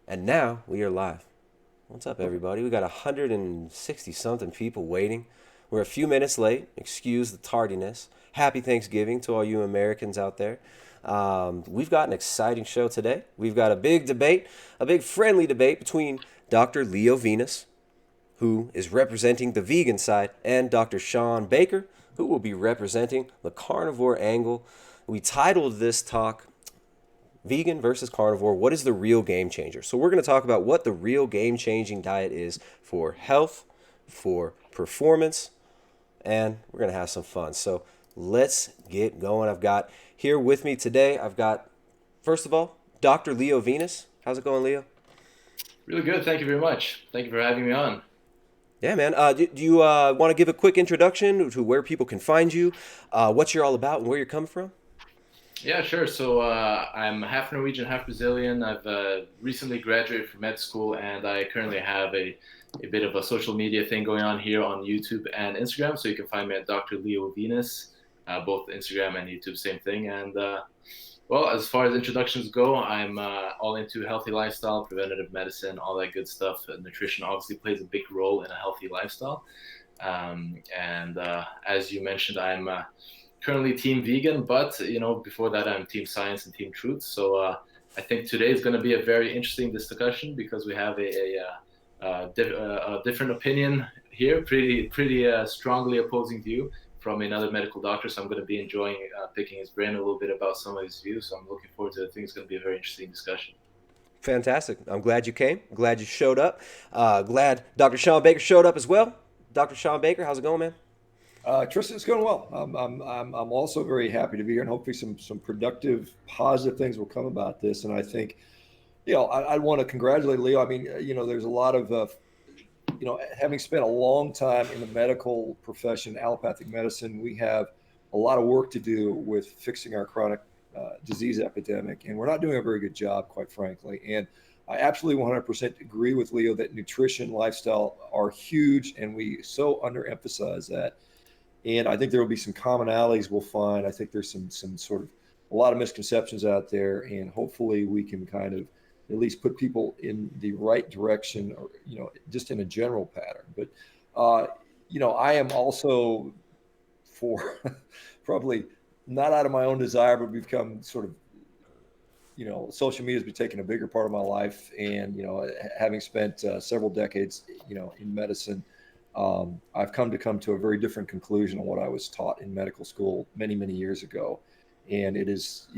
And now we are live. What's up, everybody? We got 160 something people waiting. We're a few minutes late. Excuse the tardiness. Happy Thanksgiving to all you Americans out there. We've got an exciting show today. We've got a big debate, a big friendly debate between Dr. Leo Venus, who is representing the vegan side, and Dr. Shawn Baker, who will be representing the carnivore angle. We titled this talk Vegan versus carnivore. What is the real game changer? So, we're going to talk about what the real game changing diet is for health, for performance, and we're going to have some fun. So, let's get going. I've got here with me today, I've got, first of all, Dr. Leo Venus. How's it going, Leo? Really good. Thank you very much. Thank you for having me on. Yeah, man. Do you want to give a quick introduction to where people can find you, what you're all about, and where you're coming from? Yeah, sure. So I'm half Norwegian, half Brazilian. I've recently graduated from med school, and I currently have a bit of a social media thing going on here on YouTube and Instagram. So you can find me at Dr. Leo Venus, both Instagram and YouTube, same thing. And well, as far as introductions go, I'm all into healthy lifestyle, preventative medicine, all that good stuff. Nutrition obviously plays a big role in a healthy lifestyle. And as you mentioned, I'm currently team vegan, but before that I'm team science and team truth. So I think today is going to be a very interesting discussion because we have a different opinion here, pretty strongly opposing view from another medical doctor. So I'm going to be enjoying picking his brain a little bit about some of his views. So I'm looking forward to it. I think it's going to be a very interesting discussion. Fantastic. I'm glad you came. Glad you showed up. Glad Dr. Shawn Baker showed up as well. Dr. Shawn Baker, how's it going, man? Tristan, it's going well. I'm also very happy to be here, and hopefully some productive, positive things will come about this. And I think, I want to congratulate Leo. I mean, there's a lot of, having spent a long time in the medical profession, allopathic medicine, we have a lot of work to do with fixing our chronic disease epidemic, and we're not doing a very good job, quite frankly. And I absolutely 100% agree with Leo that nutrition, lifestyle are huge, and we so underemphasize that. And I think there will be some commonalities we'll find. I think there's some sort of a lot of misconceptions out there, and hopefully we can kind of at least put people in the right direction, or just in a general pattern. But uh, I am also for probably not out of my own desire, but become sort of social media has been taking a bigger part of my life, and having spent several decades in medicine, I've come to a very different conclusion on what I was taught in medical school many years ago, and it is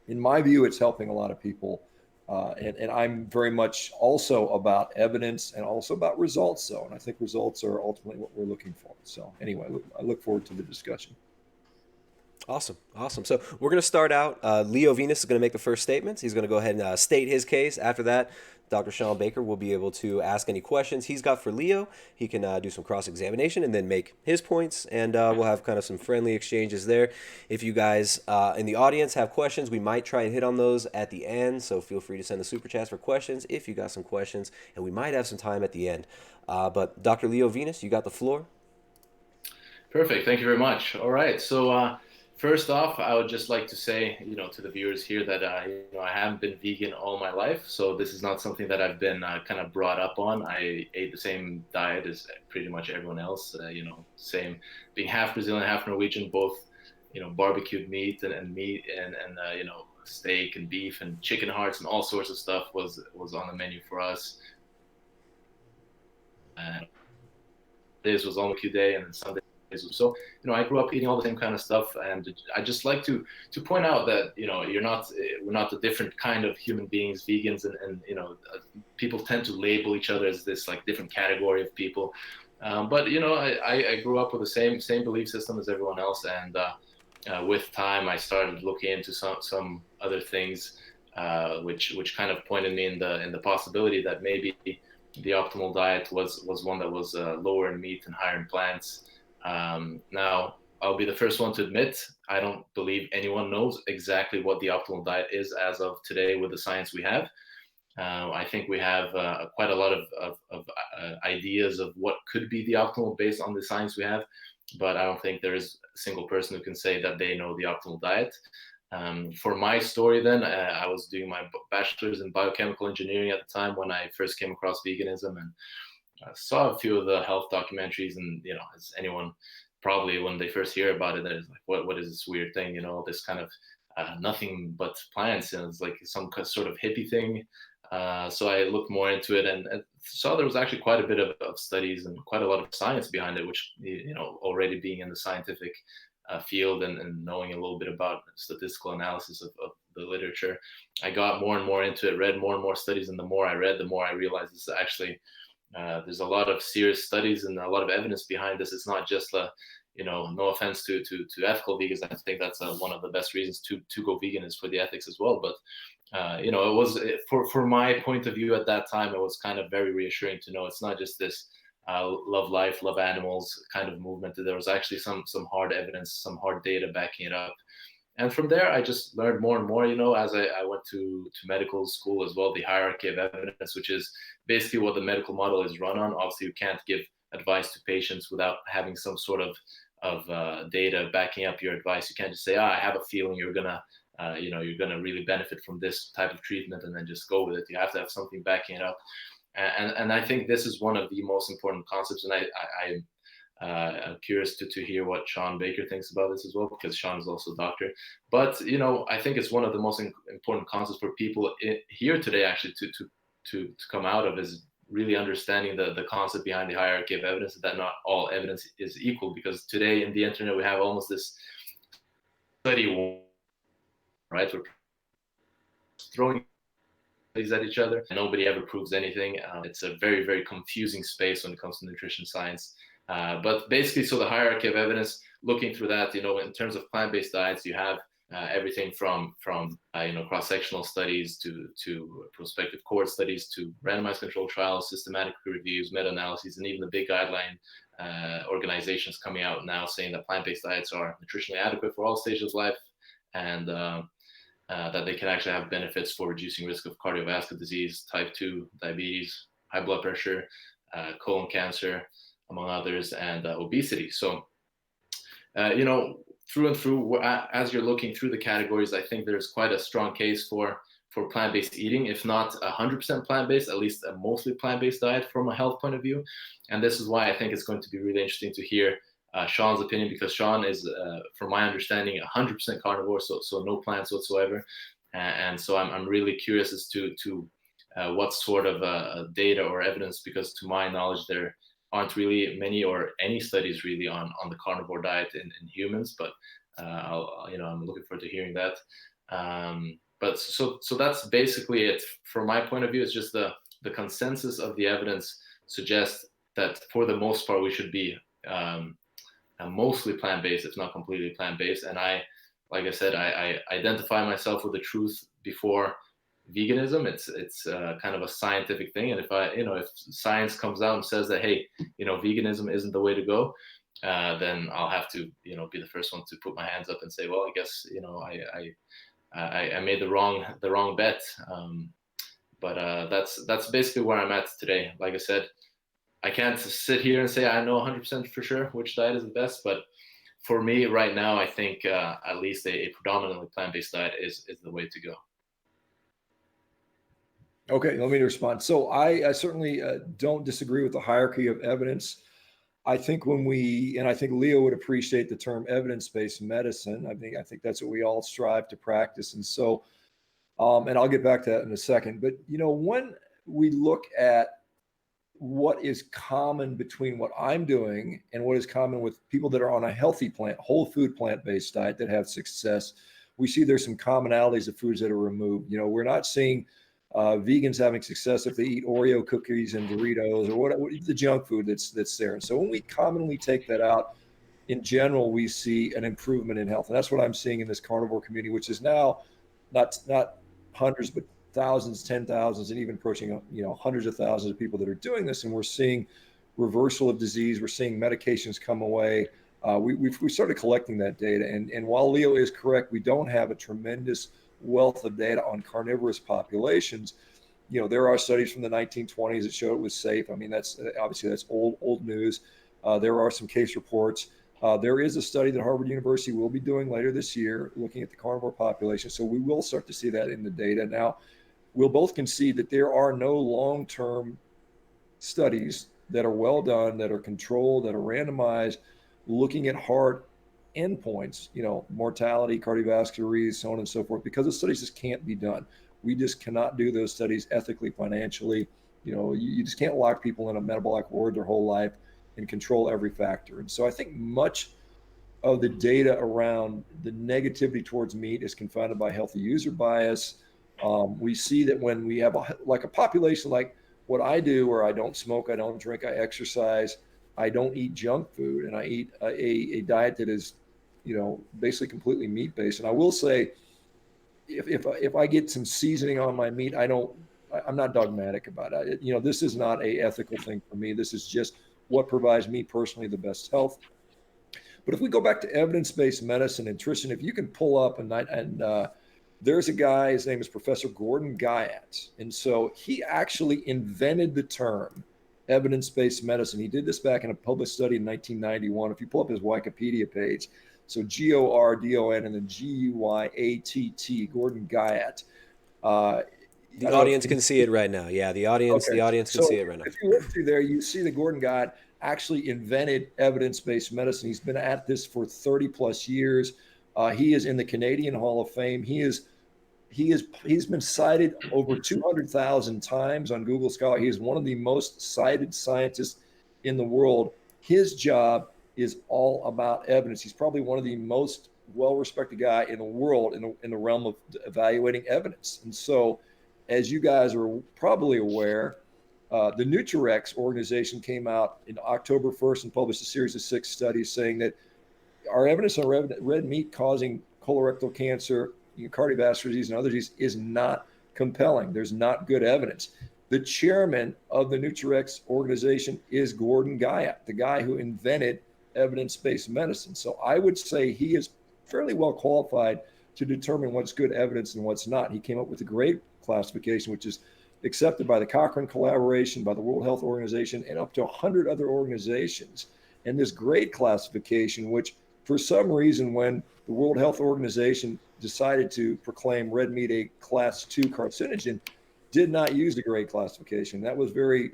in my view it's helping a lot of people, and I'm very much also about evidence and also about results. So, and I think results are ultimately what we're looking for. So anyway, I look forward to the discussion. Awesome, awesome. So we're going to start out. Leo Venus is going to make the first statements. He's going to go ahead and state his case. After that, Dr. Shawn Baker will be able to ask any questions he's got for Leo. He can do some cross examination and then make his points, and we'll have kind of some friendly exchanges there. If you guys in the audience have questions, we might try and hit on those at the end. So feel free to send the super chats for questions if you got some questions, and we might have some time at the end. But Dr. Leo Venus, you got the floor. Perfect. Thank you very much. All right. So first off, I would just like to say, to the viewers here that I haven't been vegan all my life. So this is not something that I've been kind of brought up on. I ate the same diet as pretty much everyone else. Same being half Brazilian, half Norwegian, both barbecued meat and meat and steak and beef and chicken hearts and all sorts of stuff was on the menu for us. And this was on Q day, and then Sunday. So, I grew up eating all the same kind of stuff, and I just like to point out that we're not a different kind of human beings, vegans, and people tend to label each other as this like different category of people. But I grew up with the same belief system as everyone else, and with time, I started looking into some other things, which kind of pointed me in the possibility that maybe the optimal diet was one that was lower in meat and higher in plants. Now, I'll be the first one to admit I don't believe anyone knows exactly what the optimal diet is as of today with the science we have. I think we have quite a lot of ideas of what could be the optimal based on the science we have, but I don't think there is a single person who can say that they know the optimal diet. For my story then, I was doing my bachelor's in biochemical engineering at the time when I first came across veganism, and saw a few of the health documentaries. And, as anyone probably when they first hear about it, is like, what is this weird thing? This kind of nothing but plants, and it's like some sort of hippie thing. So I looked more into it, and saw there was actually quite a bit of studies and quite a lot of science behind it, which, already being in the scientific field, and knowing a little bit about statistical analysis of the literature, I got more and more into it, read more and more studies, and the more I read, the more I realized this actually, there's a lot of serious studies and a lot of evidence behind this. It's not just no offense to ethical vegans. I think that's one of the best reasons to go vegan is for the ethics as well. But it was for my point of view at that time, it was kind of very reassuring to know it's not just this love life, love animals kind of movement. There was actually some hard evidence, some hard data backing it up. And from there, I just learned more and more, as I went to medical school as well, the hierarchy of evidence, which is basically what the medical model is run on. Obviously, you can't give advice to patients without having some sort of data backing up your advice. You can't just say, I have a feeling you're gonna really benefit from this type of treatment, and then just go with it. You have to have something backing it up. And I think this is one of the most important concepts. And I'm curious to hear what Shawn Baker thinks about this as well, because Shawn is also a doctor. But I think it's one of the most important concepts for people here today actually to come out of, is really understanding the concept behind the hierarchy of evidence, that not all evidence is equal. Because today in the internet we have almost this study, right? We're throwing studies at each other, and nobody ever proves anything. It's a very, very confusing space when it comes to nutrition science. But basically, so the hierarchy of evidence, looking through that, in terms of plant-based diets, you have everything from cross-sectional studies to prospective cohort studies to randomized controlled trials, systematic reviews, meta-analyses, and even the big guideline organizations coming out now saying that plant-based diets are nutritionally adequate for all stages of life, and that they can actually have benefits for reducing risk of cardiovascular disease, type 2 diabetes, high blood pressure, colon cancer, among others, and obesity. So, through and through, as you're looking through the categories, I think there's quite a strong case for plant-based eating, if not 100% plant-based, at least a mostly plant-based diet from a health point of view. And this is why I think it's going to be really interesting to hear Shawn's opinion, because Shawn is, from my understanding, 100% carnivore, so no plants whatsoever. And so I'm really curious as to what sort of data or evidence, because to my knowledge, there aren't really many or any studies really on the carnivore diet in humans, but I'm looking forward to hearing that. But so that's basically it. From my point of view, it's just the consensus of the evidence suggests that for the most part we should be mostly plant-based, if not completely plant-based. And like I said, I identify myself with the truth before veganism. It's kind of a scientific thing, and if science comes out and says that, hey, veganism isn't the way to go, then I'll have to be the first one to put my hands up and say, well, I guess I made the wrong bet. But that's basically where I'm at today. Like I said, I can't sit here and say I know 100% for sure which diet is the best, but for me right now, I think at least a predominantly plant-based diet is the way to go. Okay, let me respond. So I certainly don't disagree with the hierarchy of evidence. I think I think Leo would appreciate the term evidence-based medicine. I think that's what we all strive to practice. And so, and I'll get back to that in a second. But when we look at what is common between what I'm doing and what is common with people that are on a healthy whole food plant-based diet that have success, we see there's some commonalities of foods that are removed. We're not seeing vegans having success if they eat Oreo cookies and Doritos or what the junk food that's there. And so when we commonly take that out, in general, we see an improvement in health. And that's what I'm seeing in this carnivore community, which is now not hundreds, but thousands, 10,000s, and even approaching hundreds of thousands of people that are doing this. And we're seeing reversal of disease. We're seeing medications come away. We started collecting that data. And while Leo is correct, we don't have a tremendous wealth of data on carnivorous populations. There are studies from the 1920s that show it was safe. I mean, that's obviously old news. There are some case reports. There is a study that Harvard University will be doing later this year looking at the carnivore population. So we will start to see that in the data. Now, we'll both concede that there are no long-term studies that are well done, that are controlled, that are randomized, looking at hard endpoints, mortality, cardiovascular disease, so on and so forth, because the studies just can't be done. We just cannot do those studies ethically, financially. You just can't lock people in a metabolic ward their whole life and control every factor. And so I think much of the data around the negativity towards meat is confounded by healthy user bias. We see that when we have a population like what I do, where I don't smoke, I don't drink, I exercise, I don't eat junk food, and I eat a diet that is, basically completely meat based. And I will say, if I get some seasoning on my meat, I'm not dogmatic about it. This is not a ethical thing for me. This is just what provides me personally the best health. But if we go back to evidence-based medicine, and Tristan, if you can pull up there's a guy, his name is Professor Gordon Guyat. And so he actually invented the term evidence-based medicine. He did this back in a published study in 1991. If you pull up his Wikipedia page, so Gordon and then Guyatt, Gordon Guyat. The audience can see it right now. Yeah, the audience can see it right now. If you look through there, you see that Gordon Guyat actually invented evidence-based medicine. He's been at this for 30 plus years. He is in the Canadian Hall of Fame. He's been cited over 200,000 times on Google Scholar. He is one of the most cited scientists in the world. His job is all about evidence. He's probably one of the most well-respected guy in the world in the realm of evaluating evidence. And so, as you guys are probably aware, the Nutrirex organization came out in October 1st and published a series of 6 studies saying that our evidence on red meat causing colorectal cancer, cardiovascular disease, and other disease is not compelling. There's not good evidence. The chairman of the Nutrirex organization is Gordon Guyat, the guy who invented evidence-based medicine. So I would say he is fairly well qualified to determine what's good evidence and what's not. He came up with a great classification, which is accepted by the Cochrane Collaboration, by the World Health Organization, and up to 100 other organizations. And this great classification, which for some reason, when the World Health Organization decided to proclaim red meat a class 2 carcinogen, did not use the grade classification. That was Gordon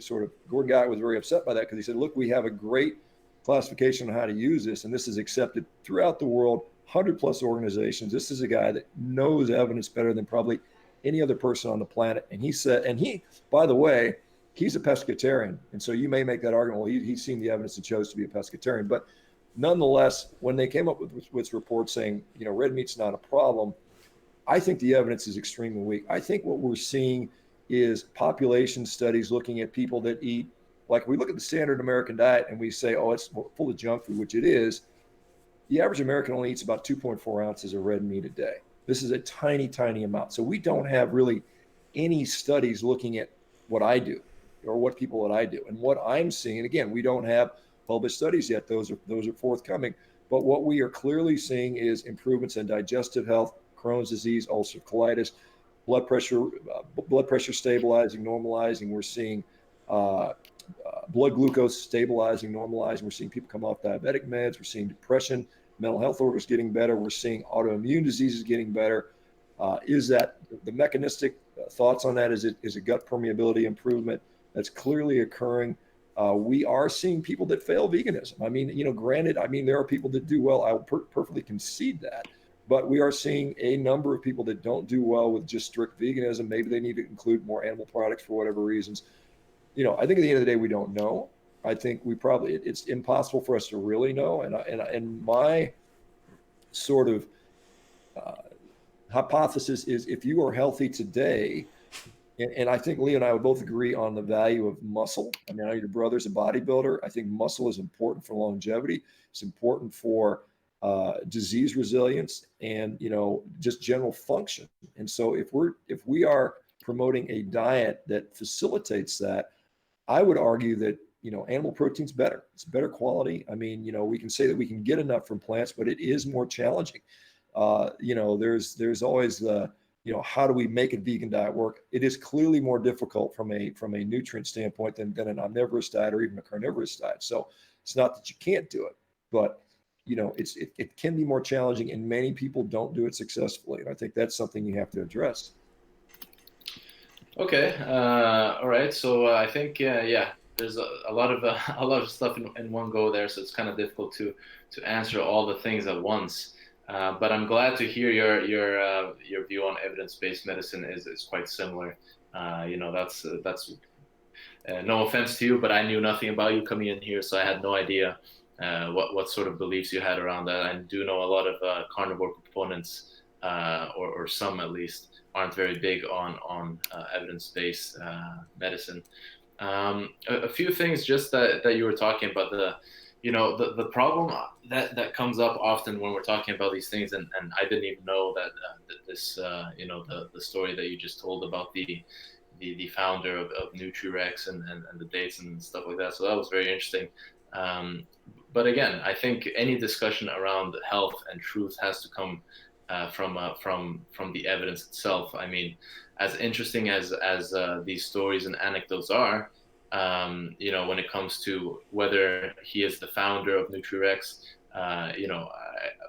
Guyat was very upset by that, because he said, look, we have a great classification on how to use this, and this is accepted throughout the world, 100 plus organizations. This is a guy that knows evidence better than probably any other person on the planet. And he said, by the way, he's a pescatarian. And so you may make that argument, well, he's seen the evidence and chose to be a pescatarian. But nonetheless, when they came up with reports saying, red meat's not a problem, I think the evidence is extremely weak. I think what we're seeing is population studies looking at people that eat, like we look at the standard American diet and we say, oh, it's full of junk food, which it is. The average American only eats about 2.4 ounces of red meat a day. This is a tiny, tiny amount. So we don't have really any studies looking at what I do or what people that I do. And what I'm seeing, and again, we don't have published studies yet. Those are forthcoming. But what we are clearly seeing is improvements in digestive health, Crohn's disease, ulcerative colitis, blood pressure stabilizing, normalizing. We're seeing blood glucose stabilizing, normalizing. We're seeing people come off diabetic meds. We're seeing depression, mental health orders getting better. We're seeing autoimmune diseases getting better. Is that the mechanistic thoughts on that? Is a gut permeability improvement that's clearly occurring? We are seeing people that fail veganism. I mean, granted, there are people that do well. I will perfectly concede that. But we are seeing a number of people that don't do well with just strict veganism. Maybe they need to include more animal products for whatever reasons. I think at the end of the day, we don't know. I think it's impossible for us to really know. And my sort of hypothesis is, if you are healthy today, and I think Leo and I would both agree on the value of muscle. I know your brother's a bodybuilder. I think muscle is important for longevity. It's important for disease resilience and just general function. And so if we are promoting a diet that facilitates that, I would argue that animal protein's better. It's better quality. We can say that we can get enough from plants, but it is more challenging. There's always the how do we make a vegan diet work? It is clearly more difficult from a nutrient standpoint than an omnivorous diet or even a carnivorous diet. So it's not that you can't do it, but it can be more challenging, and many people don't do it successfully. And I think that's something you have to address. Okay. All right. So I think there's a lot of a lot of stuff in one go there, so it's kind of difficult to answer all the things at once. But I'm glad to hear your view on evidence-based medicine is quite similar. That's no offense to you, but I knew nothing about you coming in here, so I had no idea what sort of beliefs you had around that. I do know a lot of carnivore proponents, or some at least, aren't very big on evidence-based medicine. A few things just that you were talking about, the problem that comes up often when we're talking about these things, and I didn't even know that this the story that you just told about the founder of Nutri-Rex and the dates and stuff like that. So that was very interesting. But again, I think any discussion around health and truth has to come from the evidence itself. I mean, as interesting as these stories and anecdotes are, when it comes to whether he is the founder of Nutri-Rex,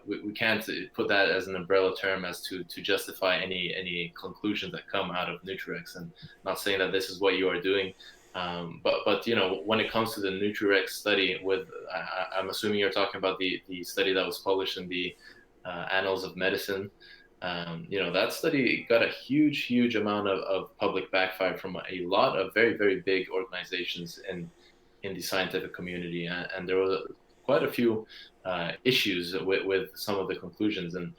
we can't put that as an umbrella term as to justify any conclusions that come out of Nutri-Rex. And not saying that this is what you are doing, but when it comes to the Nutri-Rex study, I'm assuming you're talking about the study that was published in the Annals of Medicine. That study got a huge amount of public backfire from a lot of very, very big organizations in the scientific community, and there were quite a few issues with some of the conclusions. And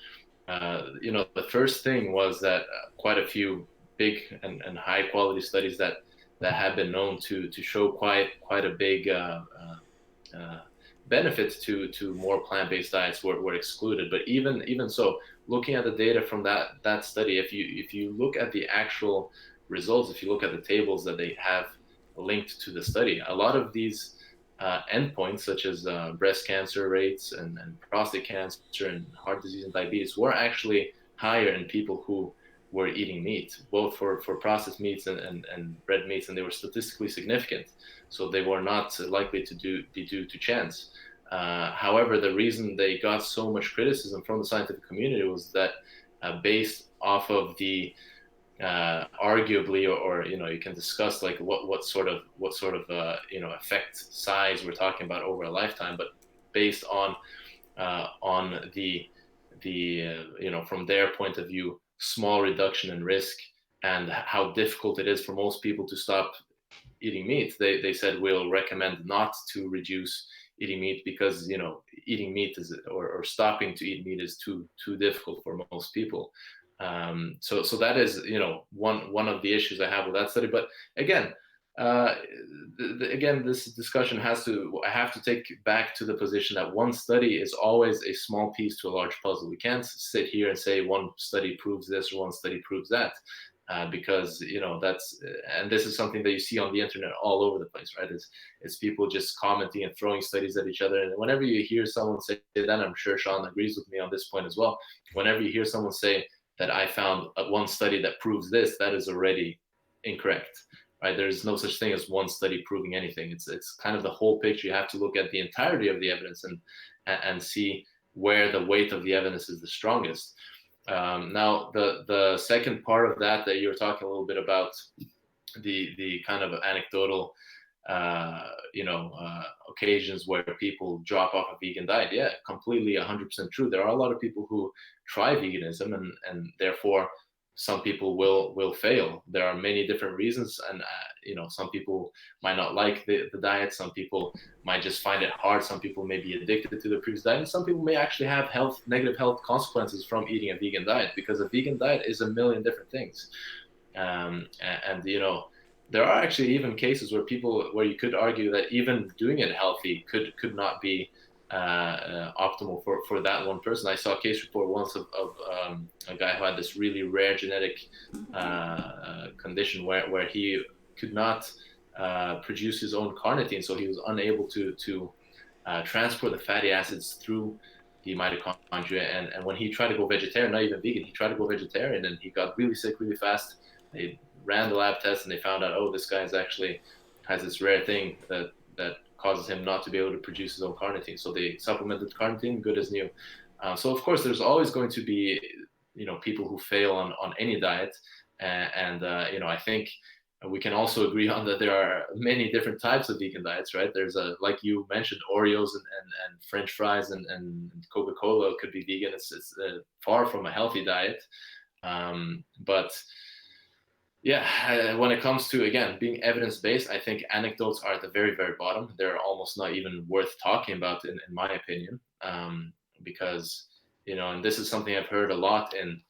the first thing was that quite a few big and high quality studies that have been known to show quite a big benefits to more plant-based diets were excluded. But even so, looking at the data from that study, if you look at the actual results, if you look at the tables that they have linked to the study, a lot of these endpoints, such as breast cancer rates and prostate cancer and heart disease and diabetes, were actually higher in people who were eating meat, both for processed meats and red meats, and they were statistically significant. So they were not likely to be due to chance. However, the reason they got so much criticism from the scientific community was that based off of the arguably, or you can discuss like what sort of effect size we're talking about over a lifetime, but based on the from their point of view, small reduction in risk and how difficult it is for most people to stop eating meat, they said we'll recommend not to reduce eating meat because eating meat is or stopping to eat meat is too difficult for most people. So that is one of the issues I have with that study. But again, this discussion I have to take back to the position that one study is always a small piece to a large puzzle. We can't sit here and say one study proves this or one study proves that, because that's and this is something that you see on the internet all over the place, right? It's people just commenting and throwing studies at each other. And whenever you hear someone say that, I'm sure Shawn agrees with me on this point as well. Whenever you hear someone say that I found one study that proves this, that is already incorrect. Right? There's no such thing as one study proving anything. It's kind of the whole picture. You have to look at the entirety of the evidence and see where the weight of the evidence is the strongest. Now, the second part of that you were talking a little bit about, the kind of anecdotal, occasions where people drop off a vegan diet. Yeah, completely 100% true. There are a lot of people who try veganism and therefore some people will fail. There are many different reasons, and some people might not like the diet. Some people might just find it hard. Some people may be addicted to the previous diet, and some people may actually have negative health consequences from eating a vegan diet, because a vegan diet is a million different things. There are actually even cases where you could argue that even doing it healthy could not be optimal for that one person. I saw a case report once of a guy who had this really rare genetic condition where he could not produce his own carnitine, so he was unable to transport the fatty acids through the mitochondria. And when he tried to go vegetarian, not even vegan, he tried to go vegetarian, and he got really sick really fast. They ran the lab test and they found out, oh, this guy actually has this rare thing that causes him not to be able to produce his own carnitine. So they supplemented carnitine, good as new. So of course, there's always going to be, people who fail on any diet. And I think we can also agree on that there are many different types of vegan diets, right? There's like you mentioned, Oreos and French fries and Coca-Cola could be vegan. It's far from a healthy diet. But yeah, when it comes to, again, being evidence-based, I think anecdotes are at the very, very bottom. They're almost not even worth talking about, in my opinion, because, and this is something I've heard a lot in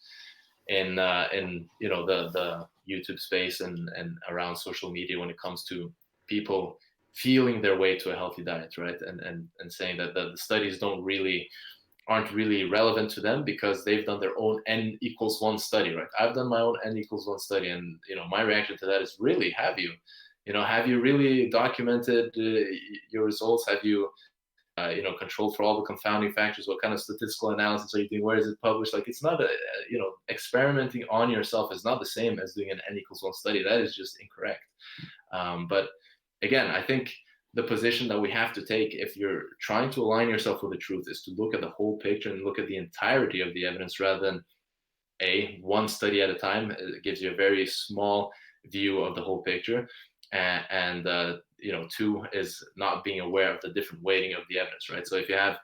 the YouTube space and around social media when it comes to people feeling their way to a healthy diet, right? And saying that the studies aren't really relevant to them because they've done their own N=1 study, right? I've done my own N=1 study, and my reaction to that is, really, have you really documented your results? Have you controlled for all the confounding factors? What kind of statistical analysis are you doing? Where is it published? Like, it's not experimenting on yourself is not the same as doing an N=1 study. That is just incorrect. But again, I think the position that we have to take if you're trying to align yourself with the truth is to look at the whole picture and look at the entirety of the evidence rather than one study at a time. It gives you a very small view of the whole picture. And two is not being aware of the different weighting of the evidence, right? So if you have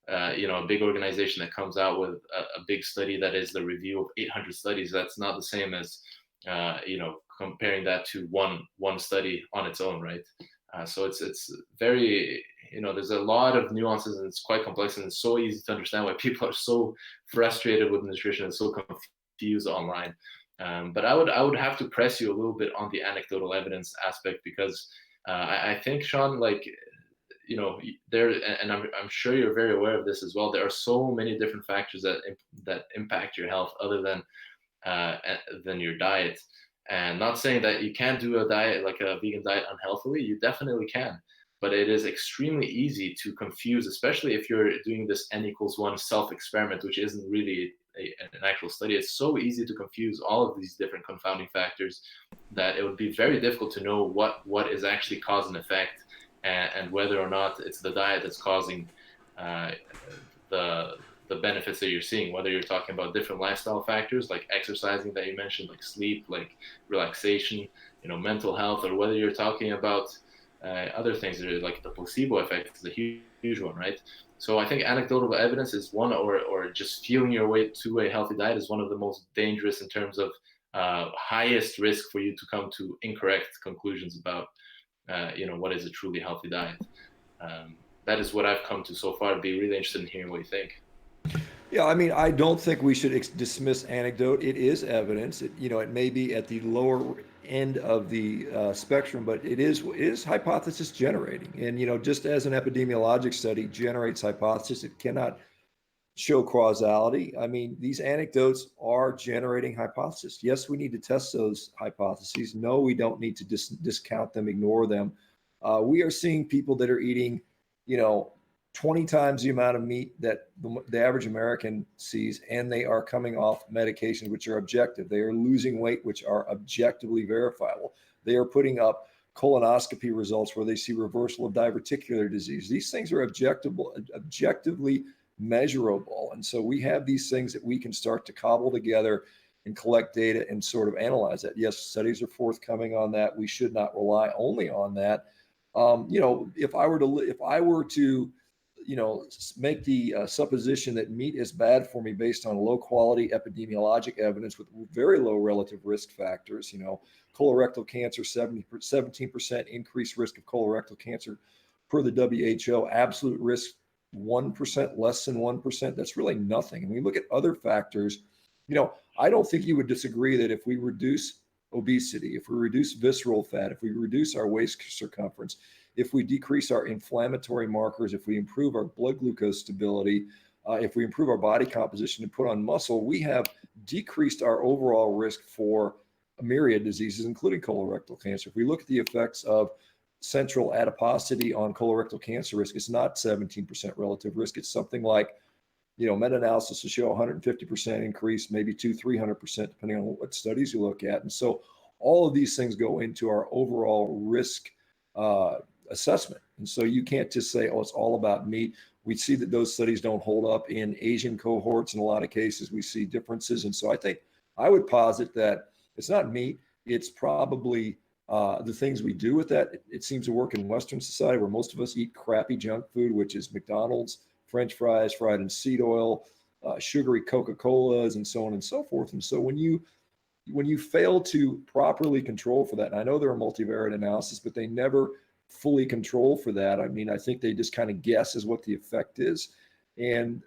a big organization that comes out with a big study that is the review of 800 studies, that's not the same as comparing that to one study on its own, right? So it's very, there's a lot of nuances, and it's quite complex, and it's so easy to understand why people are so frustrated with nutrition and so confused online. But I would have to press you a little bit on the anecdotal evidence aspect, because I think, Shawn, there, and I'm sure you're very aware of this as well, there are so many different factors that impact your health other than your diet. And not saying that you can't do a diet, like a vegan diet, unhealthily. You definitely can. But it is extremely easy to confuse, especially if you're doing this N=1 self-experiment, which isn't really an actual study. It's so easy to confuse all of these different confounding factors that it would be very difficult to know what is actually cause and effect, and whether or not it's the diet that's causing the benefits that you're seeing, whether you're talking about different lifestyle factors like exercising that you mentioned, like sleep, like relaxation, mental health, or whether you're talking about other things that are like the placebo effect is a huge one, right? So I think anecdotal evidence is one, or just feeling your way to a healthy diet is one of the most dangerous in terms of highest risk for you to come to incorrect conclusions about what is a truly healthy diet. That is what I've come to so far. I'd be really interested in hearing what you think. Yeah, I mean, I don't think we should dismiss anecdote. It is evidence. It may be at the lower end of the spectrum, but it is hypothesis generating. And just as an epidemiologic study generates hypothesis, it cannot show causality. I mean, these anecdotes are generating hypothesis. Yes, we need to test those hypotheses. No, we don't need to discount them, ignore them. We are seeing people that are eating, 20 times the amount of meat that the average American sees, and they are coming off medications which are objective. They are losing weight, which are objectively verifiable. They are putting up colonoscopy results where they see reversal of diverticular disease. These things are objectively measurable. And so we have these things that we can start to cobble together and collect data and sort of analyze that. Yes, studies are forthcoming on that. We should not rely only on that. If I were to make the supposition that meat is bad for me based on low quality epidemiologic evidence with very low relative risk factors, colorectal cancer, 17% increased risk of colorectal cancer per the WHO, absolute risk 1%, less than 1%. That's really nothing. And we look at other factors, I don't think you would disagree that if we reduce obesity, if we reduce visceral fat, if we reduce our waist circumference, if we decrease our inflammatory markers, if we improve our blood glucose stability, if we improve our body composition and put on muscle, we have decreased our overall risk for a myriad diseases, including colorectal cancer. If we look at the effects of central adiposity on colorectal cancer risk, it's not 17% relative risk. It's something like, meta-analysis to show 150% increase, maybe 300%, depending on what studies you look at. And so all of these things go into our overall risk assessment. And so you can't just say, oh, it's all about meat. We see that those studies don't hold up in Asian cohorts. In a lot of cases, we see differences. And so I think I would posit that it's not meat. It's probably the things we do with that. It seems to work in Western society where most of us eat crappy junk food, which is McDonald's, French fries fried in seed oil, sugary Coca-Colas, and so on and so forth. And so when you fail to properly control for that, and I know there are multivariate analysis, but they never fully control for that. I mean, I think they just kind of guess as what the effect is. And,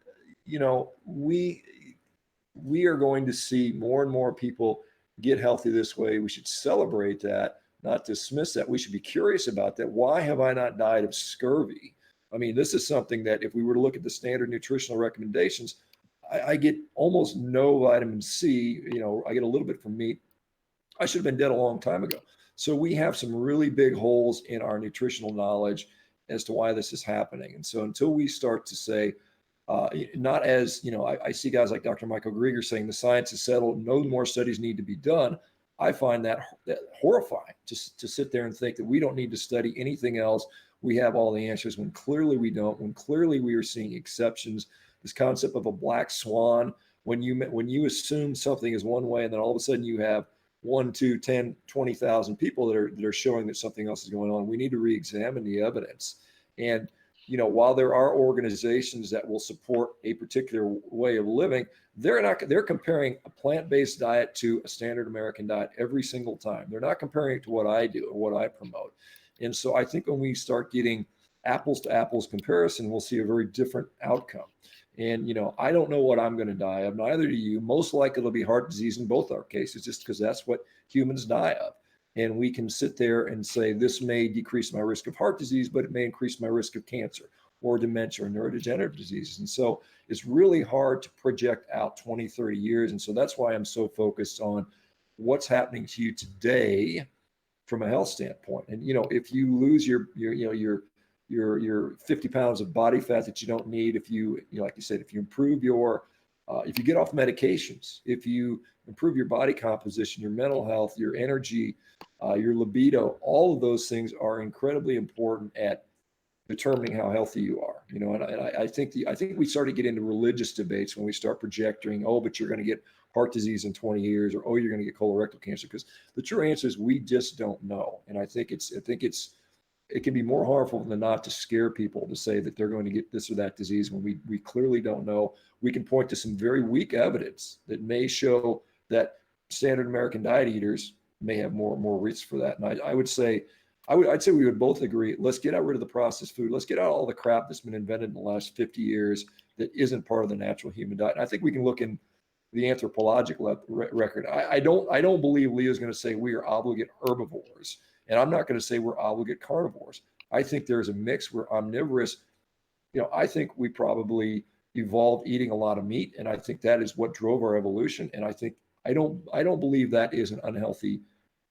we are going to see more and more people get healthy this way. We should celebrate that, not dismiss that. We should be curious about that. Why have I not died of scurvy? I mean, this is something that if we were to look at the standard nutritional recommendations, I get almost no vitamin C. I get a little bit from meat. I should have been dead a long time ago. So we have some really big holes in our nutritional knowledge as to why this is happening. And so until we start to say, not as, I see guys like Dr. Michael Greger saying the science is settled, no more studies need to be done. I find that horrifying just to sit there and think that we don't need to study anything else. We have all the answers when clearly we don't, when clearly we are seeing exceptions. This concept of a black swan, when you assume something is one way and then all of a sudden you have 1, 2, 10, 20,000 people that are showing that something else is going on, we need to re-examine the evidence. And while there are organizations that will support a particular way of living, they're comparing a plant-based diet to a standard American diet every single time. They're not comparing it to what I do or what I promote. And so I think when we start getting apples to apples comparison, we'll see a very different outcome. And, I don't know what I'm going to die of. Neither do you. Most likely it'll be heart disease in both our cases, just because that's what humans die of. And we can sit there and say, this may decrease my risk of heart disease, but it may increase my risk of cancer or dementia or neurodegenerative diseases. And so it's really hard to project out 20, 30 years. And so that's why I'm so focused on what's happening to you today from a health standpoint. And, if you lose your 50 pounds of body fat that you don't need, if you like you said, if you improve if you get off medications, if you improve your body composition, your mental health, your energy, your libido, all of those things are incredibly important at determining how healthy you are. And I think we start to get into religious debates when we start projecting, oh, but you're going to get heart disease in 20 years, or oh, you're going to get colorectal cancer, because the true answer is we just don't know. And I think it can be more harmful than not to scare people to say that they're going to get this or that disease when we clearly don't know. We can point to some very weak evidence that may show that standard American diet eaters may have more risk for that. And I would say, I'd say we would both agree, let's get out rid of the processed food. Let's get out all the crap that's been invented in the last 50 years that isn't part of the natural human diet. And I think we can look in the anthropological record. I don't believe Leo's going to say we are obligate herbivores. And I'm not going to say we're obligate carnivores. I think there's a mix. We're omnivorous. I think we probably evolved eating a lot of meat, and I think that is what drove our evolution. And I don't believe that is an unhealthy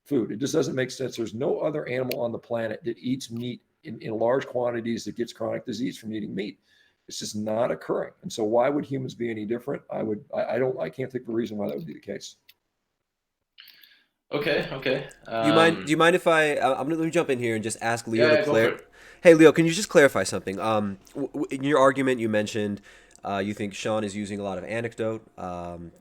food. It just doesn't make sense. There's no other animal on the planet that eats meat in large quantities that gets chronic disease from eating meat. It's just not occurring. And so why would humans be any different? I can't think of a reason why that would be the case. Okay. Do you mind if I'm gonna let me jump in here and just ask Leo Yeah, to go for it. Hey Leo, can you just clarify something? In your argument, you mentioned you think Shawn is using a lot of anecdote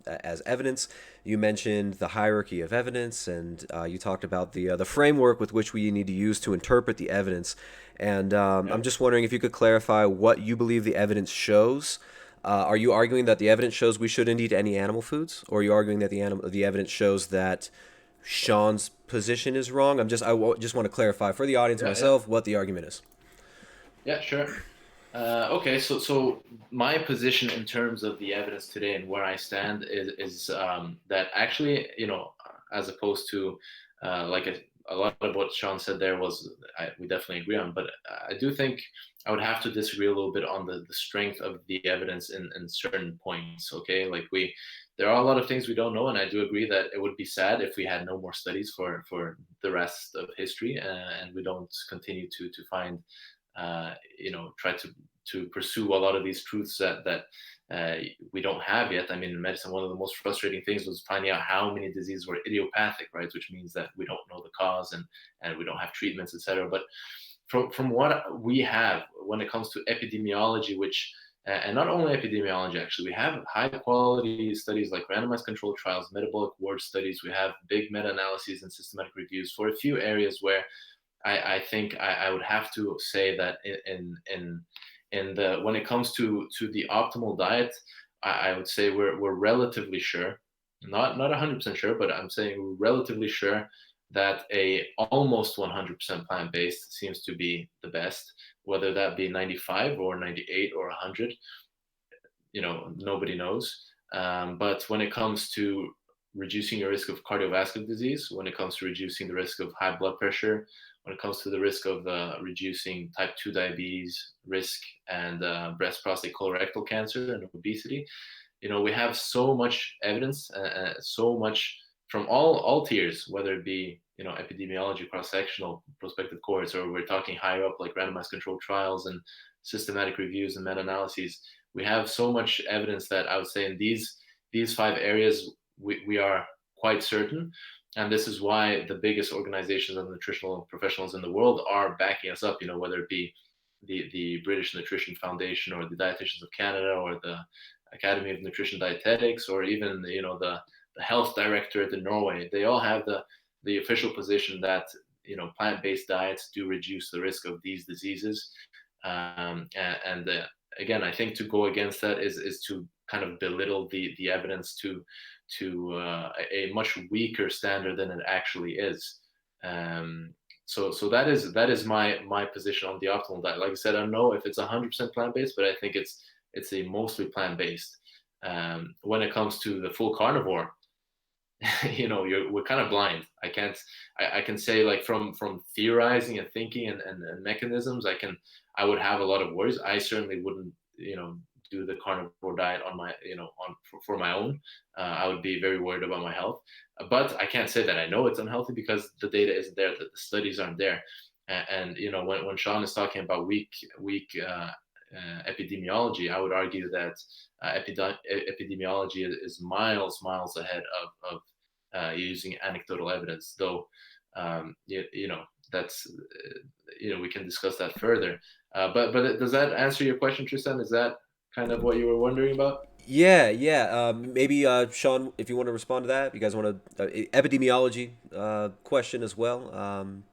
as evidence. You mentioned the hierarchy of evidence, and you talked about the framework with which we need to use to interpret the evidence. And I'm just wondering if you could clarify what you believe the evidence shows. Are you arguing that the evidence shows we shouldn't eat any animal foods, or are you arguing that the evidence shows that Shawn's position is wrong? I just want to clarify for the audience and myself what the argument is. Yeah, sure. Okay, so my position in terms of the evidence today and where I stand is that actually, as opposed to a lot of what Shawn said there we definitely agree on, but I do think I would have to disagree a little bit on the strength of the evidence in certain points. Okay, there are a lot of things we don't know, and I do agree that it would be sad if we had no more studies for the rest of history, and we don't continue to find, try to pursue a lot of these truths that we don't have yet. I mean, in medicine, one of the most frustrating things was finding out how many diseases were idiopathic, right? Which means that we don't know the cause and we don't have treatments, etc. But from what we have when it comes to epidemiology, which and not only epidemiology, actually, we have high quality studies like randomized controlled trials, metabolic ward studies. We have big meta-analyses and systematic reviews for a few areas where I think I would have to say that in the when it comes to the optimal diet, I would say we're relatively sure, not 100% sure, but I'm saying we're relatively sure that a almost 100% plant-based seems to be the best, whether that be 95 or 98 or 100, nobody knows. But when it comes to reducing your risk of cardiovascular disease, when it comes to reducing the risk of high blood pressure, when it comes to the risk of reducing type 2 diabetes risk and breast, prostate, colorectal cancer and obesity, we have so much evidence, so much from all tiers, whether it be epidemiology, cross-sectional, prospective cohorts, or we're talking higher up like randomized controlled trials and systematic reviews and meta-analyses. We have so much evidence that I would say in these 5 areas we are quite certain, and this is why the biggest organizations of nutritional professionals in the world are backing us up. Whether it be the British Nutrition Foundation or the Dietitians of Canada or the Academy of Nutrition Dietetics, or even the health directorate in Norway. They all have the official position that plant-based diets do reduce the risk of these diseases. Again, I think to go against that is to kind of belittle the evidence to a much weaker standard than it actually is. So that is my position on the optimal diet. Like I said, I don't know if it's 100% plant-based, but I think it's a mostly plant-based. When it comes to the full carnivore, we're kind of blind. I can say, like, from theorizing and thinking and mechanisms, I would have a lot of worries. I certainly wouldn't do the carnivore diet on my for my own. I would be very worried about my health, but I can't say that I know it's unhealthy because the data isn't there, the studies aren't there. And when Shawn is talking about weak epidemiology, I would argue that epidemiology is miles ahead of using anecdotal evidence, though that's we can discuss that further. But does that answer your question, Tristan? Is that kind of what you were wondering about? Yeah. Maybe Shawn, if you want to respond to that, you guys want to epidemiology question as well,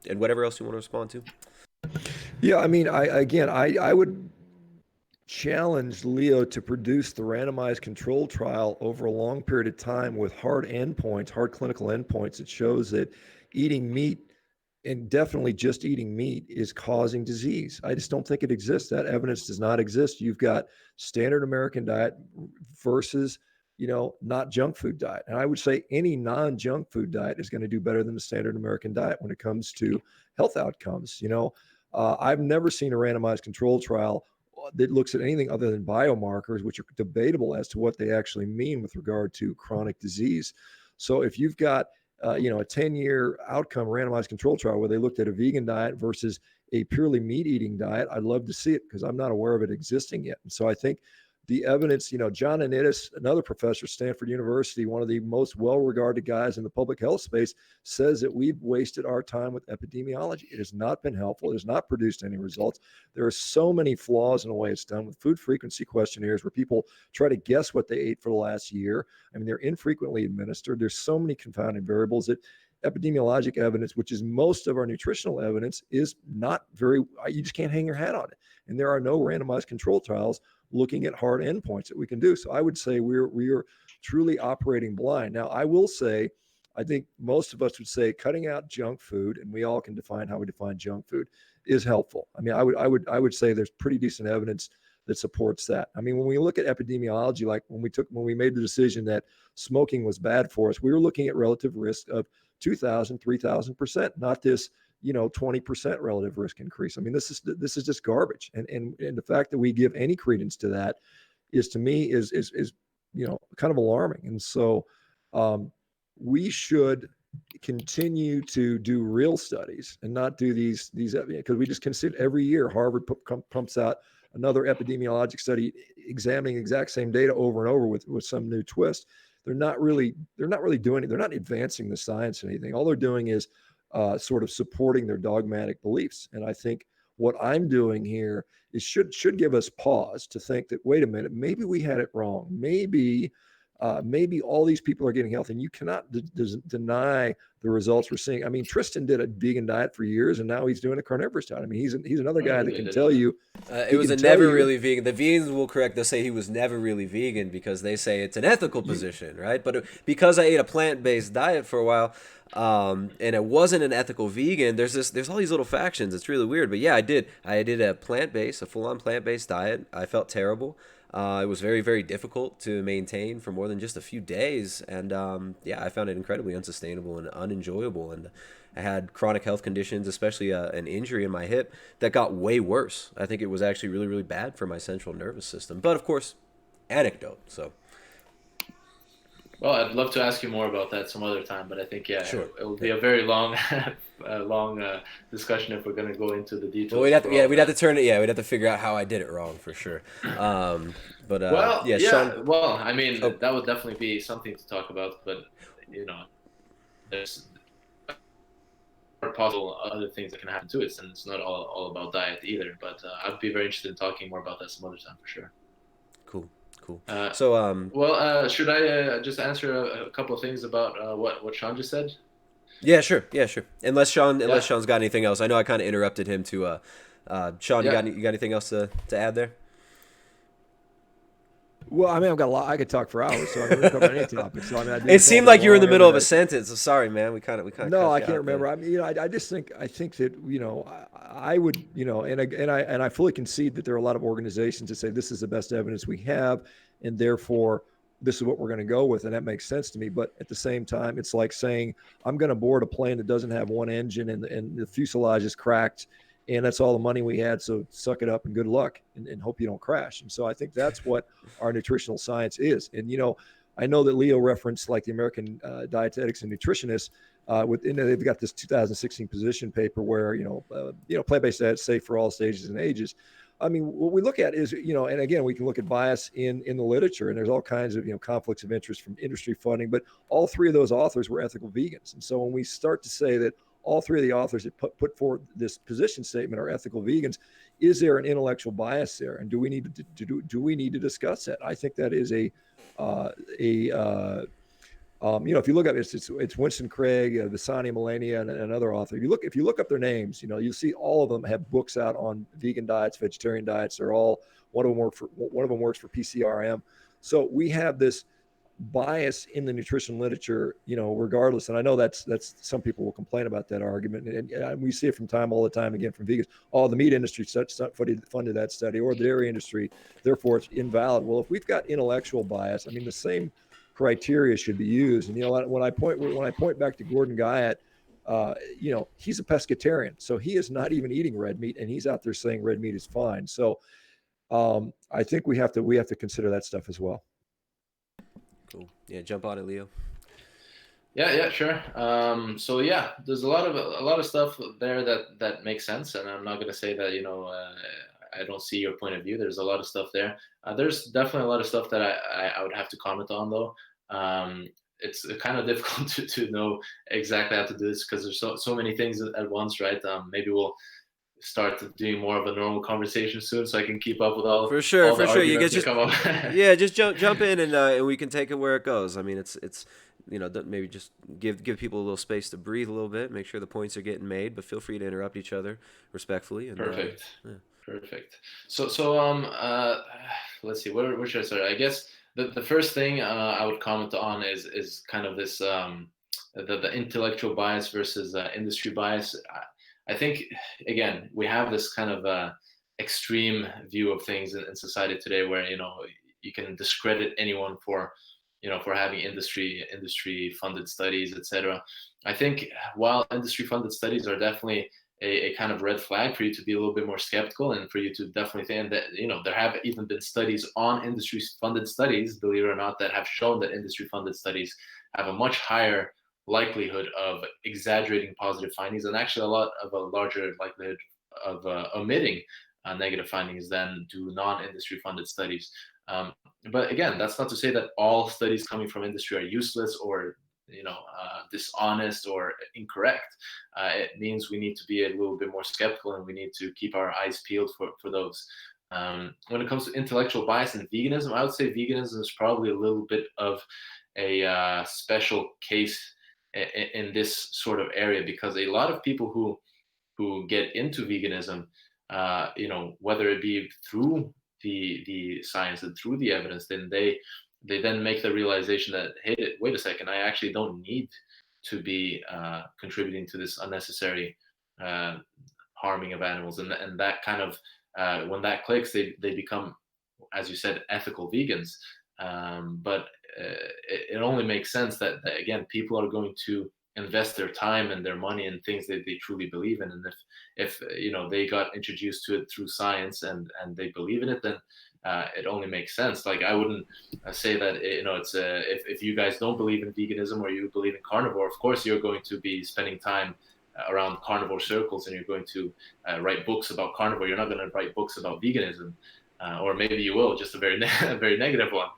and whatever else you want to respond to. Yeah, I mean, I would challenge Leo to produce the randomized control trial over a long period of time with hard clinical endpoints that shows that eating meat, and definitely just eating meat, is causing disease. I just don't think it exists. That evidence does not exist. You've got standard American diet versus, not junk food diet. And I would say any non-junk food diet is going to do better than the standard American diet when it comes to health outcomes. I've never seen a randomized control trial that looks at anything other than biomarkers, which are debatable as to what they actually mean with regard to chronic disease. So if you've got a 10-year outcome randomized control trial where they looked at a vegan diet versus a purely meat-eating diet, I'd love to see it because I'm not aware of it existing yet. And so I think the evidence, John Anitis, another professor at Stanford University, one of the most well-regarded guys in the public health space, says that we've wasted our time with epidemiology. It has not been helpful. It has not produced any results. There are so many flaws in the way it's done with food frequency questionnaires where people try to guess what they ate for the last year. I mean, they're infrequently administered. There's so many confounding variables that epidemiologic evidence, which is most of our nutritional evidence, is not very, you just can't hang your hat on it. And there are no randomized control trials looking at hard endpoints that we can do. So I would say we are truly operating blind. Now, I will say, I think most of us would say cutting out junk food, and we all can define how we define junk food, is helpful. I mean, I would say there's pretty decent evidence that supports that. I mean, when we look at epidemiology, like when we made the decision that smoking was bad for us, we were looking at relative risk of 2,000, 3,000%, not this 20% relative risk increase. I mean, this is just garbage. And the fact that we give any credence to that is, to me, is kind of alarming. And so we should continue to do real studies and not do these, because we just consider every year Harvard pumps out another epidemiologic study examining the exact same data over and over with some new twist. They're not really doing it. They're not advancing the science or anything. All they're doing is sort of supporting their dogmatic beliefs. And I think what I'm doing here is should give us pause to think that, wait a minute, maybe we had it wrong. Maybe all these people are getting healthy, and you cannot deny the results we're seeing. I mean, Tristan did a vegan diet for years, and now he's doing a carnivorous diet. I mean, he's another guy that can tell you. It was a never really vegan. The vegans will correct. They'll say he was never really vegan because they say it's an ethical position, right? But because I ate a plant-based diet for a while, and it wasn't an ethical vegan, there's all these little factions. It's really weird. But yeah, I did a plant-based, a full-on plant-based diet. I felt terrible. It was very, very difficult to maintain for more than just a few days. And yeah, I found it incredibly unsustainable and unenjoyable. And I had chronic health conditions, especially an injury in my hip that got way worse. I think it was actually really, really bad for my central nervous system. But of course, anecdote. So. Well, I'd love to ask you more about that some other time, but I think, yeah, sure. It will be a very long, discussion if we're going to go into the details. Well, we'd have to turn it. Yeah, we'd have to figure out how I did it wrong for sure. Shawn, well, I mean, that would definitely be something to talk about, but there's possible other things that can happen to it, and it's not all about diet either. But I'd be very interested in talking more about that some other time for sure. Cool. Should I just answer a couple of things about what Shawn just said? Yeah, sure. Unless Shawn's got anything else. I know I kind of interrupted him to. Shawn, you got anything else to add there? Well, I mean, I've got a lot. I could talk for hours, so I'm going to cover any topic. So I mean, it seemed like you were in the middle of a sentence. So sorry, man. We kind of. No, I can't remember. I mean, I just think that I would, and I fully concede that there are a lot of organizations that say this is the best evidence we have, and therefore this is what we're going to go with, and that makes sense to me. But at the same time, it's like saying I'm going to board a plane that doesn't have one engine and the fuselage is cracked, and that's all the money we had. So suck it up and good luck and hope you don't crash. And so I think that's what our nutritional science is. And, I know that Leo referenced like the American Dietetics and Nutritionists they've got this 2016 position paper where, plant-based diets safe for all stages and ages. I mean, what we look at is, and again, we can look at bias in the literature, and there's all kinds of, conflicts of interest from industry funding, but all three of those authors were ethical vegans. And so when we start to say that all three of the authors that put forward this position statement are ethical vegans, is there an intellectual bias there? And do we need to discuss that? I think that is if you look at it, it's Winston Craig, Visani Melania, and another author. If you look up their names, you see all of them have books out on vegan diets, vegetarian diets. They're all one of them works for PCRM. So we have this bias in the nutrition literature, regardless. And I know that's some people will complain about that argument, and we see it from all the time again from vegans. Oh, the meat industry funded that study, or the dairy industry, therefore it's invalid. Well, if we've got intellectual bias, I mean, the same criteria should be used. And when I point back to Gordon Guyatt, he's a pescatarian, so he is not even eating red meat, and he's out there saying red meat is fine. So I think we have to consider that stuff as well. Cool. Yeah, jump on it, Leo. Yeah, sure. So yeah, there's a lot of stuff there that makes sense, and I'm not going to say that I don't see your point of view. There's a lot of stuff there. There's definitely a lot of stuff that I would have to comment on, though. It's kind of difficult to know exactly how to do this because there's so many things at once, right? Maybe we'll start doing more of a normal conversation soon, so I can keep up with all. For sure. You guys just jump in and we can take it where it goes. I mean, it's maybe just give people a little space to breathe a little bit, make sure the points are getting made, but feel free to interrupt each other respectfully. And, Perfect. Perfect. So let's see, where should I start? I guess the first thing I would comment on is kind of this the intellectual bias versus industry bias. I think again we have this kind of extreme view of things in society today, where you can discredit anyone for having industry funded studies, etc. I think while industry funded studies are definitely a kind of red flag for you to be a little bit more skeptical, and for you to definitely think that there have even been studies on industry funded studies, believe it or not, that have shown that industry funded studies have a much higher likelihood of exaggerating positive findings, and actually a larger likelihood of omitting negative findings than do non-industry funded studies. But again, that's not to say that all studies coming from industry are useless or dishonest or incorrect. It means we need to be a little bit more skeptical, and we need to keep our eyes peeled for those. When it comes to intellectual bias and veganism, I would say veganism is probably a little bit of a special case in this sort of area, because a lot of people who get into veganism, whether it be through the science and through the evidence, then they then make the realization that, hey, wait a second, I actually don't need to be contributing to this unnecessary harming of animals, and that kind of when that clicks, they become, as you said, ethical vegans. But it only makes sense that again, people are going to invest their time and their money in things that they truly believe in, and if they got introduced to it through science and they believe in it, then it only makes sense. Like, I wouldn't say that it's if you guys don't believe in veganism or you believe in carnivore, of course you're going to be spending time around carnivore circles, and you're going to write books about carnivore. You're not going to write books about veganism. Or maybe you will, just a very a very negative one.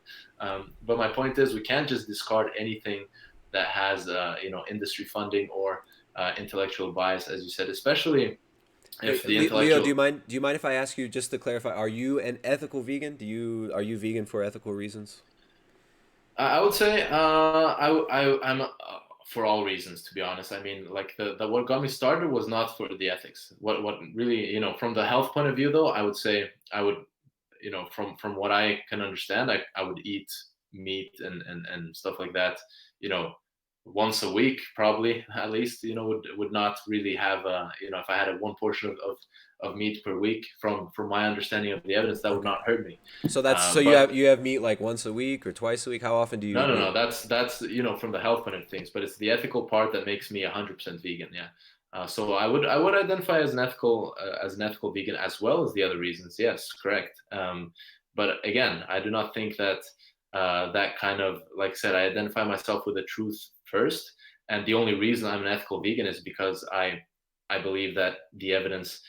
But my point is, we can't just discard anything that has industry funding or intellectual bias, as you said, especially if the intellectual. Leo, do you mind if I ask you, just to clarify, are you an ethical vegan? Are you vegan for ethical reasons? I would say I'm for all reasons, to be honest. I mean, like the what got me started was not for the ethics. What really, from the health point of view, though, I would say I would, from what I can understand, I would eat meat and stuff like that, once a week, probably, at least, would not really have if I had one portion of meat per week, from my understanding of the evidence, that would not hurt me. So you have meat like once a week or twice a week? How often do you eat meat? No, that's from the health point of things, but it's the ethical part that makes me 100% vegan. Yeah. So I would identify as an ethical vegan, as well as the other reasons. Yes, correct. But again, I do not think that that kind of, like I said, I identify myself with the truth first, and the only reason I'm an ethical vegan is because I believe that the evidence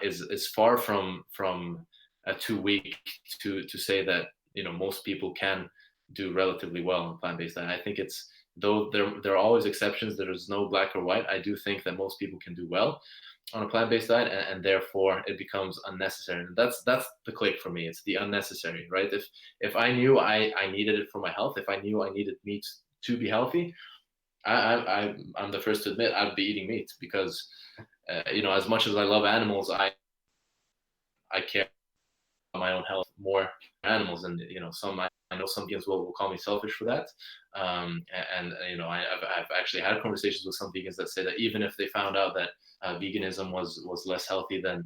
is far from too weak to say that most people can do relatively well on plant-based diet. I think it's, though there are always exceptions, there is no black or white. I do think that most people can do well on a plant-based diet, and therefore it becomes unnecessary. And that's the click for me. It's the unnecessary, right? If I knew I needed it for my health, if I knew I needed meat to be healthy, I'm the first to admit I'd be eating meat, because as much as I love animals, I care about my own health more than animals. And I know some vegans will call me selfish for that. And I've actually had conversations with some vegans that say that even if they found out that veganism was less healthy than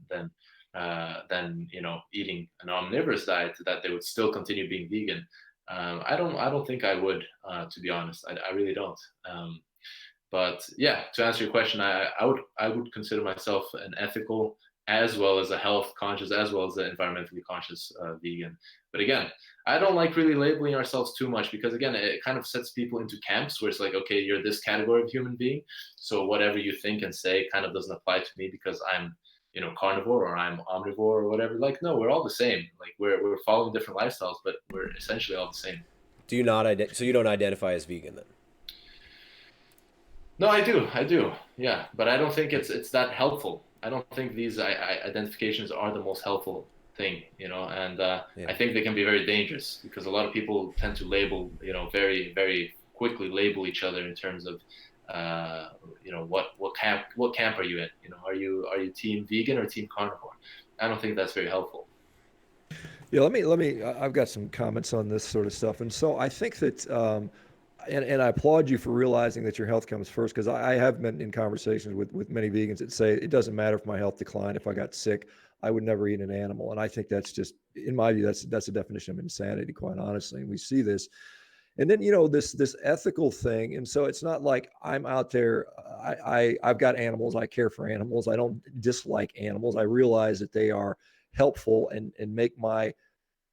eating an omnivorous diet, that they would still continue being vegan. I don't think I would, to be honest. I really don't. But yeah, to answer your question, I would consider myself an ethical, as well as a health conscious, as well as an environmentally conscious vegan. But again, I don't like really labeling ourselves too much, because again, it kind of sets people into camps where it's like, okay, you're this category of human being, so whatever you think and say kind of doesn't apply to me because I'm carnivore or I'm omnivore or whatever. Like, no, we're all the same. Like, we're following different lifestyles, but we're essentially all the same. Do you not so you don't identify as vegan then? No, I do. Yeah, but I don't think it's that helpful. I don't think these identifications are the most helpful thing, and yeah. I think they can be very dangerous, because a lot of people tend to label, very, very quickly label each other in terms of, what camp are you in? Are you team vegan or team carnivore? I don't think that's very helpful. Yeah, let me. I've got some comments on this sort of stuff, and so I think that. And I applaud you for realizing that your health comes first, because I have been in conversations with many vegans that say it doesn't matter if my health declined, if I got sick, I would never eat an animal. And I think that's just, in my view, that's a definition of insanity, quite honestly. And we see this. And then, this ethical thing. And so it's not like I'm out there, I've got animals, I care for animals, I don't dislike animals. I realize that they are helpful and make my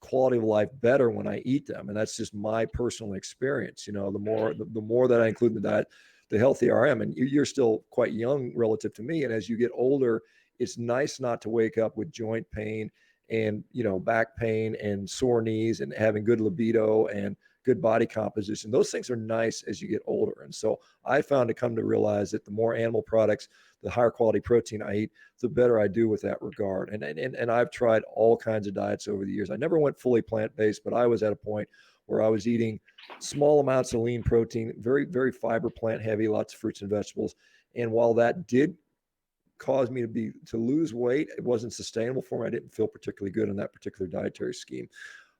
quality of life better when I eat them. And that's just my personal experience. The more that I include in the diet, the healthier I am. And you're still quite young relative to me. And as you get older, it's nice not to wake up with joint pain and, back pain and sore knees and having good libido and good body composition. Those things are nice as you get older. And so I found to come to realize that the more animal products, the higher quality protein I eat, the better I do with that regard. And I've tried all kinds of diets over the years. I never went fully plant-based, but I was at a point where I was eating small amounts of lean protein, very, very fiber plant heavy, lots of fruits and vegetables. And while that did cause me to lose weight, it wasn't sustainable for me. I didn't feel particularly good in that particular dietary scheme.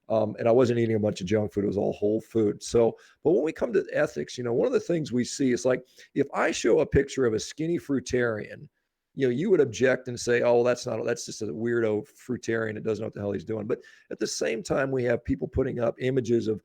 And I wasn't eating a bunch of junk food. It was all whole food. So, but when we come to ethics, one of the things we see is like, if I show a picture of a skinny fruitarian, you would object and say, oh, well, that's just a weirdo fruitarian that doesn't know what the hell he's doing. But at the same time, we have people putting up images of,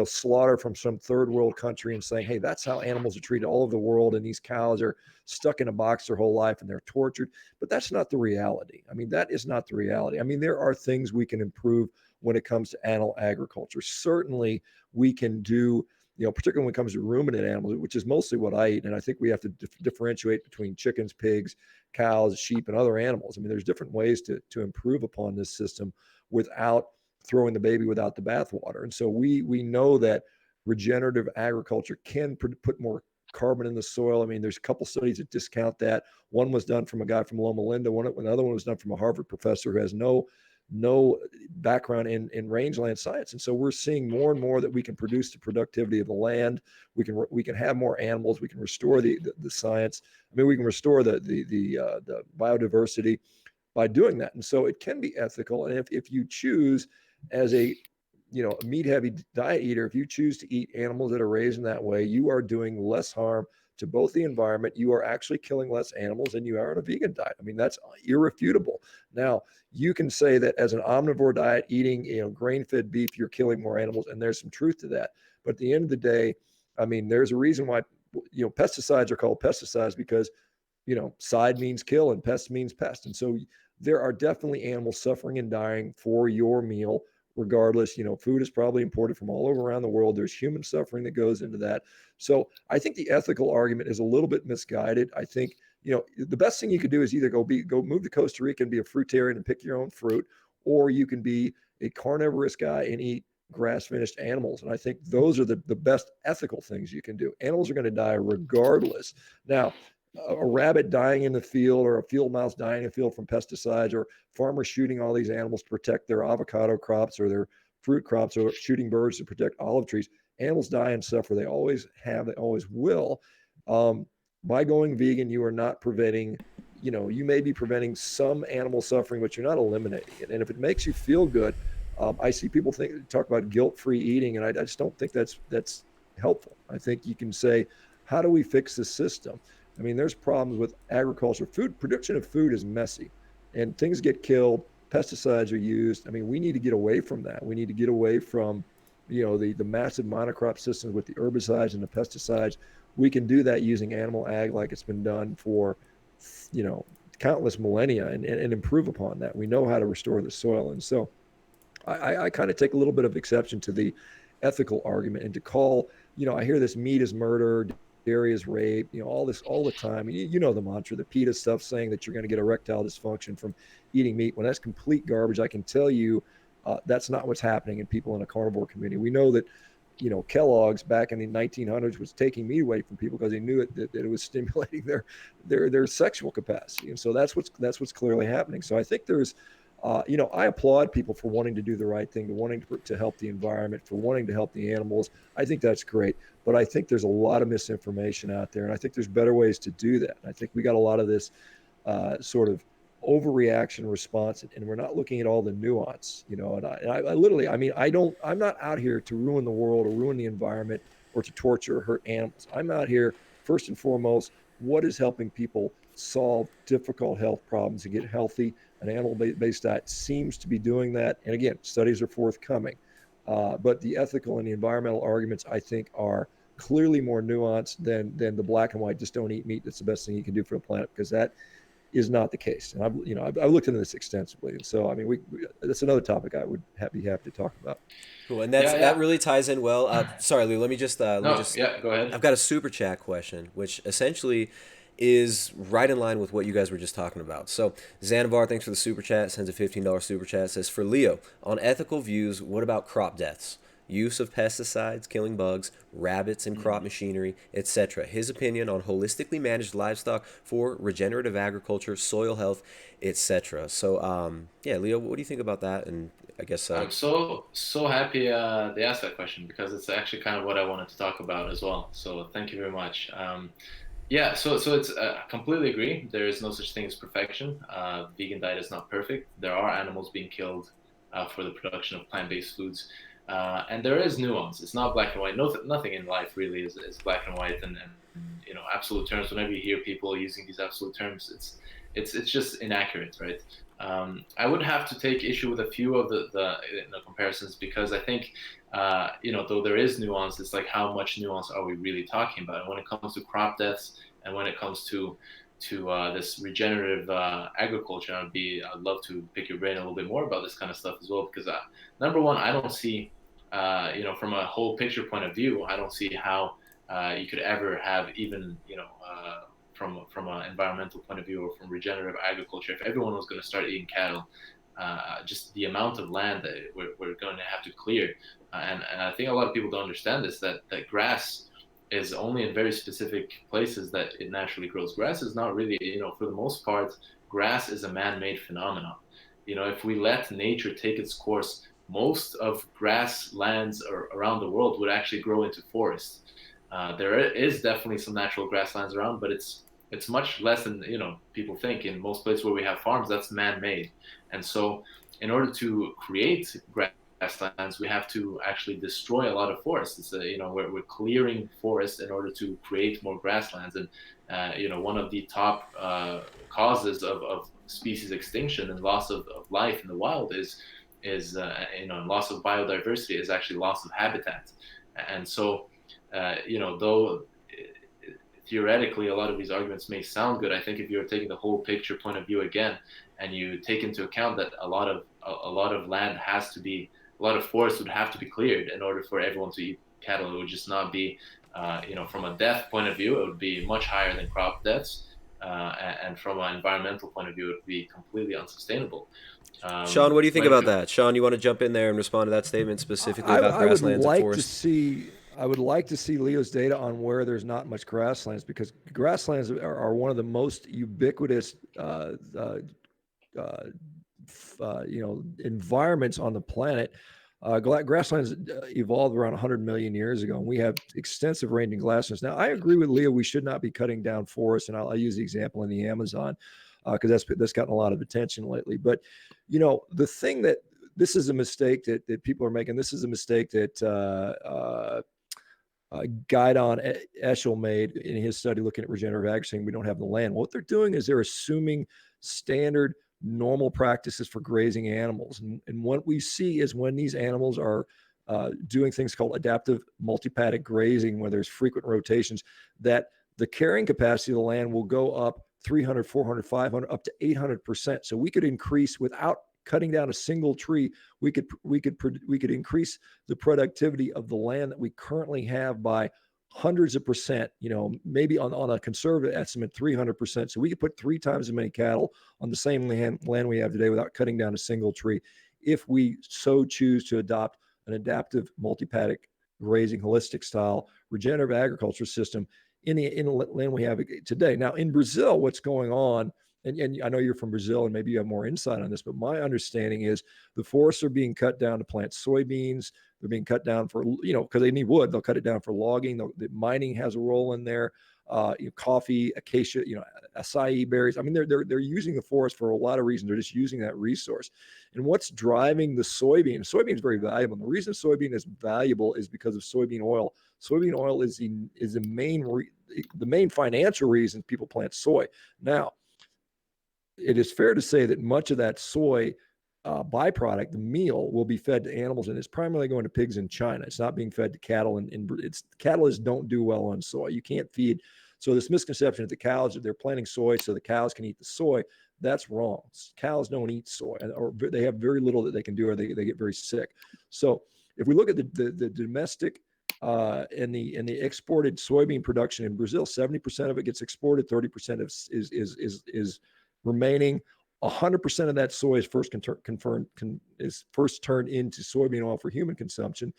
slaughter from some third world country and saying, hey, that's how animals are treated all over the world. And these cows are stuck in a box their whole life and they're tortured. But that's not the reality. I mean, that is not the reality. I mean, there are things we can improve when it comes to animal agriculture. Certainly we can do, particularly when it comes to ruminant animals, which is mostly what I eat. And I think we have to differentiate between chickens, pigs, cows, sheep, and other animals. I mean, there's different ways to improve upon this system without throwing the baby without the bathwater. And so we know that regenerative agriculture can put more carbon in the soil. I mean, there's a couple studies that discount that. One was done from a guy from Loma Linda. Another one was done from a Harvard professor who has no background in rangeland science. And so we're seeing more and more that we can produce the productivity of the land. We can have more animals. We can restore the science. I mean, we can restore the biodiversity by doing that. And so it can be ethical. And if you choose as a meat heavy diet eater, if you choose to eat animals that are raised in that way, you are doing less harm to both the environment. You are actually killing less animals than you are on a vegan diet. I mean, that's irrefutable. Now, you can say that as an omnivore diet, eating grain-fed beef, you're killing more animals, and there's some truth to that. But at the end of the day, I mean, there's a reason why pesticides are called pesticides, because side means kill and pest means pest. And so there are definitely animals suffering and dying for your meal. Regardless, food is probably imported from all over around the world. There's human suffering that goes into that. So I think the ethical argument is a little bit misguided. I think, the best thing you could do is either go move to Costa Rica and be a fruitarian and pick your own fruit, or you can be a carnivorous guy and eat grass-finished animals. And I think those are the best ethical things you can do. Animals are going to die regardless. Now, a rabbit dying in the field, or a field mouse dying in the field from pesticides, or farmers shooting all these animals to protect their avocado crops or their fruit crops, or shooting birds to protect olive trees. Animals die and suffer. They always have, they always will. By going vegan, you are not preventing, you may be preventing some animal suffering, but you're not eliminating it. And if it makes you feel good, I see people talk about guilt-free eating, and I just don't think that's helpful. I think you can say, how do we fix the system? I mean, there's problems with agriculture. Production of food is messy, and things get killed. Pesticides are used. I mean, we need to get away from that. We need to get away from, the massive monocrop systems with the herbicides and the pesticides. We can do that using animal ag like it's been done for, countless millennia, and improve upon that. We know how to restore the soil. And so I kind of take a little bit of exception to the ethical argument, and to call, I hear this meat is murder, dairy is rape, all this all the time. You know the mantra, the PETA stuff, saying that you're going to get erectile dysfunction from eating meat. When that's complete garbage, I can tell you that's not what's happening in people in a carnivore community. We know that, Kellogg's back in the 1900s was taking meat away from people because they knew that it was stimulating their sexual capacity, and so that's what's clearly happening. So I think there's I applaud people for wanting to do the right thing, wanting to help the environment, for wanting to help the animals. I think that's great. But I think there's a lot of misinformation out there, and I think there's better ways to do that. And I think we got a lot of this sort of overreaction response, and we're not looking at all the nuance, and I literally, I mean, I'm not out here to ruin the world or ruin the environment or to torture or hurt animals. I'm out here, first and foremost, what is helping people solve difficult health problems and get healthy. An animal-based diet seems to be doing that. And again, studies are forthcoming. But the ethical and the environmental arguments, I think, are clearly more nuanced than the black and white, just don't eat meat, that's the best thing you can do for the planet, because that is not the case. And I've looked into this extensively. And so, I mean, that's another topic I would be happy to talk about. Cool, and that really ties in well. Sorry, Lou. Let me just go ahead. I've got a super chat question, which essentially is right in line with what you guys were just talking about. So Xanavar, thanks for the super chat, sends a $15 super chat, says, for Leo, on ethical views, what about crop deaths? use of pesticides, killing bugs, rabbits and crop machinery, etc. His opinion on holistically managed livestock for regenerative agriculture, soil health, etc. So, yeah, Leo, what do you think about that? And I guess, I'm so happy they asked that question because it's actually kind of what I wanted to talk about as well. So thank you very much. Yeah, so it's completely agree. There is no such thing as perfection. Vegan diet is not perfect. There are animals being killed for the production of plant-based foods, and there is nuance. It's not black and white. No, nothing in life really is black and white, and absolute terms. Whenever you hear people using these absolute terms, it's just inaccurate, right? I would have to take issue with a few of the comparisons because I think though there is nuance, it's like how much nuance are we really talking about? And when it comes to crop deaths and when it comes to this regenerative agriculture, I'd love to pick your brain a little bit more about this kind of stuff as well because number one, I don't see from a whole picture point of view, I don't see how you could ever have even from an environmental point of view or from regenerative agriculture, if everyone was going to start eating cattle, just the amount of land that we're going to have to clear. And I think a lot of people don't understand this, that grass is only in very specific places that it naturally grows. Grass is not really, for the most part, grass is a man-made phenomenon. If we let nature take its course, most of grasslands around the world would actually grow into forests. There is definitely some natural grasslands around, but it's much less than people think. In most places where we have farms, that's man-made, and so in order to create grasslands, we have to actually destroy a lot of forests. It's we're clearing forests in order to create more grasslands, and one of the top causes of species extinction and loss of life in the wild is loss of biodiversity is actually loss of habitat, and so though theoretically a lot of these arguments may sound good, I think if you're taking the whole picture point of view again, and you take into account that a lot of land has to be, a lot of forests would have to be cleared in order for everyone to eat cattle, it would just not be, from a death point of view, it would be much higher than crop deaths, and from an environmental point of view, it would be completely unsustainable. Sean, what do you think When about that? Sean, you want to jump in there and respond to that statement specifically about I would grasslands and like to forests? see. I would like to see Leo's data on where there's not much grasslands, because grasslands are one of the most ubiquitous, environments on the planet. Grasslands evolved around 100 million years ago, and we have extensive ranging grasslands. Now, I agree with Leo. We should not be cutting down forests, and I'll use the example in the Amazon because that's gotten a lot of attention lately. But the thing that this is a mistake that people are making. This is a mistake that Guidon Eshel made in his study looking at regenerative ag, saying we don't have the land. What they're doing is they're assuming standard normal practices for grazing animals. And what we see is when these animals are doing things called adaptive multipaddock grazing, where there's frequent rotations, that the carrying capacity of the land will go up 300, 400, 500, up to 800%. So we could increase, without cutting down a single tree, we could increase the productivity of the land that we currently have by hundreds of percent, maybe on a conservative estimate, 300%. So we could put 3 times as many cattle on the same land we have today without cutting down a single tree, if we so choose to adopt an adaptive multi-paddock grazing holistic style regenerative agriculture system in the land we have today. Now in Brazil, what's going on, and I know you're from Brazil and maybe you have more insight on this, but my understanding is the forests are being cut down to plant soybeans. They're being cut down for, because they need wood. They'll cut it down for logging. The mining has a role in there. Coffee, acacia, acai berries. I mean, they're using the forest for a lot of reasons. They're just using that resource. And what's driving the soybean? Soybean is very valuable. And the reason soybean is valuable is because of soybean oil. Soybean oil is the main financial reason people plant soy. Now, it is fair to say that much of that soy byproduct, the meal, will be fed to animals, and it's primarily going to pigs in China. It's not being fed to cattle, and cattle don't do well on soy. You can't feed. So this misconception that the cows, they're planting soy so the cows can eat the soy, that's wrong. Cows don't eat soy, or they have very little that they can do, or they get very sick. So if we look at the domestic and the exported soybean production in Brazil, 70% of it gets exported, 30% is remaining. 100% of that soy is first turned into soybean oil for human consumption.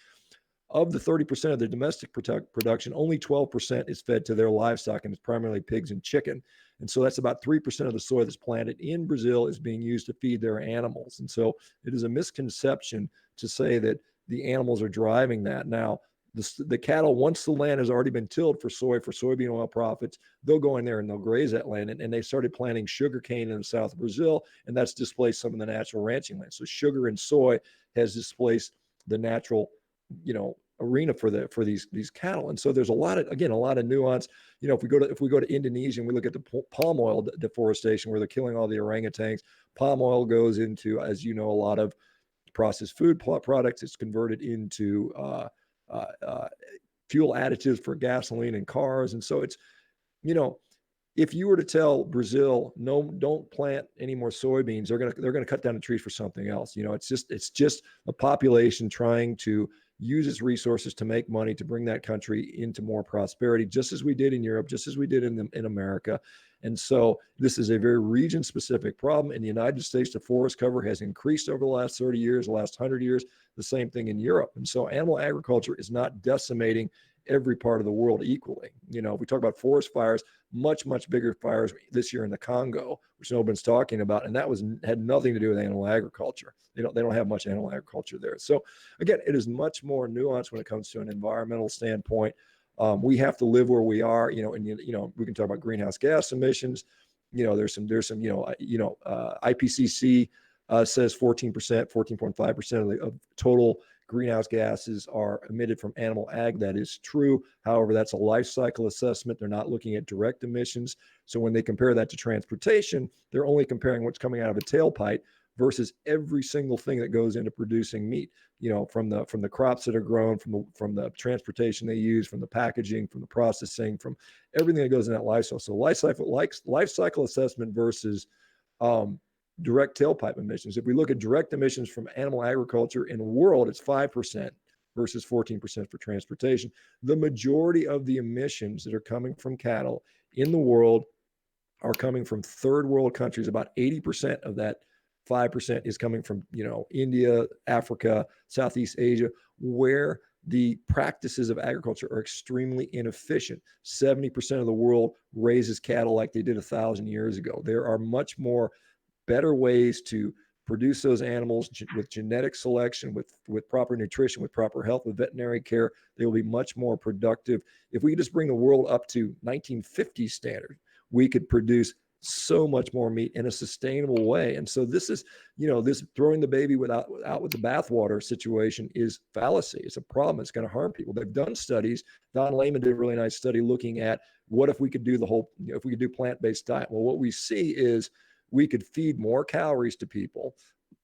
Of the 30% of the domestic production, only 12% is fed to their livestock, and it's primarily pigs and chicken. And so that's about 3% of the soy that's planted in Brazil is being used to feed their animals. And so it is a misconception to say that the animals are driving that. Now, the cattle, once the land has already been tilled for soy, for soybean oil profits, they'll go in there and they'll graze that land. And they started planting sugarcane in the south of Brazil, and that's displaced some of the natural ranching land. So sugar and soy has displaced the natural, arena for these cattle. And so there's a lot of nuance. If we go to Indonesia and we look at the palm oil deforestation, where they're killing all the orangutans, palm oil goes into, as you know, a lot of processed food products. It's converted into fuel additives for gasoline and cars. And so it's, if you were to tell Brazil, no, don't plant any more soybeans, they're gonna cut down the trees for something else. It's just a population trying to use its resources to make money, to bring that country into more prosperity, just as we did in Europe, just as we did in America. And so this is a very region-specific problem. In the United States, the forest cover has increased over the last 30 years, the last 100 years, the same thing in Europe. And so animal agriculture is not decimating every part of the world equally. If we talk about forest fires, much, much bigger fires this year in the Congo, which nobody's talking about, and that had nothing to do with animal agriculture. They don't have much animal agriculture there. So again, it is much more nuanced when it comes to an environmental standpoint. We have to live where we are, and we can talk about greenhouse gas emissions. There's some IPCC says 14.5% of total greenhouse gases are emitted from animal ag. That is true. However, that's a life cycle assessment. They're not looking at direct emissions. So when they compare that to transportation, they're only comparing what's coming out of a tailpipe versus every single thing that goes into producing meat, from the crops that are grown, from the transportation they use, from the packaging, from the processing, from everything that goes in that life cycle. So life cycle assessment versus direct tailpipe emissions. If we look at direct emissions from animal agriculture in the world, it's 5% versus 14% for transportation. The majority of the emissions that are coming from cattle in the world are coming from third world countries. About 80% of that 5% is coming from, India, Africa, Southeast Asia, where the practices of agriculture are extremely inefficient. 70% of the world raises cattle like they did 1,000 years ago. There are much more better ways to produce those animals with genetic selection, with proper nutrition, with proper health, with veterinary care. They will be much more productive. If we just bring the world up to 1950 standard, we could produce so much more meat in a sustainable way. And so this is, this throwing the baby out with the bathwater situation is fallacy. It's a problem. It's going to harm people. They've done studies. Don Layman did a really nice study looking at what if we could do if we could do plant-based diet. Well, what we see is we could feed more calories to people,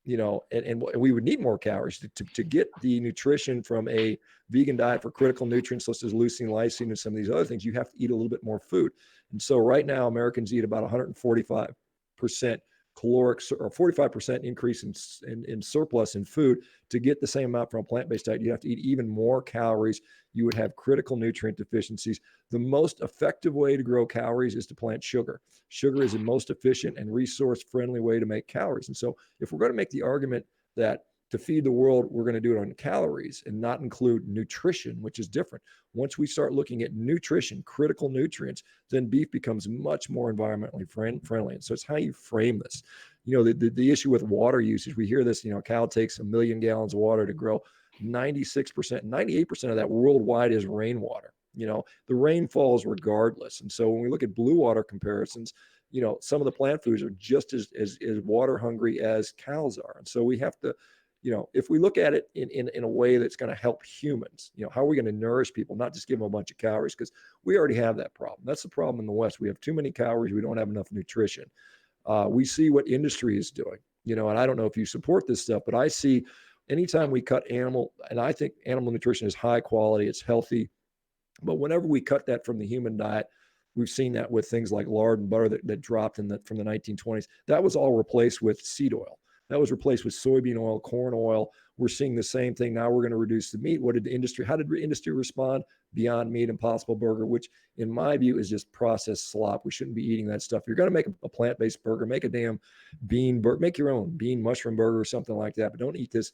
and we would need more calories to get the nutrition from a vegan diet for critical nutrients such as leucine, lysine, and some of these other things. You have to eat a little bit more food. And so right now, Americans eat about 145% caloric, or 45% increase in surplus in food. To get the same amount from a plant-based diet, you have to eat even more calories. You would have critical nutrient deficiencies. The most effective way to grow calories is to plant sugar. Sugar is the most efficient and resource-friendly way to make calories. And so if we're going to make the argument that to feed the world, we're going to do it on calories and not include nutrition, which is different. Once we start looking at nutrition, critical nutrients, then beef becomes much more environmentally friendly. And so it's how you frame this. The issue with water usage, we hear this, a cow takes 1 million gallons of water to grow. 96%, 98% of that worldwide is rainwater. The rain falls regardless. And so when we look at blue water comparisons, some of the plant foods are just as water hungry as cows are. And so we have to, if we look at it in a way that's going to help humans, how are we going to nourish people, not just give them a bunch of calories? Because we already have that problem. That's the problem in the West. We have too many calories. We don't have enough nutrition. We see what industry is doing, and I don't know if you support this stuff, but I see anytime we cut and I think animal nutrition is high quality, it's healthy. But whenever we cut that from the human diet, we've seen that with things like lard and butter that dropped from the 1920s. That was all replaced with seed oil. That was replaced with soybean oil, corn oil. We're seeing the same thing. Now we're going to reduce the meat. How did the industry respond? Beyond Meat, Impossible Burger, which in my view is just processed slop. We shouldn't be eating that stuff. If you're going to make a plant-based burger, make a damn bean burger, make your own bean mushroom burger or something like that. But don't eat this,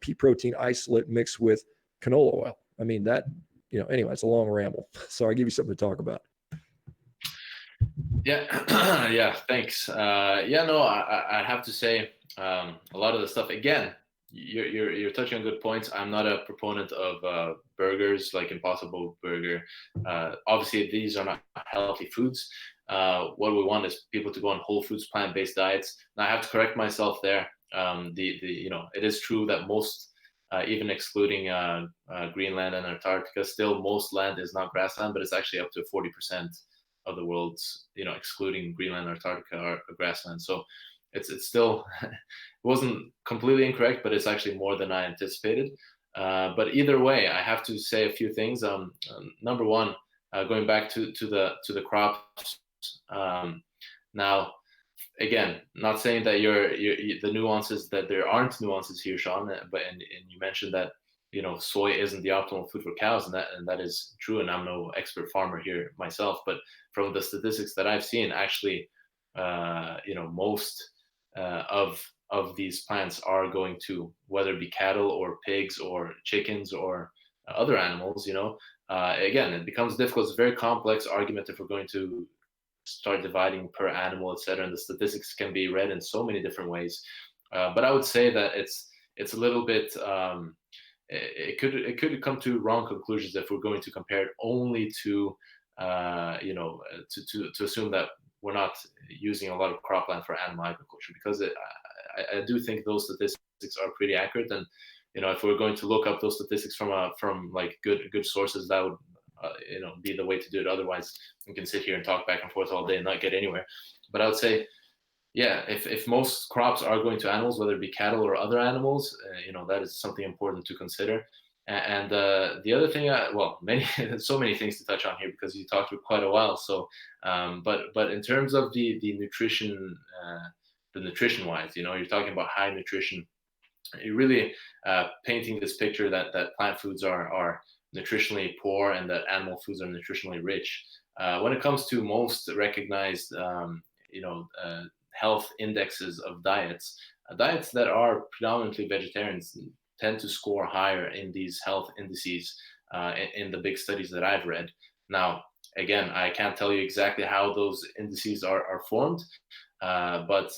pea protein isolate mixed with canola oil. I mean, that, anyway, it's a long ramble. So I give you something to talk about. Yeah, yeah, thanks. Yeah, no, I have to say, a lot of the stuff, again, you're touching on good points. I'm not a proponent of burgers like Impossible Burger. Obviously, these are not healthy foods. What we want is people to go on whole foods, plant-based diets. Now, I have to correct myself there. It is true that most, even excluding Greenland and Antarctica, still most land is not grassland, but it's actually up to 40% of the world's, excluding Greenland, Antarctica, are grassland. So it's still, it wasn't completely incorrect, but it's actually more than I anticipated. But either way, I have to say a few things. Number one, going back to the crops. Now, again, not saying that you're the nuances, that there aren't nuances here, Shawn, but and you mentioned that soy isn't the optimal food for cows, and that is true. And I'm no expert farmer here myself, but from the statistics that I've seen, actually, most of these plants are going to, whether it be cattle or pigs or chickens or other animals. Again, it becomes difficult. It's a very complex argument if we're going to start dividing per animal, etc. And the statistics can be read in so many different ways. But I would say that it's a little bit. It could come to wrong conclusions if we're going to compare it only to to assume that we're not using a lot of cropland for animal agriculture, because I do think those statistics are pretty accurate. And if we're going to look up those statistics from like good sources, that would be the way to do it. Otherwise, we can sit here and talk back and forth all day and not get anywhere. But I would say, yeah, if most crops are going to animals, whether it be cattle or other animals, that is something important to consider. And the other thing, so many things to touch on here because you talked for quite a while. So, but in terms of the nutrition, the nutrition wise, you're talking about high nutrition. You're really painting this picture that plant foods are nutritionally poor and that animal foods are nutritionally rich. When it comes to most recognized, health indexes of diets, diets that are predominantly vegetarians tend to score higher in these health indices in the big studies that I've read. Now, again, I can't tell you exactly how those indices are formed, but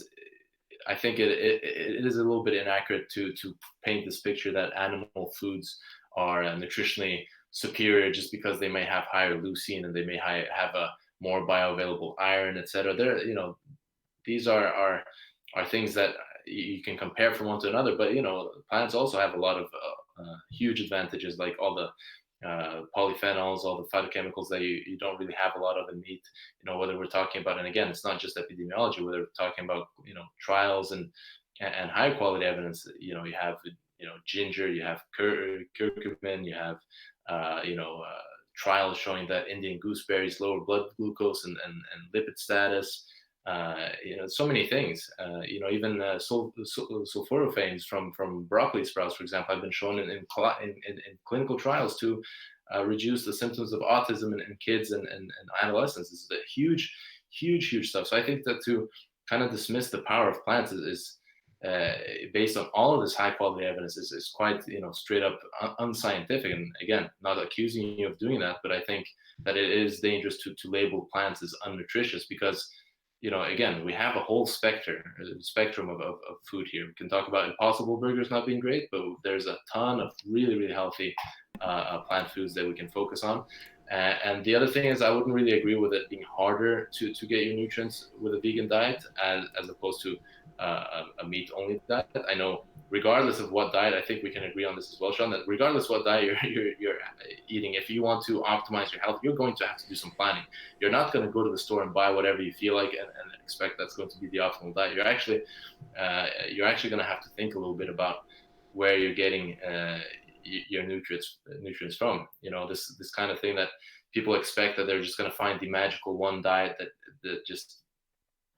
I think it is a little bit inaccurate to paint this picture that animal foods are nutritionally superior just because they may have higher leucine and they may have a more bioavailable iron, etc. These are things that you can compare from one to another, but plants also have a lot of huge advantages, like all the polyphenols, all the phytochemicals that you don't really have a lot of in meat. Whether we're talking about, and again, it's not just epidemiology, whether we're talking about trials and high quality evidence. You have ginger, you have curcumin, you have trials showing that Indian gooseberries lower blood glucose and lipid status. So many things. Even sulforaphanes from broccoli sprouts, for example, have been shown in clinical trials to reduce the symptoms of autism in kids and adolescents. This is a huge stuff. So I think that to kind of dismiss the power of plants is based on all of this high quality evidence is quite straight up unscientific. And again, not accusing you of doing that, but I think that it is dangerous to label plants as unnutritious because again, we have a whole spectrum of food here. We can talk about Impossible Burgers not being great, but there's a ton of really healthy plant foods that we can focus on. And the other thing is, I wouldn't really agree with it being harder to get your nutrients with a vegan diet as opposed to a meat-only diet. I know, regardless of what diet, I think we can agree on this as well, Shawn, that regardless what diet you're eating, if you want to optimize your health, you're going to have to do some planning. You're not going to go to the store and buy whatever you feel like and expect that's going to be the optimal diet. You're actually going to have to think a little bit about where you're getting your nutrients from. This kind of thing that people expect that they're just going to find the magical one diet that just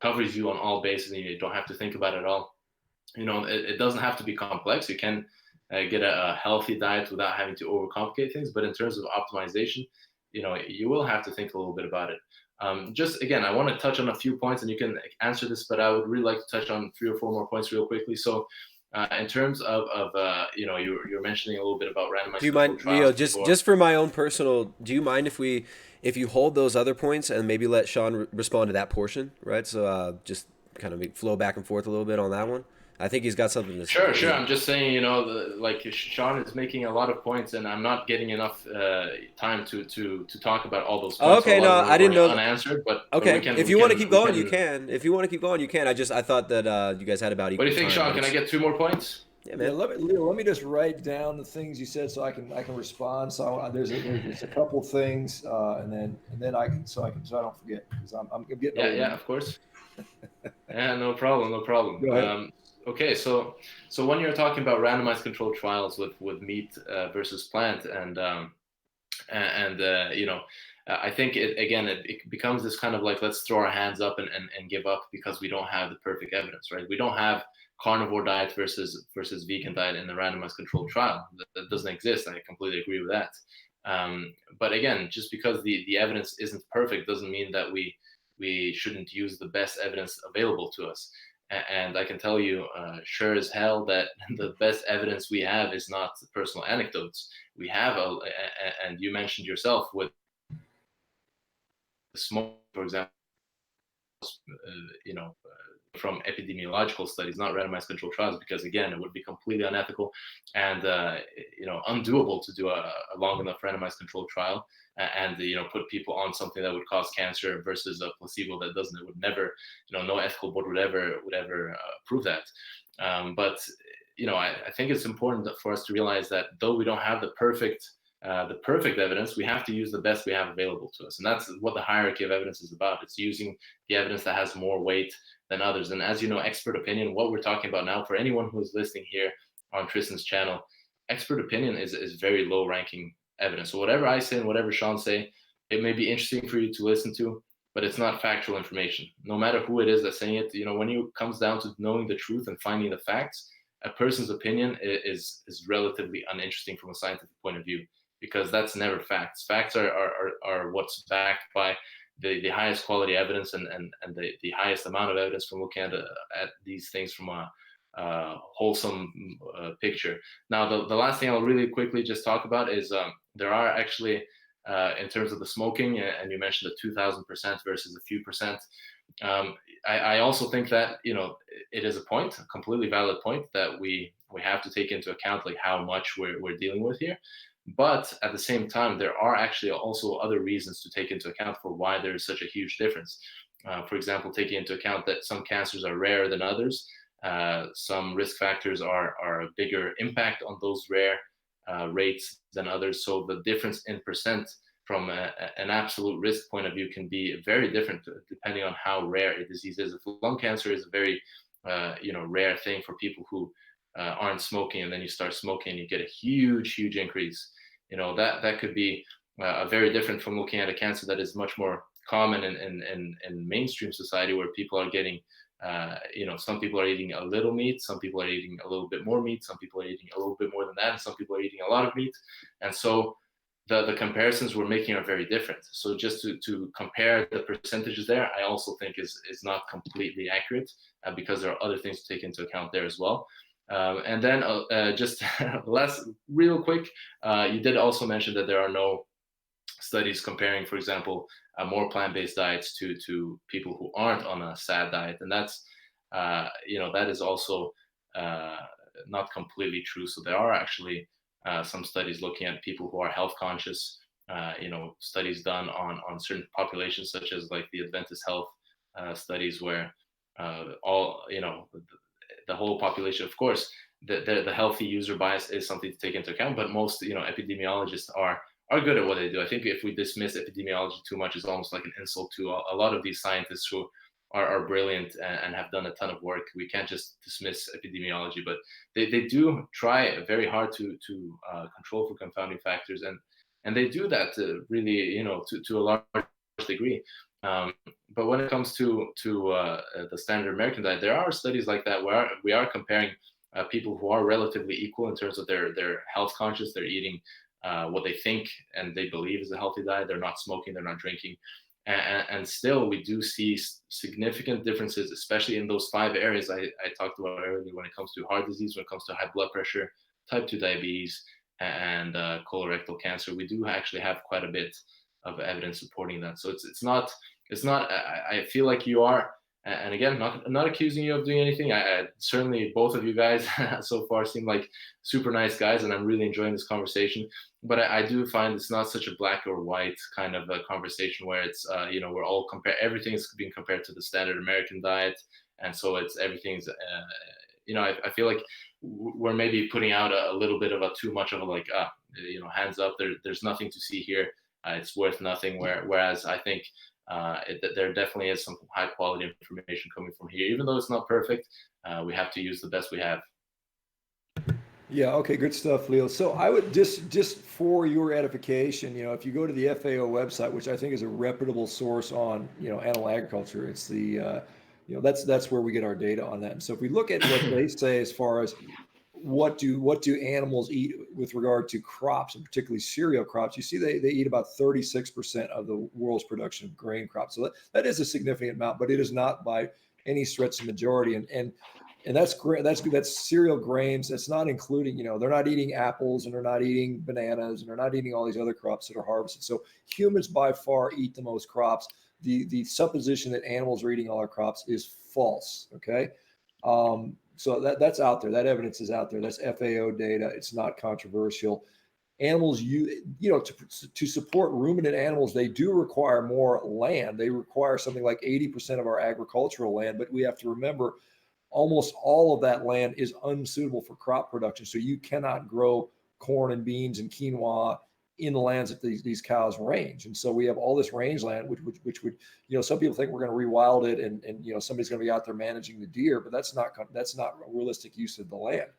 covers you on all bases and you don't have to think about it at all. It doesn't have to be complex. You can get a healthy diet without having to overcomplicate things. But in terms of optimization, you will have to think a little bit about it. Just again, I want to touch on a few points and you can answer this, but I would really like to touch on 3 or 4 more points real quickly. So In terms of you're mentioning a little bit about Do randomized you controlled mind, trials Leo? Just before. just for my own personal, do you mind if you hold those other points and maybe let Sean respond to that portion, right? So just kind of flow back and forth a little bit on that one. I think he's got something to say. Sure, sure. I'm just saying, like Sean is making a lot of points, and I'm not getting enough time to talk about all those points. So a Okay, lot no, of them are I didn't going know that. unanswered, but Okay, if we you want to can keep we going, you can. can. If you want to keep going, you can. I thought that you guys had about What do equal you think, time, Sean? but Can I it's get 2 more points? yeah, Yeah, man. Leo, let me just write down the things you said so I can respond. So there's a couple things, and then so I don't forget because I'm getting Yeah, old. yeah, of course. Yeah, no problem, no problem. Go ahead. Okay, so when you're talking about randomized controlled trials with meat versus plant, I think it becomes this kind of like, let's throw our hands up and give up because we don't have the perfect evidence, right? We don't have carnivore diet versus vegan diet in the randomized controlled trial. That doesn't exist. I completely agree with that. But again, just because the evidence isn't perfect doesn't mean that we shouldn't use the best evidence available to us. And I can tell you, sure as hell, that the best evidence we have is not personal anecdotes. We have and you mentioned yourself with smoke, for example, from epidemiological studies, not randomized controlled trials, because again, it would be completely unethical and undoable to do a long enough randomized controlled trial and put people on something that would cause cancer versus a placebo that doesn't. It would never, no ethical board would ever prove that. But I think it's important for us to realize that though we don't have the perfect evidence, we have to use the best we have available to us. And that's what the hierarchy of evidence is about. It's using the evidence that has more weight than others. And as you know, expert opinion, what we're talking about now, for anyone who's listening here on Tristan's channel, expert opinion is very low ranking evidence. So whatever I say and whatever Sean say, it may be interesting for you to listen to, but it's not factual information. No matter who it is that's saying it, when it comes down to knowing the truth and finding the facts, a person's opinion is relatively uninteresting from a scientific point of view, because that's never facts. Facts are what's backed by the highest quality evidence and the highest amount of evidence from looking at these things from a wholesome picture. Now, the last thing I'll really quickly just talk about is there are actually, in terms of the smoking, and you mentioned the 2,000% versus a few percent. I also think that it is a completely valid point that we have to take into account, like how much we're dealing with here. But at the same time, there are actually also other reasons to take into account for why there is such a huge difference. For example, taking into account that some cancers are rarer than others, some risk factors are a bigger impact on those rare rates than others. So the difference in percent from an absolute risk point of view can be very different depending on how rare a disease is. If lung cancer is a very rare thing for people who aren't smoking, and then you start smoking, you get a huge increase. That could be very different from looking at a cancer that is much more common in mainstream society, where people are getting, some people are eating a little meat, some people are eating a little bit more meat, some people are eating a little bit more than that, and some people are eating a lot of meat. And so the comparisons we're making are very different. So just to compare the percentages there, I also think is not completely accurate, because there are other things to take into account there as well. And then just real quick, you did also mention that there are no studies comparing, for example, more plant-based diets to people who aren't on a SAD diet, and that's that is also not completely true. So there are actually some studies looking at people who are health conscious. Studies done on certain populations, such as like the Adventist Health studies, where all the whole population, of course, the healthy user bias is something to take into account, but most epidemiologists are good at what they do. I think if we dismiss epidemiology too much, it's almost like an insult to a lot of these scientists who are brilliant and have done a ton of work. We can't just dismiss epidemiology, but they do try very hard to control for confounding factors, and they do that really to a large degree. But when it comes to the standard American diet, there are studies like that where we are comparing people who are relatively equal in terms of their health conscious. They're eating what they think and they believe is a healthy diet. They're not smoking, they're not drinking. And still we do see significant differences, especially in those 5 areas I talked about earlier, when it comes to heart disease, when it comes to high blood pressure, type 2 diabetes, and colorectal cancer. We do actually have quite a bit of evidence supporting that. So it's not I feel like you are, and again, not accusing you of doing anything. I certainly, both of you guys so far seem like super nice guys, and I'm really enjoying this conversation. But I do find it's not such a black or white kind of a conversation where it's we're all everything is being compared to the standard American diet, and so it's everything's I feel like we're maybe putting out a little bit of a too much of a like hands up, there's nothing to see here, it's worth nothing, whereas I think there definitely is some high quality information coming from here, even though it's not perfect. We have to use the best we have. Yeah, okay, good stuff, Leo. So I would just for your edification, if you go to the FAO website, which I think is a reputable source on, animal agriculture, it's the that's where we get our data on that. And so if we look at what they say as far as what do animals eat with regard to crops, and particularly cereal crops, you see they eat about 36% of the world's production of grain crops. So that is a significant amount, but it is not by any stretch the majority. And that's great. That's cereal grains. That's not including, they're not eating apples, and they're not eating bananas, and they're not eating all these other crops that are harvested. So humans by far eat the most crops. The supposition that animals are eating all our crops is false. Okay. So that's out there. That evidence is out there. That's FAO data. It's not controversial. Animals, to support ruminant animals, they do require more land. They require something like 80% of our agricultural land, but we have to remember almost all of that land is unsuitable for crop production. So you cannot grow corn and beans and quinoa in the lands that these cows range. And so we have all this rangeland, which would, some people think we're going to rewild it, and somebody's going to be out there managing the deer, but that's not a realistic use of the land.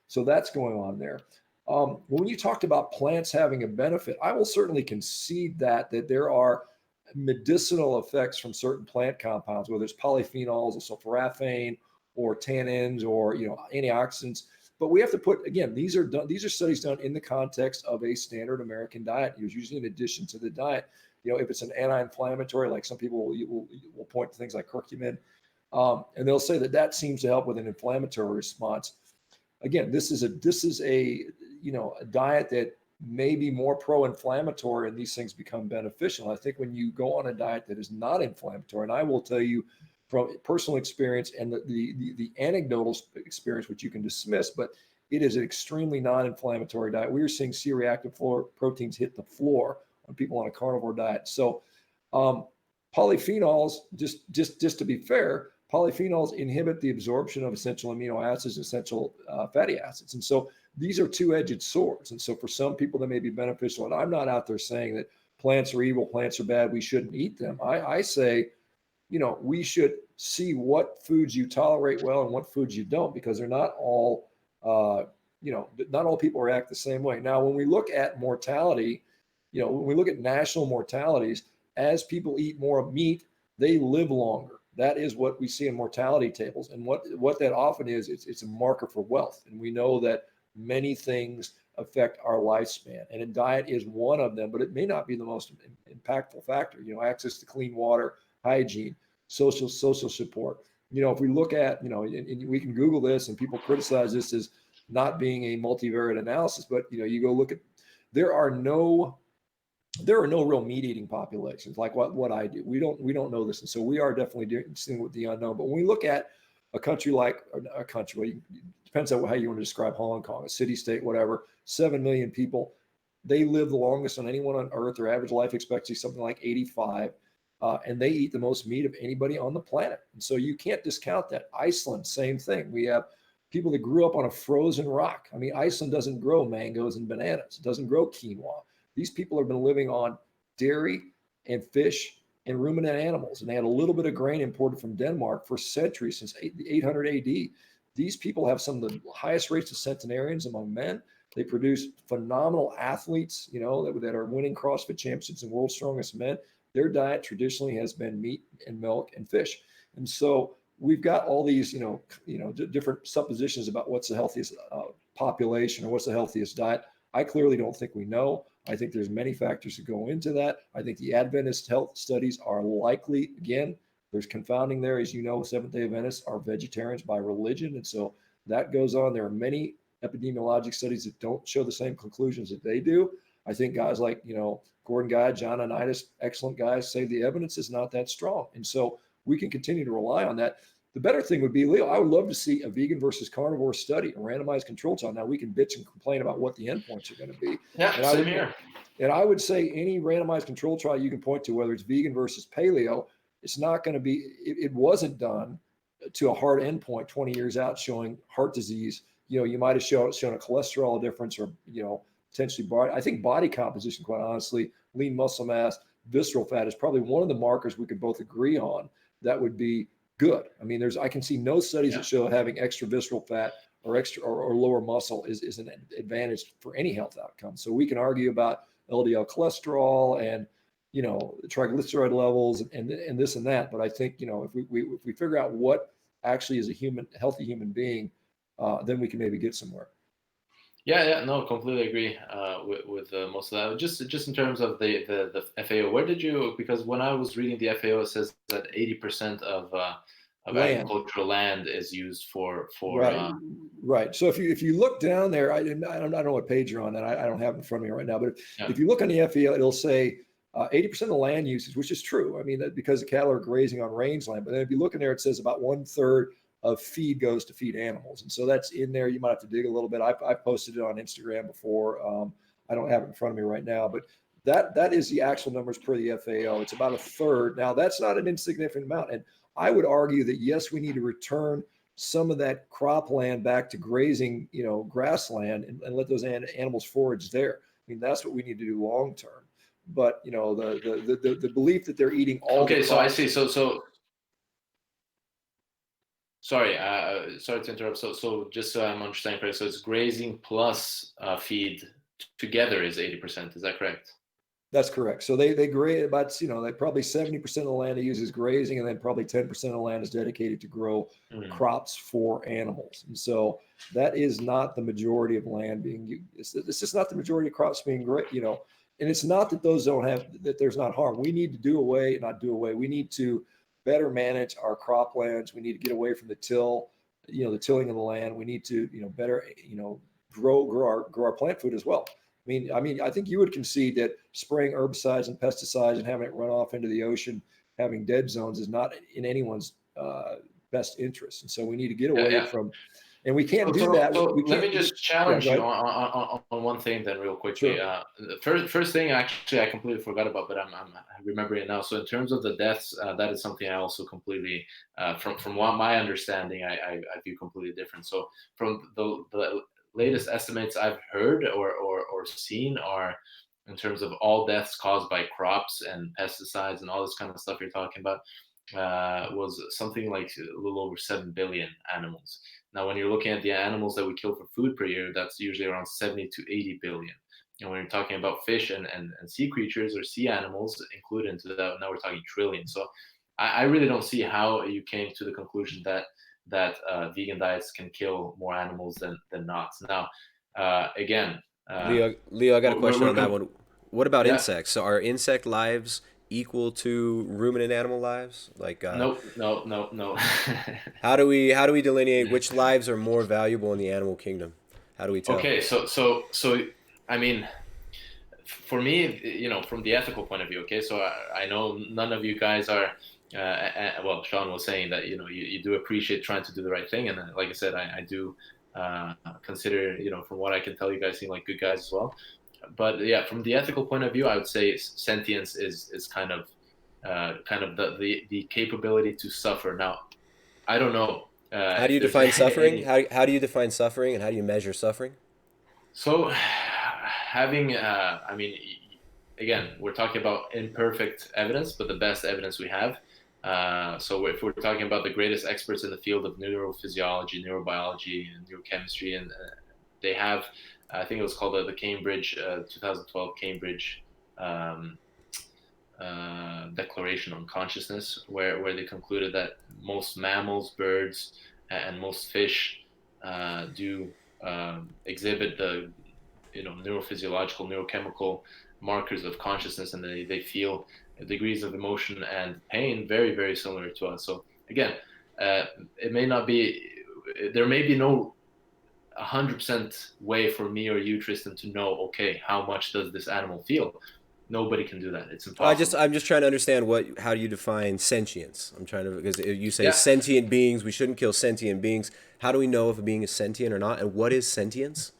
So that's going on there. When you talked about plants having a benefit, I will certainly concede that there are medicinal effects from certain plant compounds, whether it's polyphenols or sulforaphane or tannins or antioxidants. But we have to put, again, these are studies done in the context of a standard American diet. It's usually in addition to the diet. If it's an anti-inflammatory, like some people will point to things like curcumin, and they'll say that seems to help with an inflammatory response. Again, this is a diet that may be more pro-inflammatory, and these things become beneficial. I think when you go on a diet that is not inflammatory, and I will tell you from personal experience and the anecdotal experience, which you can dismiss, but it is an extremely non-inflammatory diet. We are seeing C-reactive proteins hit the floor on people on a carnivore diet. So polyphenols, just to be fair, polyphenols inhibit the absorption of essential amino acids, essential fatty acids. And so these are two-edged swords. And so for some people that may be beneficial, and I'm not out there saying that plants are evil, plants are bad, we shouldn't eat them. I say, we should see what foods you tolerate well and what foods you don't, because they're not all, not all people react the same way. Now, when we look at mortality, when we look at national mortalities, as people eat more meat, they live longer. That is what we see in mortality tables. And what that often is, it's a marker for wealth. And we know that many things affect our lifespan, and a diet is one of them, but it may not be the most impactful factor. Access to clean water, hygiene, social support. If we look at, and we can Google this, and people criticize this as not being a multivariate analysis, but you go look at, there are no real meat eating populations like what I do. We don't know this, and so we are definitely dealing with the unknown. But when we look at a country like a country, well, depends on how you want to describe Hong Kong, a city state, whatever, 7 million people, they live the longest on anyone on earth. Their average life expectancy is something like 85. And they eat the most meat of anybody on the planet. And so you can't discount that. Iceland, same thing. We have people that grew up on a frozen rock. I mean, Iceland doesn't grow mangoes and bananas. It doesn't grow quinoa. These people have been living on dairy and fish and ruminant animals. And they had a little bit of grain imported from Denmark for centuries, since 800 AD. These people have some of the highest rates of centenarians among men. They produce phenomenal athletes, that are winning CrossFit championships and world's strongest men. Their diet traditionally has been meat and milk and fish. And so we've got all these, different suppositions about what's the healthiest population or what's the healthiest diet. I clearly don't think we know. I think there's many factors that go into that. I think the Adventist health studies are likely, again, there's confounding there. As you know, Seventh-day Adventists are vegetarians by religion. And so that goes on. There are many epidemiologic studies that don't show the same conclusions that they do. I think guys like, Gordon Guy, John Anitis, excellent guys, say the evidence is not that strong. And so we can continue to rely on that. The better thing would be, Leo, I would love to see a vegan versus carnivore study, a randomized control trial. Now we can bitch and complain about what the endpoints are going to be. Yeah, same here. And I would say any randomized control trial you can point to, whether it's vegan versus paleo, it's not going to be, it wasn't done to a hard endpoint 20 years out showing heart disease. You might have shown a cholesterol difference or, potentially body. I think body composition, quite honestly, lean muscle mass, visceral fat is probably one of the markers we could both agree on that would be good. I mean, I can see no studies that show having extra visceral fat or extra or lower muscle is an advantage for any health outcome. So we can argue about LDL cholesterol and triglyceride levels and this and that. But I think if we figure out what actually is a healthy human being, then we can maybe get somewhere. Yeah, no, completely agree with most of that. Just in terms of the FAO, where did you? Because when I was reading the FAO, it says that 80% of agricultural land is used for right. So if you look down there, I don't know what page you're on that. I don't have it in front of me right now. But if you look on the FAO, it'll say 80% of the land usage, which is true. I mean, because the cattle are grazing on rangeland. But then if you look in there, it says about 1/3 of feed goes to feed animals. And so that's in there. You might have to dig a little bit. I posted it on Instagram before. I don't have it in front of me right now, but that is the actual numbers per the FAO. It's about 1/3. Now that's not an insignificant amount. And I would argue that yes, we need to return some of that cropland back to grazing, grassland and let those animals forage there. I mean, that's what we need to do long term. But the belief that they're eating all. Okay, so I see. So sorry to interrupt. So just so I'm understanding correctly, so it's grazing plus feed together is 80%. Is that correct? That's correct. So they graze about, they probably 70% of the land they use is grazing, and then probably 10% of the land is dedicated to grow crops for animals. And so that is not the majority of land being used. It's just not the majority of crops being and it's not that that there's not harm. We need to we need to better manage our croplands. We need to get away from the tilling of the land. We need to, better, grow our plant food as well. I mean, I think you would concede that spraying herbicides and pesticides and having it run off into the ocean, having dead zones is not in anyone's best interest. And so we need to get away from, and we can't do that. Let me just challenge you on one thing then real quickly. Sure. The first thing actually I completely forgot about, but I'm remembering it now. So in terms of the deaths, that is something I also completely, from what my understanding, I view completely different. So from the latest estimates I've heard or seen are in terms of all deaths caused by crops and pesticides and all this kind of stuff you're talking about, was something like a little over 7 billion animals. Now, when you're looking at the animals that we kill for food per year, that's usually around 70 to 80 billion. And when you're talking about fish and sea creatures or sea animals included into that, now we're talking trillions. So I really don't see how you came to the conclusion that vegan diets can kill more animals than not. Now, again, Leo, I got a question on that one. What about insects? So are insect lives equal to ruminant animal lives? Like no. How do we delineate which lives are more valuable in the animal kingdom? How do we tell? Okay, so I mean, for me, from the ethical point of view, okay, so I know none of you guys are. Well, Shawn was saying that you do appreciate trying to do the right thing, and like I said, I do consider from what I can tell, you guys seem like good guys as well. But yeah, from the ethical point of view, I would say sentience is kind of the capability to suffer. Now, I don't know. How do you define suffering? How do you define suffering, and how do you measure suffering? So, having I mean, again, we're talking about imperfect evidence, but the best evidence we have. So if we're talking about the greatest experts in the field of neurophysiology, neurobiology, and neurochemistry, and they have, I think it was called the Cambridge 2012 Cambridge Declaration on Consciousness, where they concluded that most mammals, birds, and most fish do exhibit the neurophysiological, neurochemical markers of consciousness, and they feel degrees of emotion and pain very, very similar to us. So again, it may not be, there may be no 100% way for me or you, Tristan, to know, okay, how much does this animal feel? Nobody can do that. It's impossible. I'm just trying to understand how do you define sentience? I'm trying to, because you say Yeah. sentient beings, we shouldn't kill sentient beings. How do we know if a being is sentient or not? And what is sentience?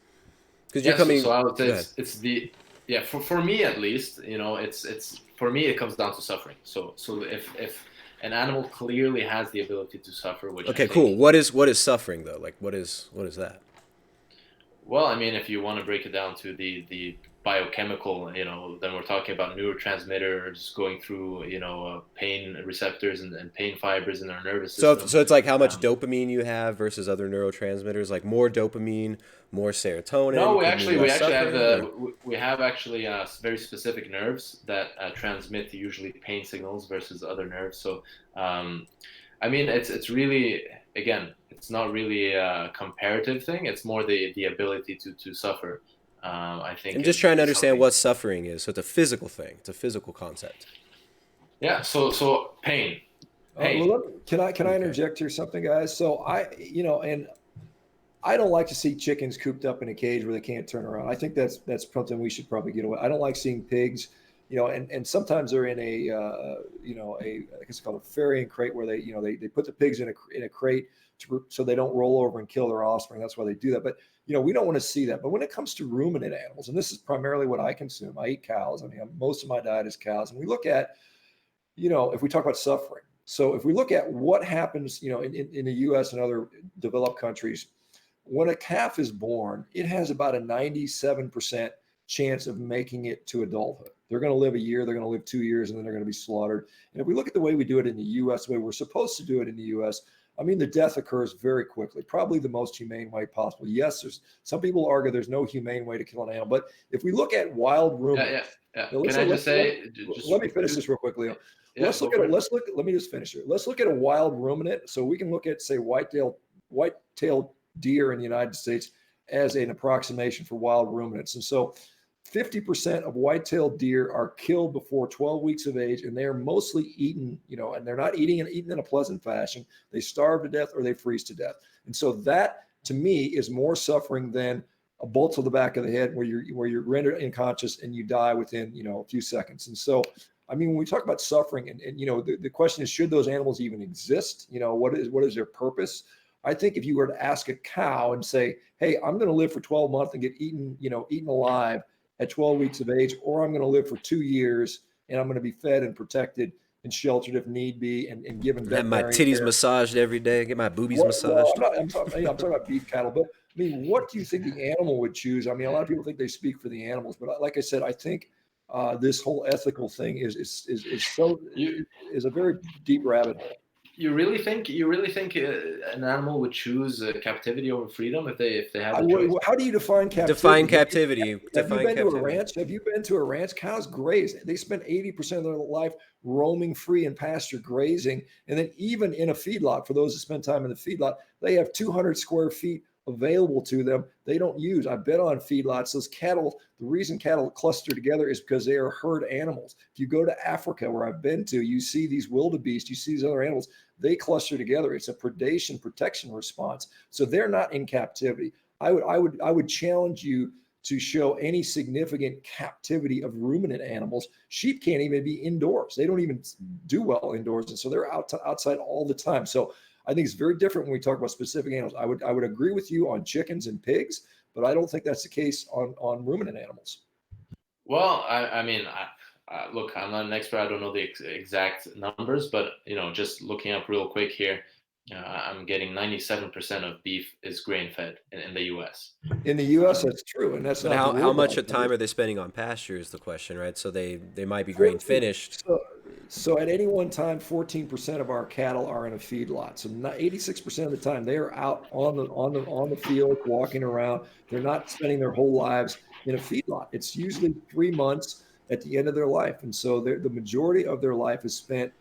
Because you're Yeah. coming. So I would say Go ahead. it's the, yeah, for me at least, it's for me, it comes down to suffering. So if an animal clearly has the ability to suffer, which Okay, I think, cool. What is suffering though? Like what is that? well, I mean, if you want to break it down to the biochemical, then we're talking about neurotransmitters going through, pain receptors and pain fibers in our nervous system. So it's like how much Um, dopamine you have versus other neurotransmitters. Like more dopamine, more no, serotonin we could mean actually we less actually have suffering. Or we have actually very specific nerves that transmit usually pain signals versus other nerves. So, I mean, it's really, again, it's not really a comparative thing. It's more the ability to suffer. I think I'm just trying to is understand something. what suffering is. So it's a physical thing. It's a physical concept. Yeah. So pain. Can I Okay. interject here something, guys? So and I don't like to see chickens cooped up in a cage where they can't turn around. I think that's something we should probably get away. I don't like seeing pigs, and sometimes they're in I guess it's called a farrowing crate where they put the pigs in a crate so they don't roll over and kill their offspring. That's why they do that. But we don't want to see that. But when it comes to ruminant animals, and this is primarily what I consume, I eat cows. I mean, most of my diet is cows, and we look at if we talk about suffering. So if we look at what happens, in the U.S. and other developed countries, when a calf is born, it has about a 97% chance of making it to adulthood. They're going to live a year, they're going to live 2 years, and then they're going to be slaughtered. And if we look at the way we do it in the U.S., the way we're supposed to do it in the U.S., I mean, the death occurs very quickly, probably the most humane way possible. Yes, there's some people argue there's no humane way to kill an animal, but if we look at wild ruminants, Yeah. let's, Can I let, just say, let me finish this real quick, Leo. yeah, go for it. Let me just finish it. Let's look at a wild ruminant. So we can look at, say, white-tailed deer in the United States as an approximation for wild ruminants. And so 50% of white-tailed deer are killed before 12 weeks of age, and they are mostly eaten, and they're not eaten in a pleasant fashion. They starve to death or they freeze to death. And so that, to me, is more suffering than a bolt to the back of the head where you're rendered unconscious and you die within, a few seconds. And so, I mean, when we talk about suffering and the question is, should those animals even exist? What is their purpose? I think if you were to ask a cow and say, hey, I'm going to live for 12 months and get eaten alive at 12 weeks of age, or I'm going to live for 2 years and I'm going to be fed and protected and sheltered if need be and given Have my veterinary titties care. massaged every day. Get my boobies Well, massaged. I'm talking about beef cattle, but I mean, what do you think the animal would choose? I mean, a lot of people think they speak for the animals, but like I said, I think this whole ethical thing is a very deep rabbit hole. You really think an animal would choose captivity over freedom if they have the choice? How do you define captivity? Define captivity. Have you Define been to a captivity. ranch? Have you been to a ranch? Cows graze. They spend 80% of their life roaming free in pasture grazing. And then even in a feedlot, for those that spend time in the feedlot, they have 200 square feet available to them. They don't use. I've been on feedlots. Those cattle, the reason cattle cluster together is because they are herd animals. If you go to Africa, where I've been to, you see these wildebeest, you see these other animals, they cluster together. It's a predation protection response. So they're not in captivity. I would challenge you to show any significant captivity of ruminant animals. Sheep can't even be indoors. They don't even do well indoors. And so they're outside all the time. So I think it's very different when we talk about specific animals. I would agree with you on chickens and pigs, but I don't think that's the case on ruminant animals. Well, I mean, look, I'm not an expert. I don't know the exact numbers, but just looking up real quick here, I'm getting 97% of beef is grain fed in the U.S. In the U.S., that's true, and that's But not the how world. much of time are they spending on pasture is the question, right? So they might be grain finished. So at any one time, 14% of our cattle are in a feedlot. So 86% of the time they are out on the field walking around. They're not spending their whole lives in a feedlot. It's usually 3 months at the end of their life, and so the majority of their life is spent,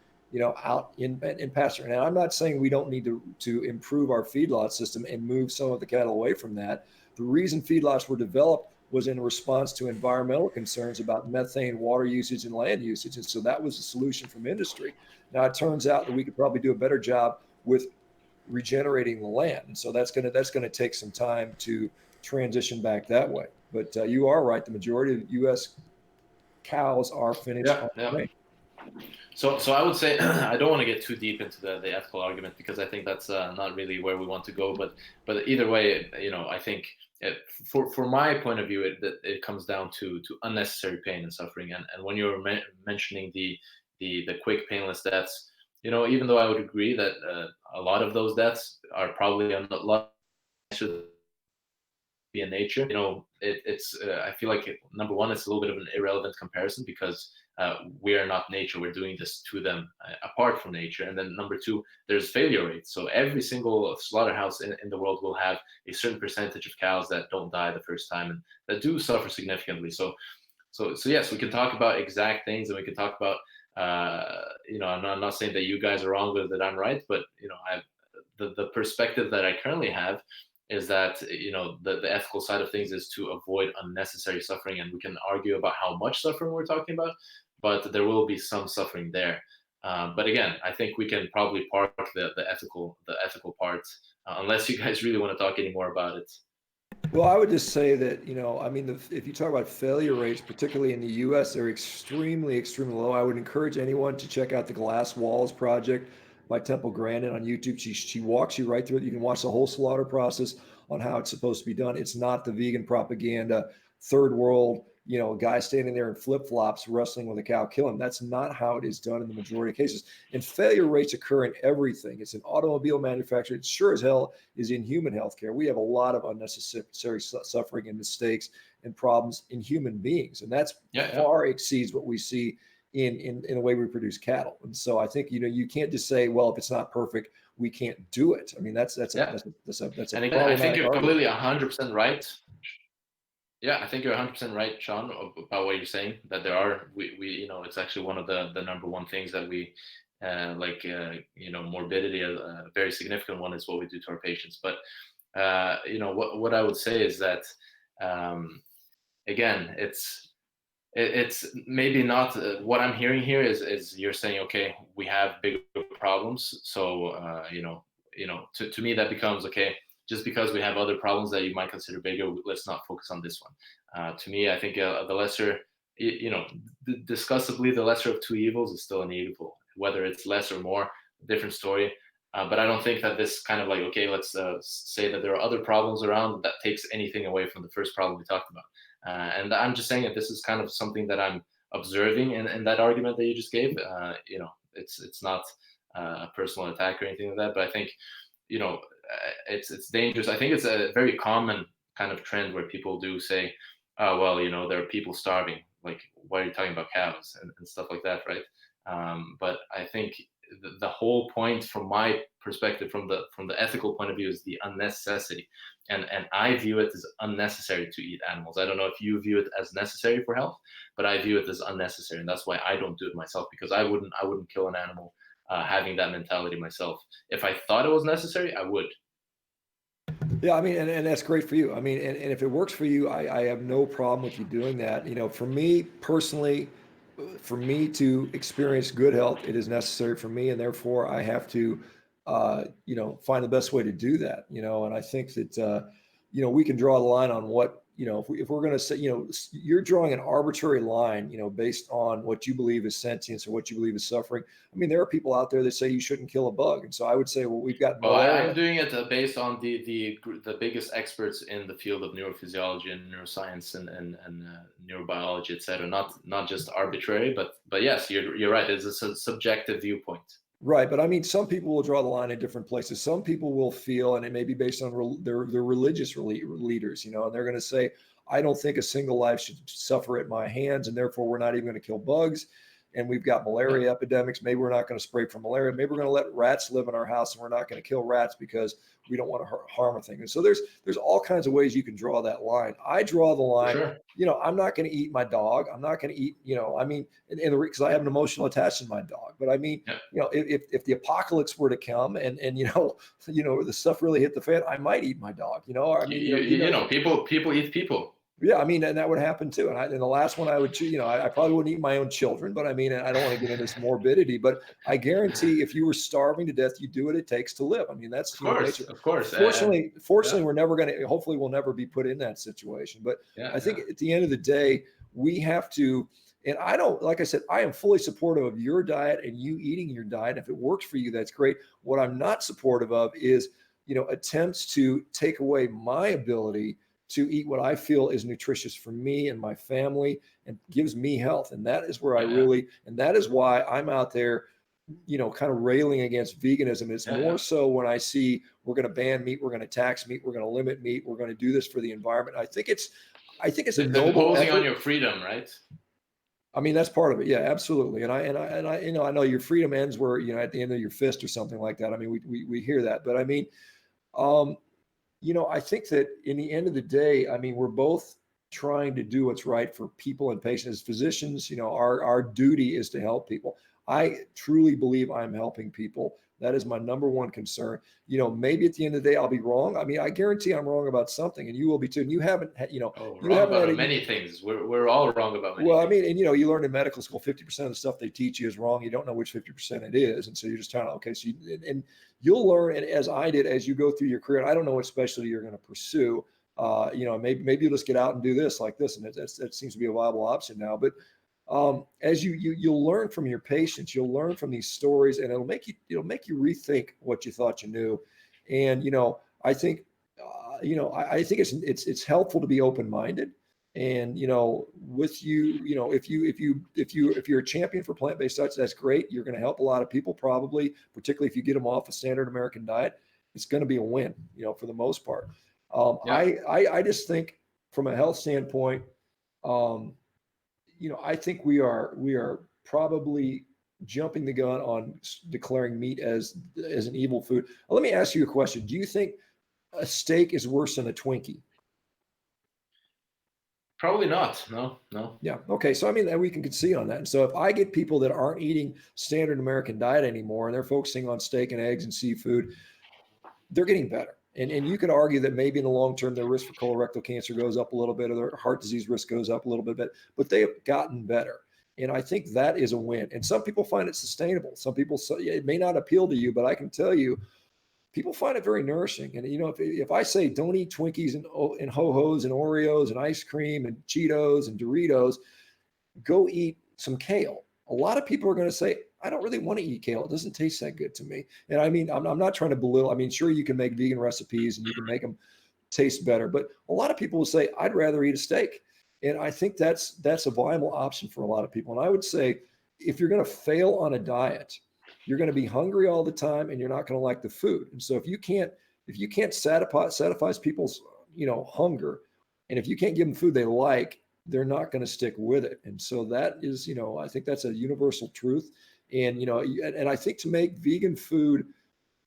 out in pasture. And I'm not saying we don't need to improve our feedlot system and move some of the cattle away from that. The reason feedlots were developed was in response to environmental concerns about methane, water usage, and land usage. And so that was the solution from industry. Now it turns out that we could probably do a better job with regenerating the land. And so that's going to take some time to transition back that way. But you are right. The majority of U.S. cows are finished Yeah, on yeah. grain. So I would say I don't want to get too deep into the ethical argument, because I think that's not really where we want to go. But either way, I think for my point of view, it comes down to unnecessary pain and suffering. And when you're mentioning the quick painless deaths, even though I would agree that a lot of those deaths are probably a lot in nature, it's I feel like number one, it's a little bit of an irrelevant comparison, because we are not nature. We're doing this to them apart from nature. And then number two, there's failure rates. So every single slaughterhouse in the world will have a certain percentage of cows that don't die the first time and that do suffer significantly. So yes, we can talk about exact things, and we can talk about I'm not saying that you guys are wrong or that I'm right, but the perspective that I currently have is that the ethical side of things is to avoid unnecessary suffering. And we can argue about how much suffering we're talking about, but there will be some suffering there. But again, I think we can probably park the ethical part, unless you guys really want to talk any more about it. Well, I would just say that, if you talk about failure rates, particularly in the US, they're extremely, extremely low. I would encourage anyone to check out the Glass Walls Project by Temple Grandin on YouTube. She walks you right through it. You can watch the whole slaughter process on how it's supposed to be done. It's not the vegan propaganda, third world, a guy standing there in flip-flops wrestling with a cow killing. That's not how it is done in the majority of cases. And failure rates occur in everything. It's in automobile manufacturing. It sure as hell is in human healthcare. We have a lot of unnecessary suffering and mistakes and problems in human beings. And that's far exceeds what we see in the way we produce cattle. And so I think, you can't just say, well, if it's not perfect, we can't do it. I mean, that's a and I think you're completely 100% right. Yeah, I think you're 100% right, Shawn, about what you're saying, that there are, it's actually one of the number one things that we, morbidity, a very significant one, is what we do to our patients. But, what I would say is that, again, it's maybe not what I'm hearing here is you're saying, okay, we have bigger problems. So, to me, that becomes, okay, just because we have other problems that you might consider bigger, let's not focus on this one. To me, I think the lesser, discussively, the lesser of two evils is still an evil. Whether it's less or more, different story. But I don't think that this kind of okay, let's say that there are other problems around, that takes anything away from the first problem we talked about. And I'm just saying that this is kind of something that I'm observing in that argument that you just gave. It's not a personal attack or anything like that, but I think, it's dangerous. I think it's a very common kind of trend where people do say, oh, well, there are people starving. Like, why are you talking about cows and stuff like that, right? But I think the whole point, from my perspective, from the ethical point of view, is the unnecessity. And I view it as unnecessary to eat animals. I don't know if you view it as necessary for health, but I view it as unnecessary. And that's why I don't do it myself, because I wouldn't kill an animal having that mentality myself. If I thought it was necessary, I would. Yeah, I mean, and that's great for you. I mean, and if it works for you, I have no problem with you doing that. For me personally, for me to experience good health, it is necessary for me, and therefore I have to, find the best way to do that. And I think that, we can draw the line on what, if we're going to say, you're drawing an arbitrary line, based on what you believe is sentience or what you believe is suffering. I mean, there are people out there that say you shouldn't kill a bug. And so I would say, well, we've got. Well, I'm doing it based on the biggest experts in the field of neurophysiology and neuroscience and neurobiology, et cetera. Not just arbitrary, but yes, you're right. It's a subjective viewpoint. Right. But I mean, some people will draw the line in different places. Some people will feel, and it may be based on their religious leaders, and they're going to say, I don't think a single life should suffer at my hands, and therefore we're not even going to kill bugs. And we've got malaria epidemics. Maybe we're not going to spray for malaria. Maybe we're going to let rats live in our house, and we're not going to kill rats because we don't want to harm a thing. And so there's all kinds of ways you can draw that line. I draw the line. Sure. I'm not going to eat my dog. I'm not going to eat, because I have an emotional attachment to my dog. But I mean, if the apocalypse were to come and the stuff really hit the fan, I might eat my dog. I mean, people eat people. Yeah, I mean, and that would happen too. And the last one I would choose, I probably wouldn't eat my own children, but I mean, I don't want to get into this morbidity, but I guarantee if you were starving to death, you do what it takes to live. I mean, that's Of human course, nature. of course. Fortunately, Yeah, we're never going to, hopefully we'll never be put in that situation. But yeah, I think yeah. at the end of the day, we have to, and I don't, like I said, I am fully supportive of your diet and you eating your diet. If it works for you, that's great. What I'm not supportive of is, attempts to take away my ability to eat what I feel is nutritious for me and my family and gives me health. And that is where Yeah, and that is why I'm out there, kind of railing against veganism. It's yeah, more yeah. so when I see we're going to ban meat, we're going to tax meat, we're going to limit meat, we're going to do this for the environment. I think it's a It's noble imposing on effort. your freedom, right? I mean, that's part of it. Yeah, absolutely. I know your freedom ends where, at the end of your fist or something like that. I mean, we hear that, but I mean, um, I think that in the end of the day, I mean, we're both trying to do what's right for people and patients. As physicians, our duty is to help people. I truly believe I'm helping people. That is my number one concern. Maybe at the end of the day, I'll be wrong. I mean, I guarantee I'm wrong about something, and you will be too. And you haven't, Oh, you wrong haven't had about a, many things. We're all wrong about many well, I things. mean, and you learn in medical school, 50% of the stuff they teach you is wrong. You don't know which 50% it is. And so you're just trying to, okay, so and you'll learn, and as I did, as you go through your career, and I don't know what specialty you're going to pursue. Maybe you'll just get out and do this like this. And that seems to be a viable option now. But as you'll learn from your patients, you'll learn from these stories, and it'll make you rethink what you thought you knew. And, I think, I think it's helpful to be open-minded. And with if you're a champion for plant-based diets, that's great. You're going to help a lot of people, probably, particularly if you get them off a standard American diet. It's going to be a win, for the most part. Yeah. I just think from a health standpoint, um, I think we are probably jumping the gun on declaring meat as an evil food. Let me ask you a question. Do you think a steak is worse than a Twinkie? Probably not. No, no. Yeah. Okay. So I mean, and we can concede on that. And so if I get people that aren't eating standard American diet anymore and they're focusing on steak and eggs and seafood, they're getting better. And you could argue that maybe in the long term their risk for colorectal cancer goes up a little bit, or their heart disease risk goes up a little bit, but they have gotten better. And I think that is a win. And some people find it sustainable. Some people, it may not appeal to you, but I can tell you, people find it very nourishing. And if I say don't eat Twinkies and Ho-Hos and Oreos and ice cream and Cheetos and Doritos, go eat some kale. A lot of people are going to say, I don't really want to eat kale. It doesn't taste that good to me. And I mean, I'm not trying to belittle. I mean, sure, you can make vegan recipes and you can make them taste better, but a lot of people will say, I'd rather eat a steak. And I think that's a viable option for a lot of people. And I would say, if you're going to fail on a diet, you're going to be hungry all the time and you're not going to like the food. And so if you can't satisfy people's, hunger, and if you can't give them food they like, they're not going to stick with it. And so that is, I think that's a universal truth. And, and I think to make vegan food,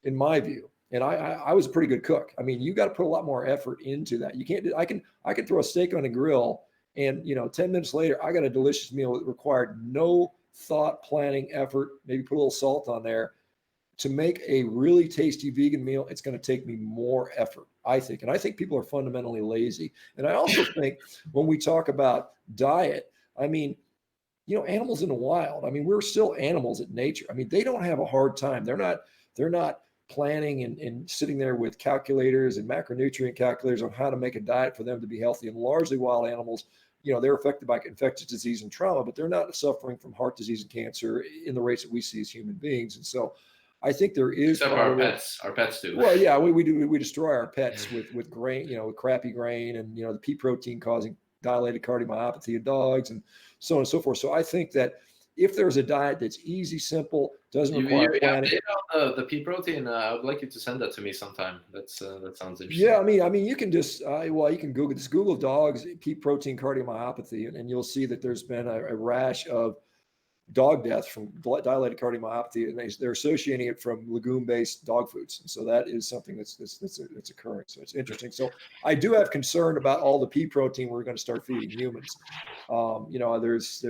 in my view, and I was a pretty good cook. I mean, you got to put a lot more effort into that. You can't do, I can throw a steak on a grill and, 10 minutes later, I got a delicious meal that required no thought, planning, effort, maybe put a little salt on there. To make a really tasty vegan meal, it's going to take me more effort, I think. And I think people are fundamentally lazy. And I also think when we talk about diet, I mean, animals in the wild, I mean, we're still animals at nature. I mean, they don't have a hard time. They're not planning and sitting there with calculators and macronutrient calculators on how to make a diet for them to be healthy. And largely wild animals, they're affected by infectious disease and trauma, but they're not suffering from heart disease and cancer in the rates that we see as human beings. And so I think there is Except probably, our pets do. well, yeah, we destroy our pets with grain, with crappy grain and, the pea protein causing dilated cardiomyopathy in dogs and so on and so forth. So I think that if there's a diet that's easy, simple, doesn't require You have planning. data on the pea protein. I would like you to send that to me sometime. That sounds interesting. Yeah, I mean, you can just you can Google dogs pea protein cardiomyopathy, and you'll see that there's been a rash of dog deaths from dilated cardiomyopathy, and they're associating it from legume-based dog foods. And so that is something that's occurring. So it's interesting. So I do have concern about all the pea protein we're going to start feeding humans. There's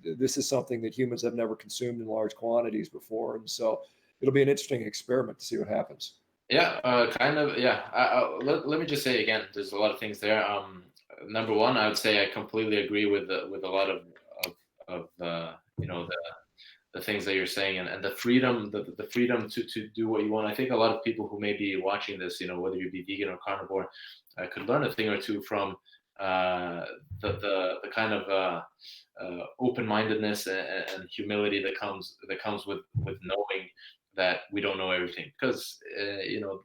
this is something that humans have never consumed in large quantities before, and so it'll be an interesting experiment to see what happens. Yeah, kind of. Yeah. Let me just say again, there's a lot of things there. Number one, I would say I completely agree with a lot of the things that you're saying, and the freedom, the freedom to do what you want. I think a lot of people who may be watching this, whether you be vegan or carnivore, could learn a thing or two from uh, the kind of open-mindedness and humility that comes with knowing that we don't know everything, because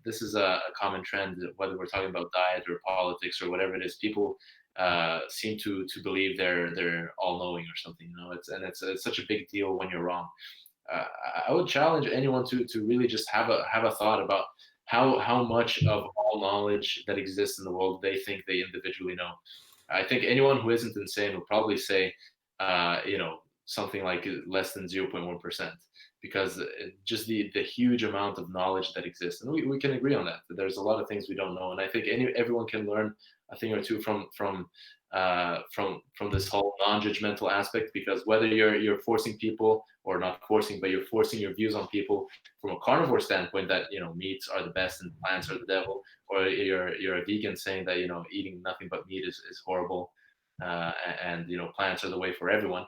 this is a common trend, whether we're talking about diet or politics or whatever it is. People seem to believe they're all knowing or something. It's such a big deal when you're wrong. uh, I would challenge anyone to really just have a thought about how much of all knowledge that exists in the world they think they individually know. I think anyone who isn't insane will probably say, something like less than 0.1%, because just the huge amount of knowledge that exists, and we can agree on that. There's a lot of things we don't know, and I think everyone can learn a thing or two from this whole non-judgmental aspect, because whether you're forcing people, or not forcing, but you're forcing your views on people from a carnivore standpoint, that meats are the best and plants are the devil, or you're a vegan saying that eating nothing but meat is horrible, and plants are the way for everyone.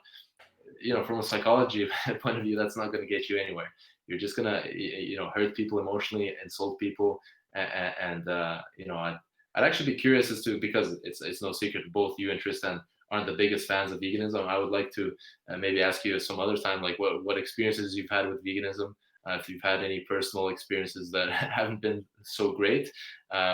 From a psychology point of view, that's not going to get you anywhere. You're just going to hurt people emotionally, insult people, and I'd actually be curious as to, because it's no secret both you and Tristan aren't the biggest fans of veganism. I would like to maybe ask you some other time, like what experiences you've had with veganism, if you've had any personal experiences that haven't been so great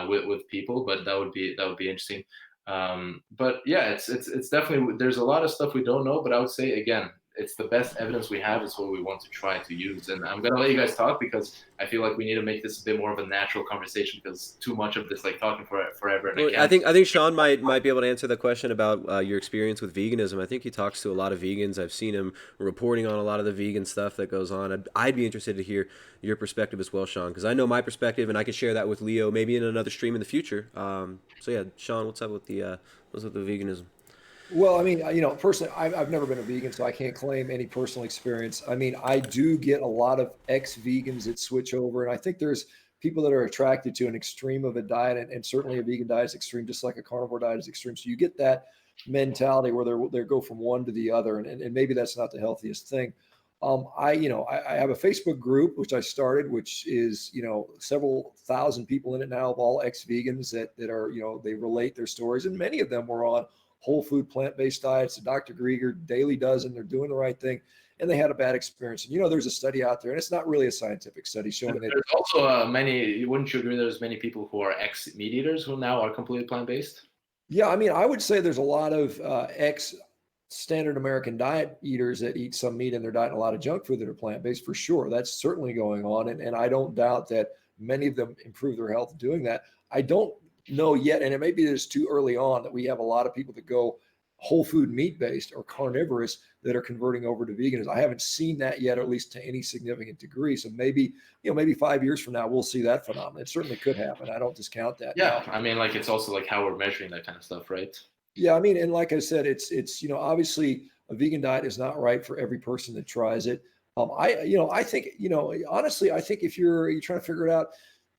with people, but that would be interesting. But yeah, it's definitely, there's a lot of stuff we don't know, but I would say again, it's the best evidence we have is what we want to try to use. And I'm gonna let you guys talk, because I feel like we need to make this a bit more of a natural conversation, because too much of this, like talking forever, and I Well, can't. I think Shawn might be able to answer the question about your experience with veganism. I think he talks to a lot of vegans. I've seen him reporting on a lot of the vegan stuff that goes on. I'd be interested to hear your perspective as well, Shawn, because I know my perspective, and I can share that with Leo maybe in another stream in the future. So yeah, Shawn, what's with the veganism? Well, I mean, personally, I've never been a vegan, so I can't claim any personal experience. I mean, I do get a lot of ex-vegans that switch over, and I think there's people that are attracted to an extreme of a diet, and certainly a vegan diet is extreme, just like a carnivore diet is extreme. So you get that mentality where they go from one to the other, and maybe that's not the healthiest thing. I have a Facebook group which I started, which is several thousand people in it now, of all ex-vegans that are they relate their stories, and many of them were on whole food plant-based diets. Dr. Grieger, Daily Dozen, they're doing the right thing, and they had a bad experience. And there's a study out there, and it's not really a scientific study showing that. There's also many. Wouldn't you agree? There's many people who are ex-meat eaters who now are completely plant-based. Yeah, I mean, I would say there's a lot of ex standard American diet eaters that eat some meat in their diet and a lot of junk food that are plant-based, for sure. That's certainly going on. And I don't doubt that many of them improve their health doing that. I don't know yet, and it may be that it's too early on, that we have a lot of people that go whole food meat based or carnivorous that are converting over to veganism. I haven't seen that yet, or at least to any significant degree. So maybe 5 years from now, we'll see that phenomenon. It certainly could happen. I don't discount that. Yeah, I mean, like, it's also like how we're measuring that kind of stuff, right? Yeah, I mean, and like I said, it's obviously a vegan diet is not right for every person that tries it. I think honestly, I think if you're trying to figure it out,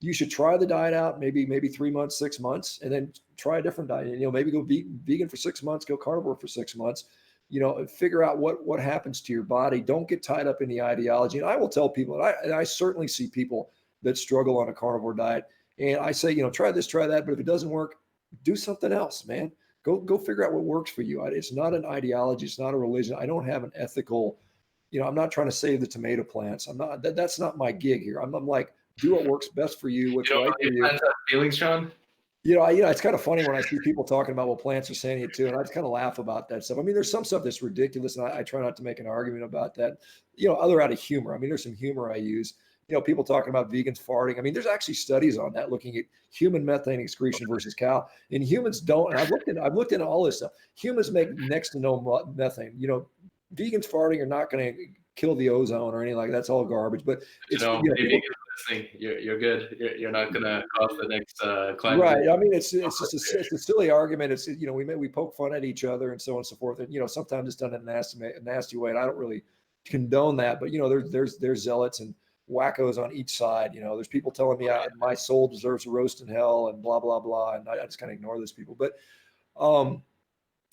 you should try the diet out, maybe 3 months, 6 months, and then try a different diet. Maybe go vegan for 6 months, go carnivore for 6 months. Figure out what happens to your body. Don't get tied up in the ideology. And I will tell people, and I certainly see people that struggle on a carnivore diet, and I say, try this, try that, but if it doesn't work, do something else, man. Go figure out what works for you. It's not an ideology. It's not a religion. I don't have an ethical, I'm not trying to save the tomato plants. I'm not, that's not my gig here. I'm like, do what works best for you, what's right for you. Plants have feelings, Shawn? It's kind of funny when I see people talking about what plants are saying it too, and I just kind of laugh about that stuff. I mean, there's some stuff that's ridiculous, and I try not to make an argument about that. Other out of humor. I mean, there's some humor I use. People talking about vegans farting. I mean, there's actually studies on that, looking at human methane excretion versus cow. And humans don't. And I've looked into all this stuff. Humans make next to no methane. Vegans farting are not going to kill the ozone or anything like that. That's all garbage. But it's listening, you're good. You're not going to cause the next climate. Right. I mean, it's just it's a silly argument. It's we poke fun at each other and so on and so forth. And sometimes it's done in a nasty way, and I don't really condone that. But there's zealots and wackos on each side. There's people telling me my soul deserves a roast in hell and blah blah blah, and I just kind of ignore those people. But Um,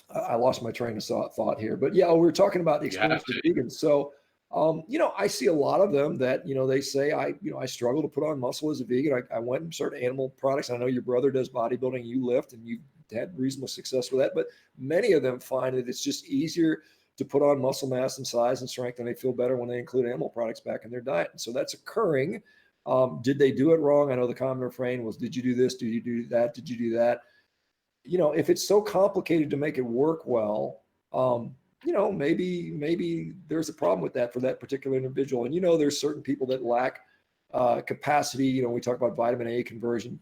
I lost my train of thought here, but yeah, we were talking about the You have experience with to. vegans. So, I see a lot of them that, they say, I struggle to put on muscle as a vegan. I went and started animal products. I know your brother does bodybuilding, you lift, and you've had reasonable success with that. But many of them find that it's just easier to put on muscle mass and size and strength, and they feel better when they include animal products back in their diet. And so that's occurring. Did they do it wrong? I know the common refrain was, did you do this? Did you do that? Did you do that? If it's so complicated to make it work well, maybe there's a problem with that for that particular individual. And there's certain people that lack capacity. We talk about vitamin A converting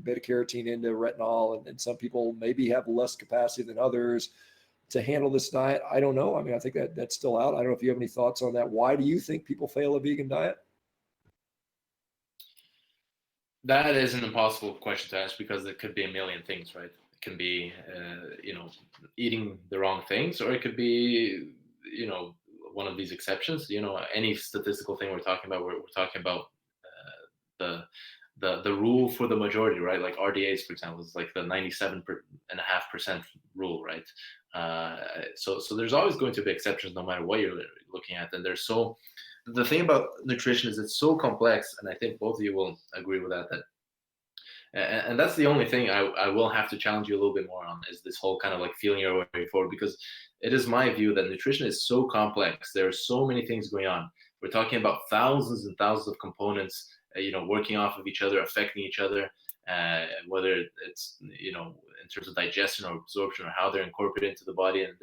beta carotene into retinol, and some people maybe have less capacity than others to handle this diet. I don't know. I mean, I think that's still out. I don't know if you have any thoughts on that. Why do you think people fail a vegan diet? That is an impossible question to ask because it could be a million things, right? It can be, eating the wrong things, or it could be, one of these exceptions. Any statistical thing we're talking about, we're talking about the rule for the majority, right? Like RDAs, for example, is like the 97.5% rule, right? So there's always going to be exceptions, no matter what you're looking at, and the thing about nutrition is it's so complex, and I think both of you will agree with that. And that's the only thing I will have to challenge you a little bit more on, is this whole kind of like feeling your way forward, because it is my view that nutrition is so complex. There are so many things going on. We're talking about thousands and thousands of components, working off of each other, affecting each other, whether it's, in terms of digestion or absorption or how they're incorporated into the body. And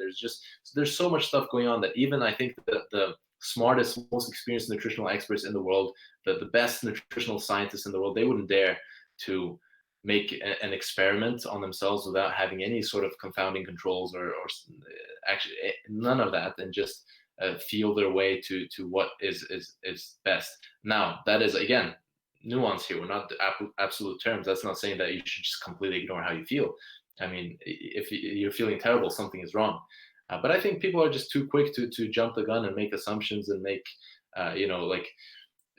there's so much stuff going on that even I think that the smartest, most experienced nutritional experts in the world, the best nutritional scientists in the world, they wouldn't dare to make an experiment on themselves without having any sort of confounding controls or actually none of that, and just feel their way to what is best. Now, that is, again, nuance here. We're not the absolute terms. That's not saying that you should just completely ignore how you feel. I mean, if you're feeling terrible, something is wrong. But I think people are just too quick to jump the gun and make assumptions and make,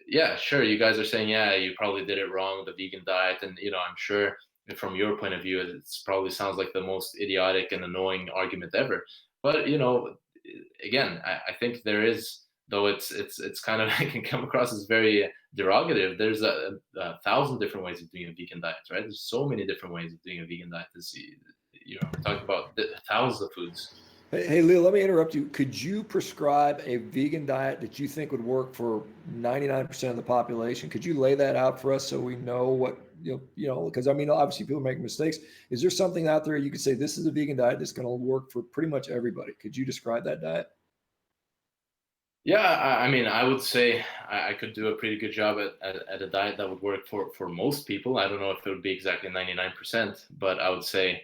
yeah, sure, you guys are saying, yeah, you probably did it wrong, the vegan diet. And, I'm sure from your point of view, it probably sounds like the most idiotic and annoying argument ever. But, again, I think there is, though it's kind of, it can come across as very derogative. There's a thousand different ways of doing a vegan diet, right? There's so many different ways of doing a vegan diet. We're talking about thousands of foods. Hey, Leo, let me interrupt you. Could you prescribe a vegan diet that you think would work for 99% of the population? Could you lay that out for us so we know what, because I mean, obviously people make mistakes. Is there something out there you could say, this is a vegan diet that's going to work for pretty much everybody? Could you describe that diet? Yeah, I mean, I would say I could do a pretty good job at a diet that would work for most people. I don't know if it would be exactly 99%, but I would say,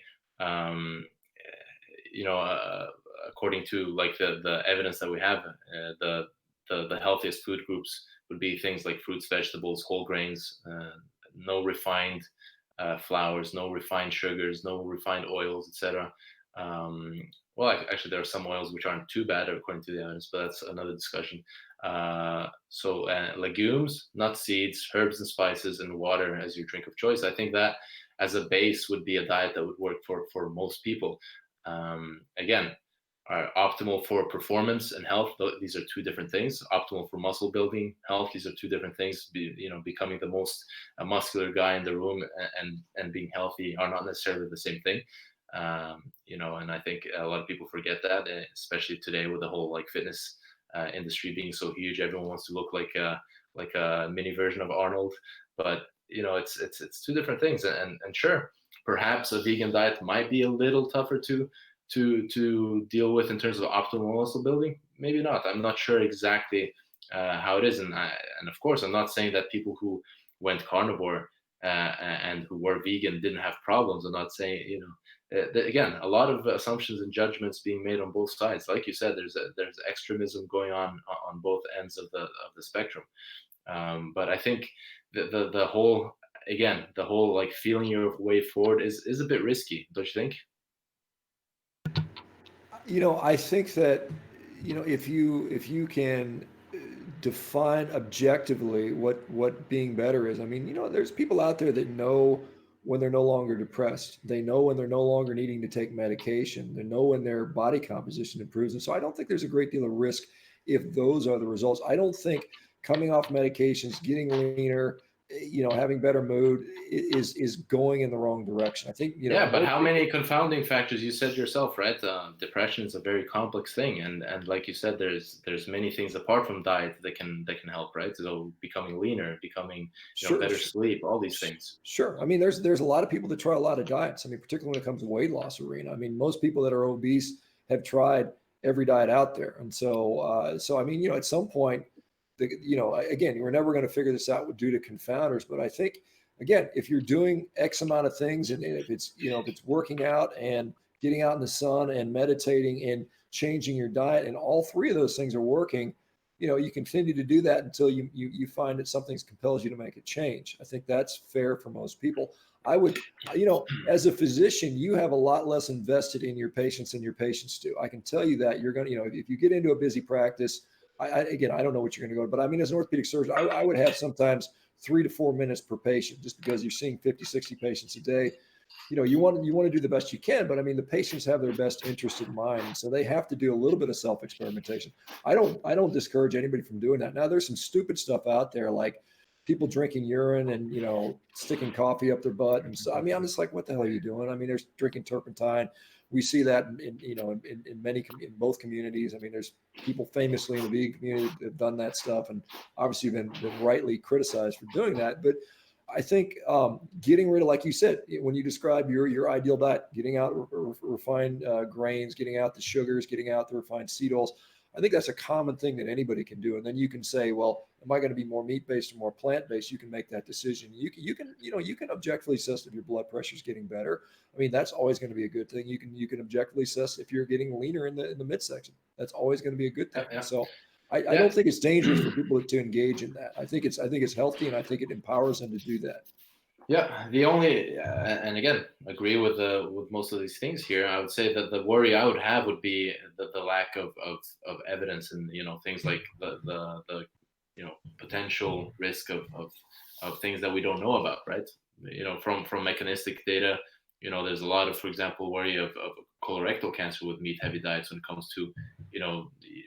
according to like the evidence that we have, the healthiest food groups would be things like fruits, vegetables, whole grains, no refined flours, no refined sugars, no refined oils, etc. Well, actually, there are some oils which aren't too bad according to the evidence, but that's another discussion. So legumes, nuts, seeds, herbs and spices, and water as your drink of choice. I think that as a base would be a diet that would work for most people. Again, are optimal for performance and health. These are two different things. Optimal for muscle building, health. These are two different things. Becoming the most muscular guy in the room and being healthy are not necessarily the same thing. And I think a lot of people forget that, especially today with the whole like fitness industry being so huge. Everyone wants to look like a mini version of Arnold, but it's two different things. And sure, perhaps a vegan diet might be a little tougher to deal with in terms of optimal muscle building. Maybe not. I'm not sure exactly how it is. And of course, I'm not saying that people who went carnivore and who were vegan didn't have problems. I'm not saying, again, a lot of assumptions and judgments being made on both sides. Like you said, there's extremism going on both ends of the spectrum. But I think the whole, again, the whole like feeling your way forward is a bit risky, don't you think? I think that, if you can define objectively what being better is. I mean, there's people out there that know when they're no longer depressed. They know when they're no longer needing to take medication. They know when their body composition improves. And so I don't think there's a great deal of risk if those are the results. I don't think coming off medications, getting leaner, having better mood is going in the wrong direction. I think, Yeah, but how many confounding factors? You said yourself, right? Depression is a very complex thing, and like you said, there's many things apart from diet that can help, right? So becoming leaner, becoming better sleep, all these things. Sure. I mean, there's a lot of people that try a lot of diets. I mean, particularly when it comes to weight loss arena. I mean, most people that are obese have tried every diet out there, and so I mean, at some point, again, we're never going to figure this out due to confounders, but I think, again, if you're doing X amount of things, and if it's working out and getting out in the sun and meditating and changing your diet, and all three of those things are working, you continue to do that until you find that something compels you to make a change. I think that's fair for most people. I would, as a physician, you have a lot less invested in your patients than your patients do. I can tell you that. You're going to, if you get into a busy practice, again, I don't know what you're going to go to, but I mean, as an orthopedic surgeon, I would have sometimes 3 to 4 minutes per patient, just because you're seeing 50, 60 patients a day. You want to do the best you can, but I mean, the patients have their best interest in mind, and so they have to do a little bit of self-experimentation. I don't discourage anybody from doing that. Now, there's some stupid stuff out there, like people drinking urine and sticking coffee up their butt, and so I mean, I'm just like, what the hell are you doing? I mean, there's drinking turpentine. We see that in both communities. I mean, there's people famously in the vegan community that have done that stuff, and obviously been rightly criticized for doing that. But I think getting rid of, like you said, when you describe your ideal diet, getting out refined grains, getting out the sugars, getting out the refined seed oils, I think that's a common thing that anybody can do. And then you can say, well, am I going to be more meat-based or more plant-based? You can make that decision. You can objectively assess if your blood pressure is getting better. I mean, that's always going to be a good thing. You can objectively assess if you're getting leaner in the midsection. That's always going to be a good thing. Yeah. So I don't think it's dangerous for people to engage in that. I think it's healthy, and I think it empowers them to do that. Yeah, the only and again, agree with most of these things here. I would say that the worry I would have would be the lack of evidence, and things like the potential risk of things that we don't know about, right? From mechanistic data, there's a lot of, for example, worry of colorectal cancer with meat heavy diets when it comes to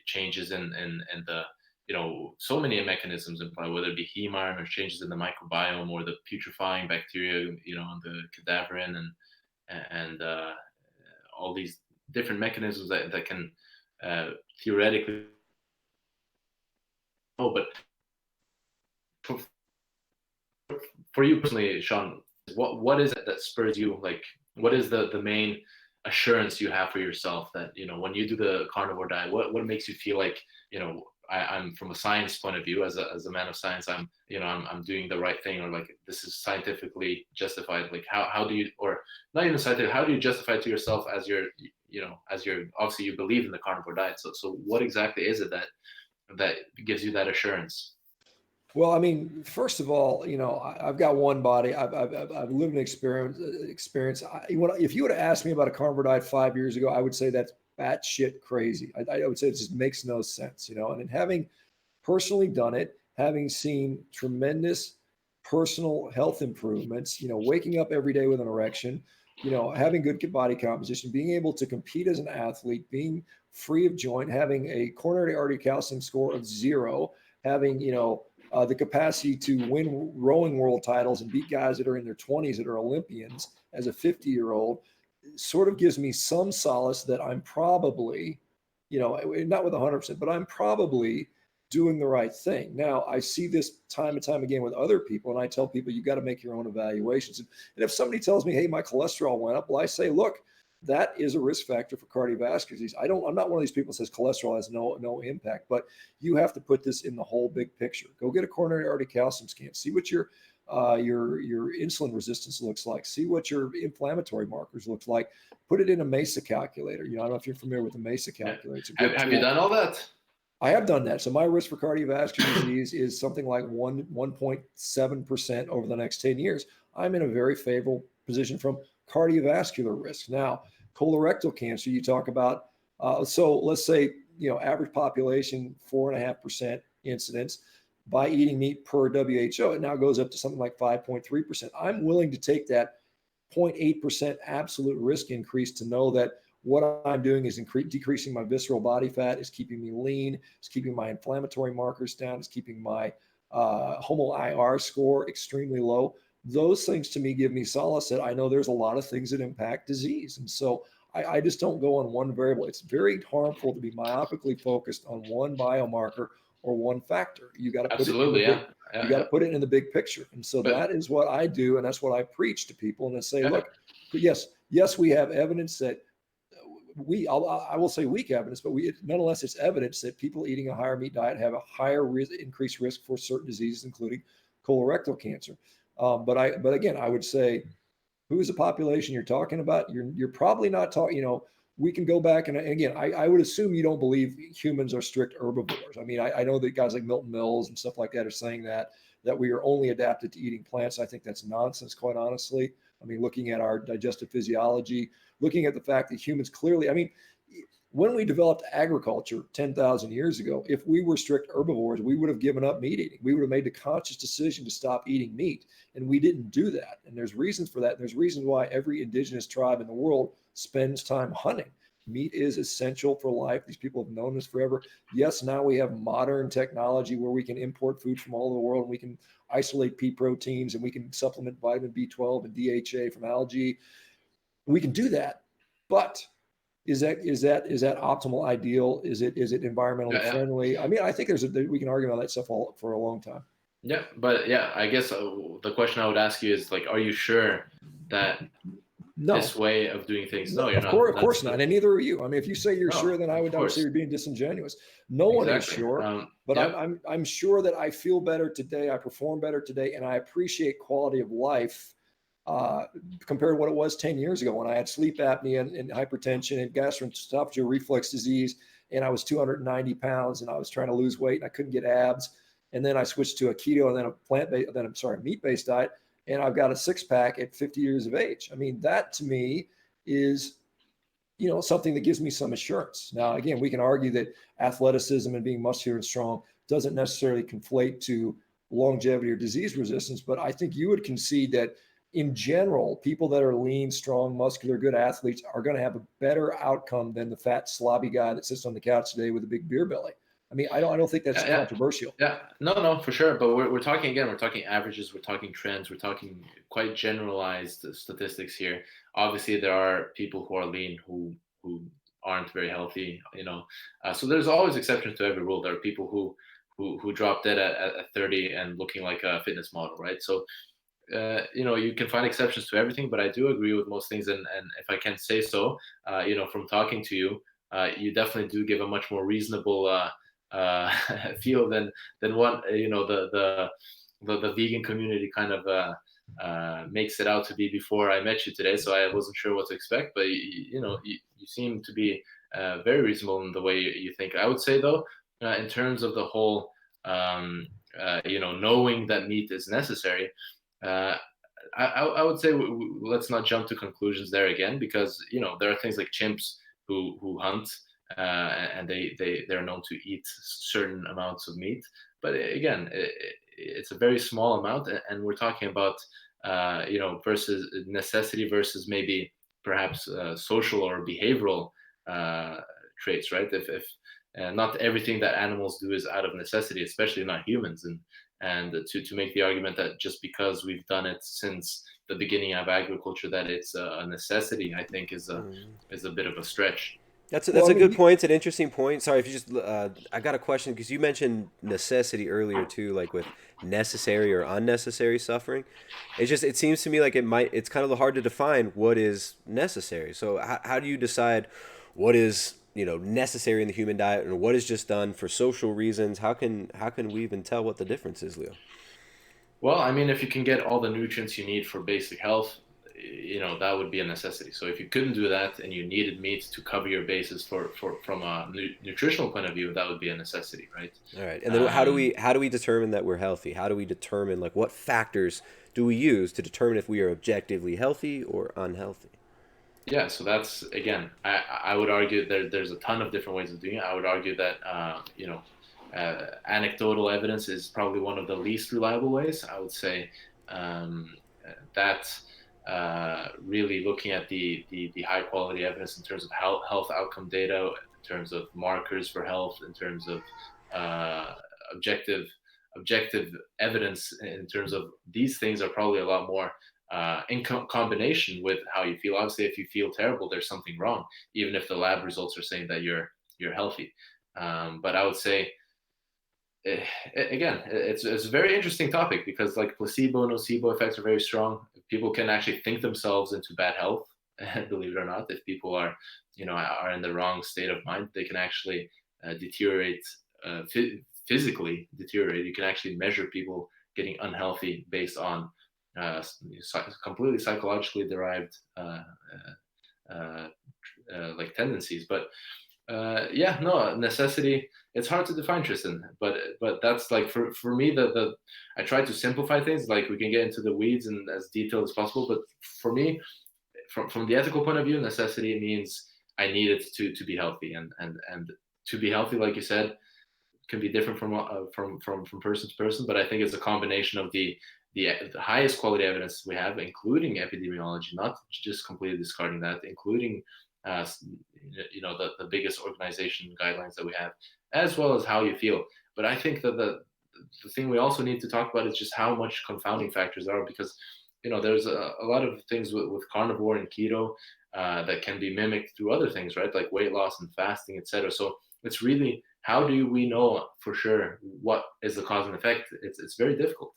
changes in the so many mechanisms in play, whether it be heme iron or changes in the microbiome or the putrefying bacteria, on the cadaverin and all these different mechanisms that can theoretically. But for you personally, Shawn, what is it that spurs you? Like, what is the main assurance you have for yourself that when you do the carnivore diet, what makes you feel like I'm from a science point of view, as a man of science, I'm doing the right thing, or like this is scientifically justified. Like how do you, or not even scientific, how do you justify to yourself as you're obviously you believe in the carnivore diet. So what exactly is it that gives you that assurance? Well, I mean, first of all, I've got one body. I've lived an experience. If you would have asked me about a carnivore diet 5 years ago, I would say that's batshit crazy. I would say it just makes no sense, And in having personally done it, having seen tremendous personal health improvements, waking up every day with an erection, having good body composition, being able to compete as an athlete, being free of joint, having a coronary artery calcium score of 0, having, the capacity to win rowing world titles and beat guys that are in their 20s that are Olympians as a 50-year-old, sort of gives me some solace that I'm probably, not with 100%, but I'm probably doing the right thing. Now, I see this time and time again with other people, and I tell people, you got to make your own evaluations. And if somebody tells me, hey, my cholesterol went up, well, I say, look, that is a risk factor for cardiovascular disease. I'm not one of these people that says cholesterol has no impact, but you have to put this in the whole big picture. Go get a coronary artery calcium scan. See what your insulin resistance looks like. See what your inflammatory markers look like. Put it in a MESA calculator. I don't know if you're familiar with the MESA calculator. Have you done all that? I have done that. So my risk for cardiovascular disease is something like 1.7% over the next 10 years. I'm in a very favorable position from cardiovascular risk. Now, colorectal cancer, you talk about, so let's say, average population, 4.5% incidence. By eating meat per WHO, it now goes up to something like 5.3%. I'm willing to take that 0.8% absolute risk increase to know that what I'm doing is decreasing my visceral body fat, is keeping me lean, is keeping my inflammatory markers down, is keeping my homo IR score extremely low. Those things to me give me solace that I know there's a lot of things that impact disease. And so I just don't go on one variable. It's very harmful to be myopically focused on one biomarker or one factor. You got to put it in the Absolutely, big, yeah, yeah, you got yeah. to put it in the big picture. And so But that is what I do, and that's what I preach to people. And I say, yeah, look, yes, we have evidence that I will say weak evidence, but nonetheless, it's evidence that people eating a higher meat diet have a higher increased risk for certain diseases, including colorectal cancer. But again, I would say, who is the population you're talking about? You're probably not talking. We can go back and again, I would assume you don't believe humans are strict herbivores. I mean, I know that guys like Milton Mills and stuff like that are saying that we are only adapted to eating plants. I think that's nonsense, quite honestly. I mean, looking at our digestive physiology, looking at the fact that humans clearly, I mean, when we developed agriculture 10,000 years ago, if we were strict herbivores, we would have given up meat eating. We would have made the conscious decision to stop eating meat. And we didn't do that. And there's reasons for that. And there's reasons why every indigenous tribe in the world spends time hunting. Meat is essential for life. These people have known this forever. Yes, now we have modern technology where we can import food from all over the world, and we can isolate pea proteins, and we can supplement vitamin B12 and DHA from algae. We can do that. But is that optimal, ideal? Is it environmentally yeah, yeah. friendly? I mean, I think we can argue about that stuff for a long time. Yeah, but yeah, I guess the question I would ask you is like, are you sure that No, this way of doing things? no, No, you're not. of course not, and neither are you. I mean, if you say you're No, sure, then I would say course. you're being disingenuous. No one is Exactly. sure, but Yep. I'm sure that I feel better today, I perform better today, and I appreciate quality of life compared to what it was 10 years ago when I had sleep apnea and hypertension and gastroesophageal reflux disease, and I was 290 pounds and I was trying to lose weight and I couldn't get abs. And then I switched to a keto and then meat-based diet, and I've got a six-pack at 50 years of age. I mean, that to me is something that gives me some assurance. Now, again, we can argue that athleticism and being muscular and strong doesn't necessarily conflate to longevity or disease resistance, but I think you would concede that in general, people that are lean, strong, muscular, good athletes are going to have a better outcome than the fat, slobby guy that sits on the couch today with a big beer belly. I mean, I don't think that's controversial. Yeah, no, for sure. But we're talking averages, we're talking trends, we're talking quite generalized statistics here. Obviously, there are people who are lean who aren't very healthy, So there's always exceptions to every rule. There are people who drop dead at 30 and looking like a fitness model, right? So you can find exceptions to everything, but I do agree with most things. And if I can say so, from talking to you, you definitely do give a much more reasonable feel than what the vegan community kind of makes it out to be before I met you today. So I wasn't sure what to expect, but you seem to be very reasonable in the way you think. I would say though, in terms of the whole, knowing that meat is necessary. I would say let's not jump to conclusions there again, because there are things like chimps who hunt and they're known to eat certain amounts of meat, but again, it's a very small amount, and we're talking about versus necessity versus maybe perhaps social or behavioral traits, right? If not everything that animals do is out of necessity, especially not humans, and to make the argument that just because we've done it since the beginning of agriculture that it's a necessity, I think is a bit of a stretch. That's a good point. It's an interesting point. Sorry if you just I got a question because you mentioned necessity earlier too, like with necessary or unnecessary suffering. It seems to me like it's kind of hard to define what is necessary. So how do you decide what is necessary in the human diet and what is just done for social reasons? How can we even tell what the difference is, Leo? Well, I mean, if you can get all the nutrients you need for basic health, that would be a necessity. So if you couldn't do that and you needed meat to cover your bases from a nutritional point of view, that would be a necessity, right? All right. And then how do we determine that we're healthy? How do we determine, like, what factors do we use to determine if we are objectively healthy or unhealthy? Yeah, so that's, again, I would argue there's a ton of different ways of doing it. I would argue that anecdotal evidence is probably one of the least reliable ways. I would say that really looking at the high quality evidence in terms of health outcome data, in terms of markers for health, in terms of uh, objective evidence in terms of these things are probably a lot more in combination with how you feel. Obviously, if you feel terrible, there's something wrong, even if the lab results are saying that you're healthy. But I would say again, it's a very interesting topic because like placebo, nocebo effects are very strong. People can actually think themselves into bad health, and believe it or not, if people are, are in the wrong state of mind, they can actually deteriorate, physically deteriorate. You can actually measure people getting unhealthy based on completely psychologically derived uh, like tendencies. But yeah, no, necessity. It's hard to define, Tristan, but that's like for me the I try to simplify things. Like we can get into the weeds and as detailed as possible, but for me, from the ethical point of view, necessity means I need it to be healthy, and to be healthy, like you said, can be different from person to person. But I think it's a combination of the highest quality evidence we have, including epidemiology, not just completely discarding that, including the biggest organization guidelines that we have, as well as how you feel. But I think that the thing we also need to talk about is just how much confounding factors are, because there's a lot of things with carnivore and keto that can be mimicked through other things, right? Like weight loss and fasting, etc. So it's really, how do we know for sure what is the cause and effect? It's very difficult.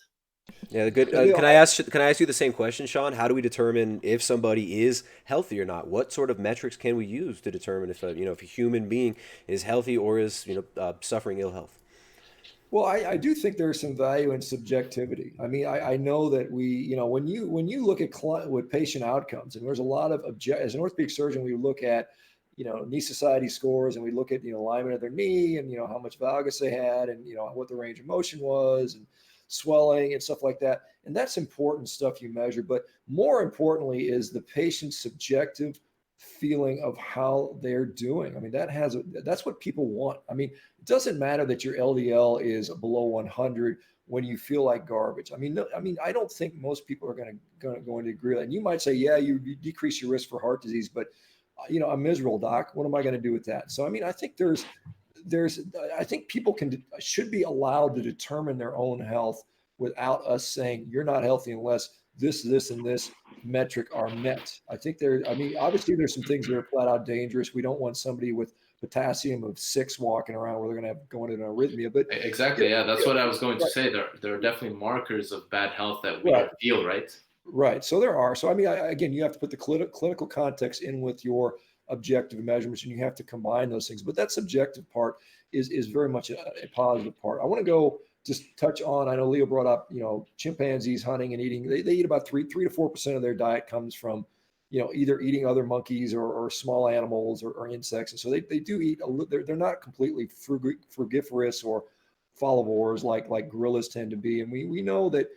Yeah, good. You know, Can I ask you the same question, Sean? How do we determine if somebody is healthy or not? What sort of metrics can we use to determine if if a human being is healthy or is suffering ill health? well, I do think there's some value in subjectivity. I mean, I know that when you look at with patient outcomes, and there's a lot of as an orthopedic surgeon, we look at knee society scores, and we look at alignment of their knee, and how much valgus they had, and what the range of motion was, and swelling and stuff like that. And that's important stuff you measure. But more importantly is the patient's subjective feeling of how they're doing. I mean, that's what people want. I mean, it doesn't matter that your LDL is below 100 when you feel like garbage. I mean, no, I don't think most people are going to agree. And you might say, yeah, you decrease your risk for heart disease, but I'm miserable, doc. What am I going to do with that? So, I mean, I think I think people should be allowed to determine their own health without us saying you're not healthy unless this, and this metric are met. Obviously there's some things that are flat out dangerous. We don't want somebody with potassium of 6 walking around where they're going to have going into an arrhythmia. But Exactly, yeah, that's what I was going to say. There are definitely markers of bad health that we don't feel, right? Right. So there are. So, I mean, again, you have to put the clinical context in with your objective measurements, and you have to combine those things. But that subjective part is very much a positive part. I want to go just touch on, I know Leo brought up, chimpanzees hunting and eating. They eat about 3 to 4% of their diet comes from, either eating other monkeys or small animals or insects. And so they do eat, they're not completely frugivorous or folivores like gorillas tend to be. And we know that,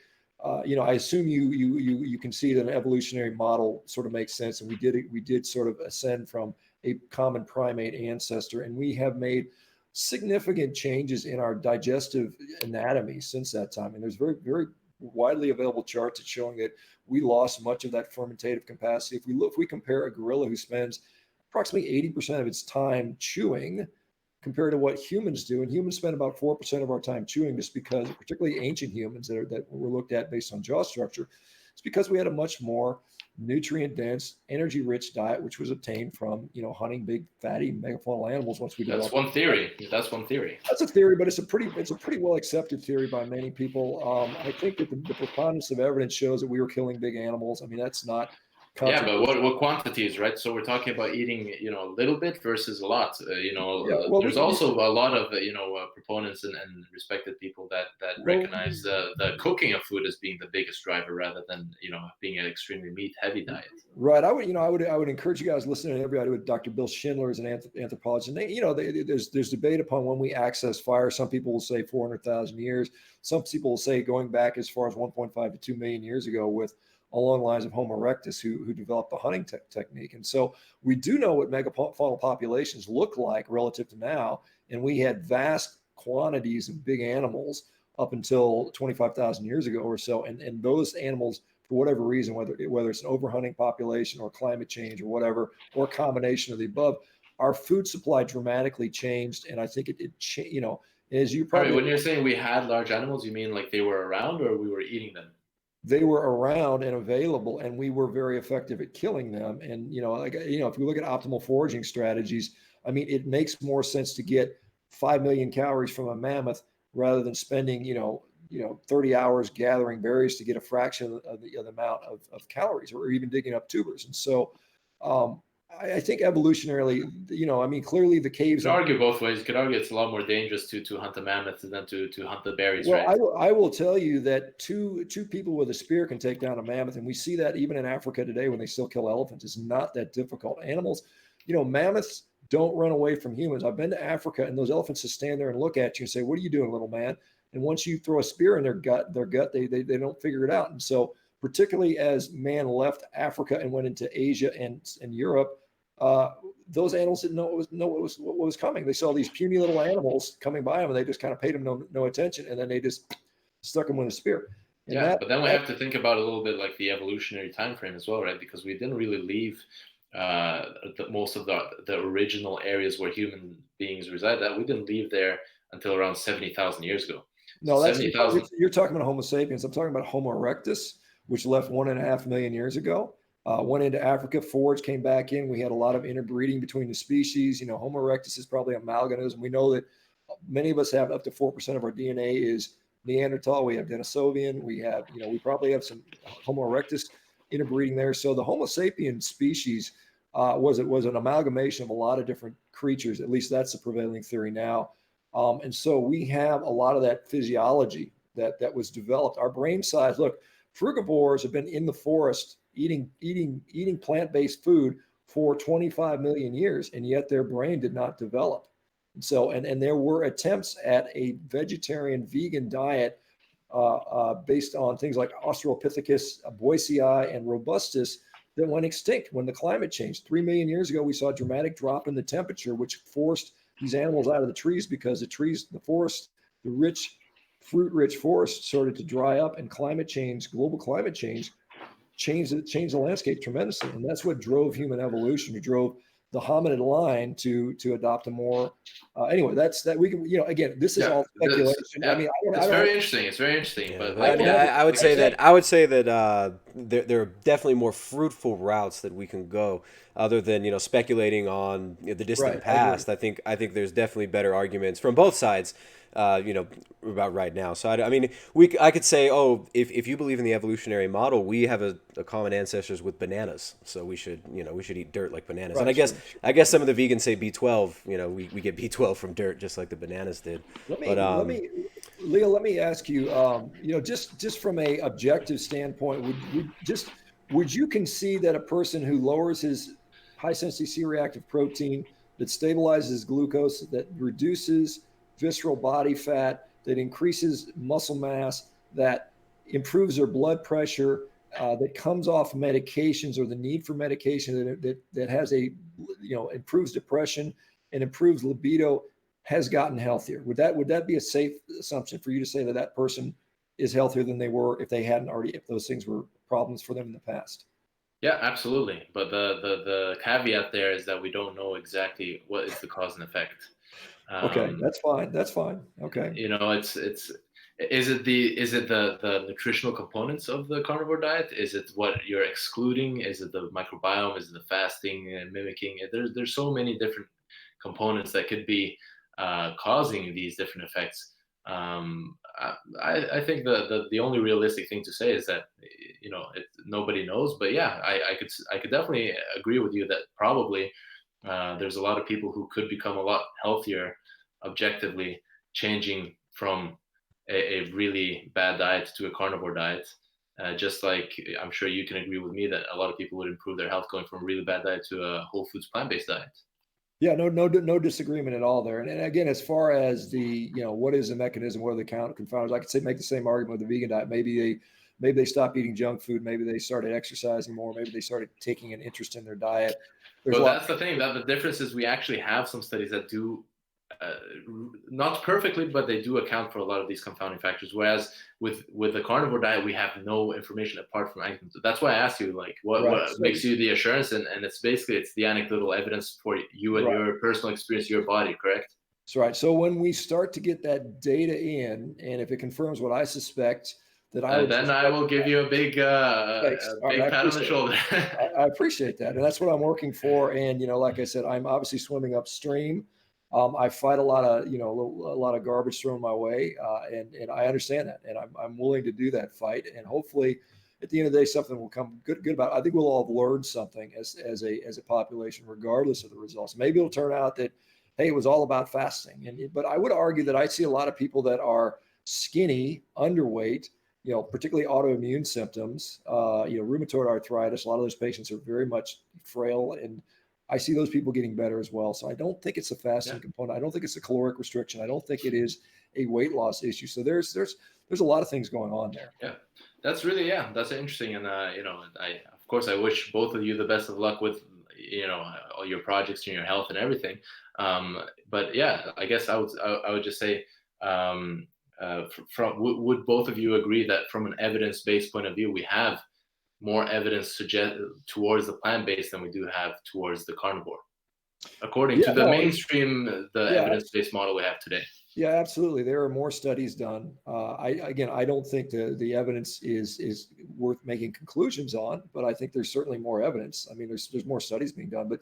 I assume you can see that an evolutionary model sort of makes sense, and we did sort of ascend from a common primate ancestor, and we have made significant changes in our digestive anatomy since that time. And there's very, very widely available charts showing that we lost much of that fermentative capacity. If we compare a gorilla who spends approximately 80% of its time chewing compared to what humans do. And humans spend about 4% of our time chewing, just because, particularly ancient humans that were looked at based on jaw structure, it's because we had a much more nutrient dense, energy rich diet, which was obtained from, hunting big fatty megafaunal animals. Once we developed. That's one theory. That's one theory. That's a theory, but it's a pretty well accepted theory by many people. I think that the preponderance of evidence shows that we were killing big animals. I mean, that's not. Yeah, but what quantities, right? So we're talking about eating, a little bit versus a lot. There's also a lot of, proponents and respected people that recognize the cooking of food as being the biggest driver, rather than, being an extremely meat heavy diet. Right. I would encourage you guys listening to everybody with Dr. Bill Schindler as an anthropologist. And there's debate upon when we access fire. Some people will say 400,000 years. Some people will say going back as far as 1.5 to 2 million years ago, with along the lines of Homo erectus, who developed the hunting technique. And so we do know what megafaunal populations look like relative to now. And we had vast quantities of big animals up until 25,000 years ago or so. And those animals for whatever reason, whether it's an overhunting population or climate change or whatever, or a combination of the above, our food supply dramatically changed. And I think as you All right, probably, when you're saying we had large animals, you mean like they were around or we were eating them? they were around and available, and we were very effective at killing them. And if you look at optimal foraging strategies, I mean, it makes more sense to get 5 million calories from a mammoth rather than spending 30 hours gathering berries to get a fraction of the amount of calories, or even digging up tubers. And so I think evolutionarily, I mean, clearly the You caves. could argue both ways. You could argue it's a lot more dangerous to hunt a mammoth than to hunt the berries, Well, right? I will tell you that two people with a spear can take down a mammoth, and we see that even in Africa today when they still kill elephants. It's not that difficult. Animals, mammoths don't run away from humans. I've been to Africa, and those elephants just stand there and look at you and say, "What are you doing, little man?" And once you throw a spear in their gut, they don't figure it out. And so, particularly as man left Africa and went into Asia and Europe, those animals didn't know what was coming. They saw these puny little animals coming by them, and they just kind of paid them no attention, and then they just stuck them with a spear. And yeah, but then we have to think about a little bit like the evolutionary time frame as well, right? Because we didn't really leave most of the original areas where human beings reside. That we didn't leave there until around 70,000 years ago. No, that's 70,000. You're talking about Homo sapiens. I'm talking about Homo erectus, which left 1.5 million years ago. Went into Africa, foraged, came back in. We had a lot of interbreeding between the species. Homo erectus is probably a malganism. We know that many of us have up to 4% of our DNA is Neanderthal. We have Denisovian. We have, we probably have some Homo erectus interbreeding there. So the Homo sapien species was an amalgamation of a lot of different creatures. At least that's the prevailing theory now. And so we have a lot of that physiology that was developed. Our brain size. Look, frugivores have been in the forest eating plant-based food for 25 million years, and yet their brain did not develop. And so, and there were attempts at a vegetarian vegan diet based on things like Australopithecus boisei and robustus that went extinct when the climate changed. 3 million years ago, we saw a dramatic drop in the temperature, which forced these animals out of the trees because the forest, the fruit-rich forest started to dry up, and global climate change, changed the landscape tremendously. And that's what drove human evolution. It drove the hominid line to adopt a more anyway. That's that we can again. This is all speculation. I mean, it's very interesting. It's very interesting. Yeah, but I would say that there are definitely more fruitful routes that we can go, other than speculating on the distant past. I think there's definitely better arguments from both sides. About right now. So I mean, I could say, if you believe in the evolutionary model, we have a common ancestors with bananas, so we should eat dirt like bananas. Right, and I guess some of the vegans say B12. We get B12 from dirt just like the bananas did. Leo, let me ask you. Just from a objective standpoint, would you concede that a person who lowers his high sensitivity C-reactive protein, that stabilizes glucose, that reduces visceral body fat, that increases muscle mass, that improves their blood pressure, that comes off medications or the need for medication, that has improves depression and improves libido, has gotten healthier? Would that be a safe assumption for you to say that person is healthier than they were if those things were problems for them in the past? Yeah, absolutely. But the caveat there is that we don't know exactly what is the cause and effect. Okay, that's fine. Okay. Is it the nutritional components of the carnivore diet? Is it what you're excluding? Is it the microbiome? Is it the fasting and mimicking? There's so many different components that could be causing these different effects. I think the only realistic thing to say is that nobody knows. But yeah, I could definitely agree with you that probably there's a lot of people who could become a lot healthier objectively, changing from a really bad diet to a carnivore diet. Just like I'm sure you can agree with me that a lot of people would improve their health going from a really bad diet to a whole foods plant-based diet. Yeah, no disagreement at all there. And again, as far as the what is the mechanism, what are the confounders, I could make the same argument with the vegan diet. Maybe they stopped eating junk food. Maybe they started exercising more. Maybe they started taking an interest in their diet. Well, that's the thing. That the difference is we actually have some studies that do not perfectly, but they do account for a lot of these confounding factors. Whereas with the carnivore diet, we have no information apart from anecdotes. That's why I asked you, like, what So, makes you the assurance, and it's basically it's the anecdotal evidence for you and your personal experience, your body, correct? That's right. So when we start to get that data in, and if it confirms what I suspect, that I would then I will give you a big right, pat on the shoulder. I appreciate that, and that's what I'm working for. And like I said, I'm obviously swimming upstream. I fight a lot of a lot of garbage thrown my way, and I understand that, and I'm willing to do that fight. And hopefully, at the end of the day, something will come good about it. I think we'll all have learned something as a population, regardless of the results. Maybe it'll turn out that, hey, it was all about fasting. But I would argue that I see a lot of people that are skinny, underweight, particularly autoimmune symptoms, rheumatoid arthritis. A lot of those patients are very much frail, and I see those people getting better as well. So I don't think it's a fasting component. I don't think it's a caloric restriction. I don't think it is a weight loss issue. So there's a lot of things going on there. Yeah, that's interesting. And of course I wish both of you the best of luck with all your projects and your health and everything. But yeah, I guess I would just say, would both of you agree that from an evidence-based point of view, we have more evidence towards the plant-based than we do have towards the carnivore, according to the mainstream, evidence-based model we have today? Yeah, absolutely. There are more studies done. I don't think the evidence is worth making conclusions on, but I think there's certainly more evidence. I mean, there's more studies being done, but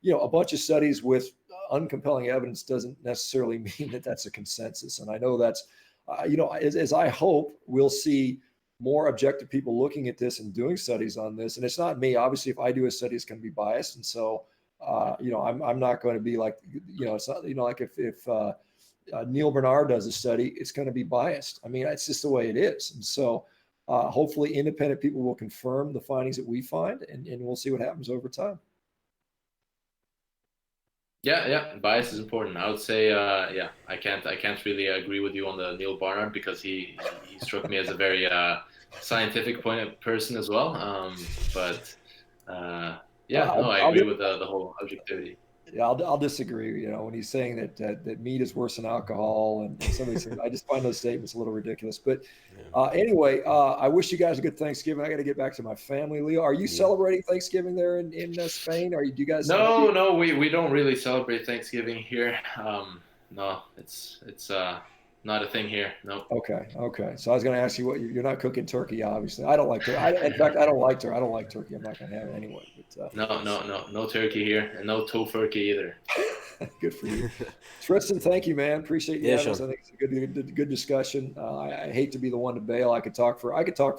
a bunch of studies with uncompelling evidence doesn't necessarily mean that that's a consensus. And I know that's, as I hope we'll see more objective people looking at this and doing studies on this. And it's not me. Obviously, if I do a study, it's going to be biased. And so, I'm not going to be like, it's not, like if Neil Bernard does a study, it's going to be biased. I mean, it's just the way it is. And so hopefully independent people will confirm the findings that we find, and we'll see what happens over time. Yeah, bias is important. I would say, I can't really agree with you on the Neil Barnard, because he struck me as a very scientific person as well. I agree with the whole objectivity. Yeah, I'll disagree. When he's saying that meat is worse than alcohol and some of these things, I just find those statements a little ridiculous. But anyway, I wish you guys a good Thanksgiving. I got to get back to my family. Leo, are you celebrating Thanksgiving there in Spain? Do you guys? No, we don't really celebrate Thanksgiving here. No, it's not a thing here. No. Okay. So I was going to ask you you're not cooking turkey, obviously. I don't like turkey. In fact, I don't like turkey. I don't like turkey. I'm not going to have it anyway. But, no turkey here, and no tofurkey either. Good for you, Tristan. Thank you, man. Appreciate you having us. I think it's a good discussion. I hate to be the one to bail. I could talk for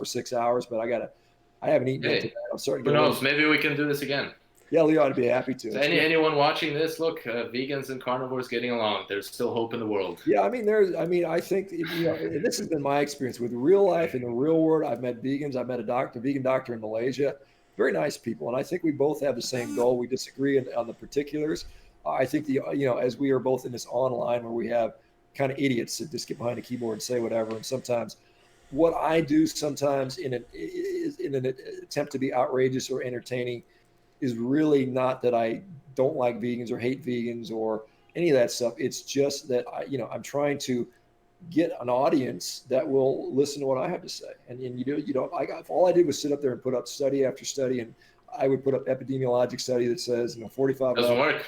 6 hours, but I haven't eaten yet today. I'm starting to Who knows? Maybe we can do this again. Yeah, Leo, I'd be happy to. So anyone watching this, look, vegans and carnivores getting along. There's still hope in the world. Yeah, I think and this has been my experience with real life in the real world. I've met vegans. I've met a vegan doctor in Malaysia. Very nice people, and I think we both have the same goal. We disagree on the particulars. I think as we are both in this online where we have kind of idiots that just get behind a keyboard and say whatever, and sometimes what I do sometimes in an attempt to be outrageous or entertaining is really not that I don't like vegans or hate vegans or any of that stuff. It's just that I'm trying to get an audience that will listen to what I have to say. And all I did was sit up there and put up study after study, and I would put up epidemiologic study that says 45. Doesn't work.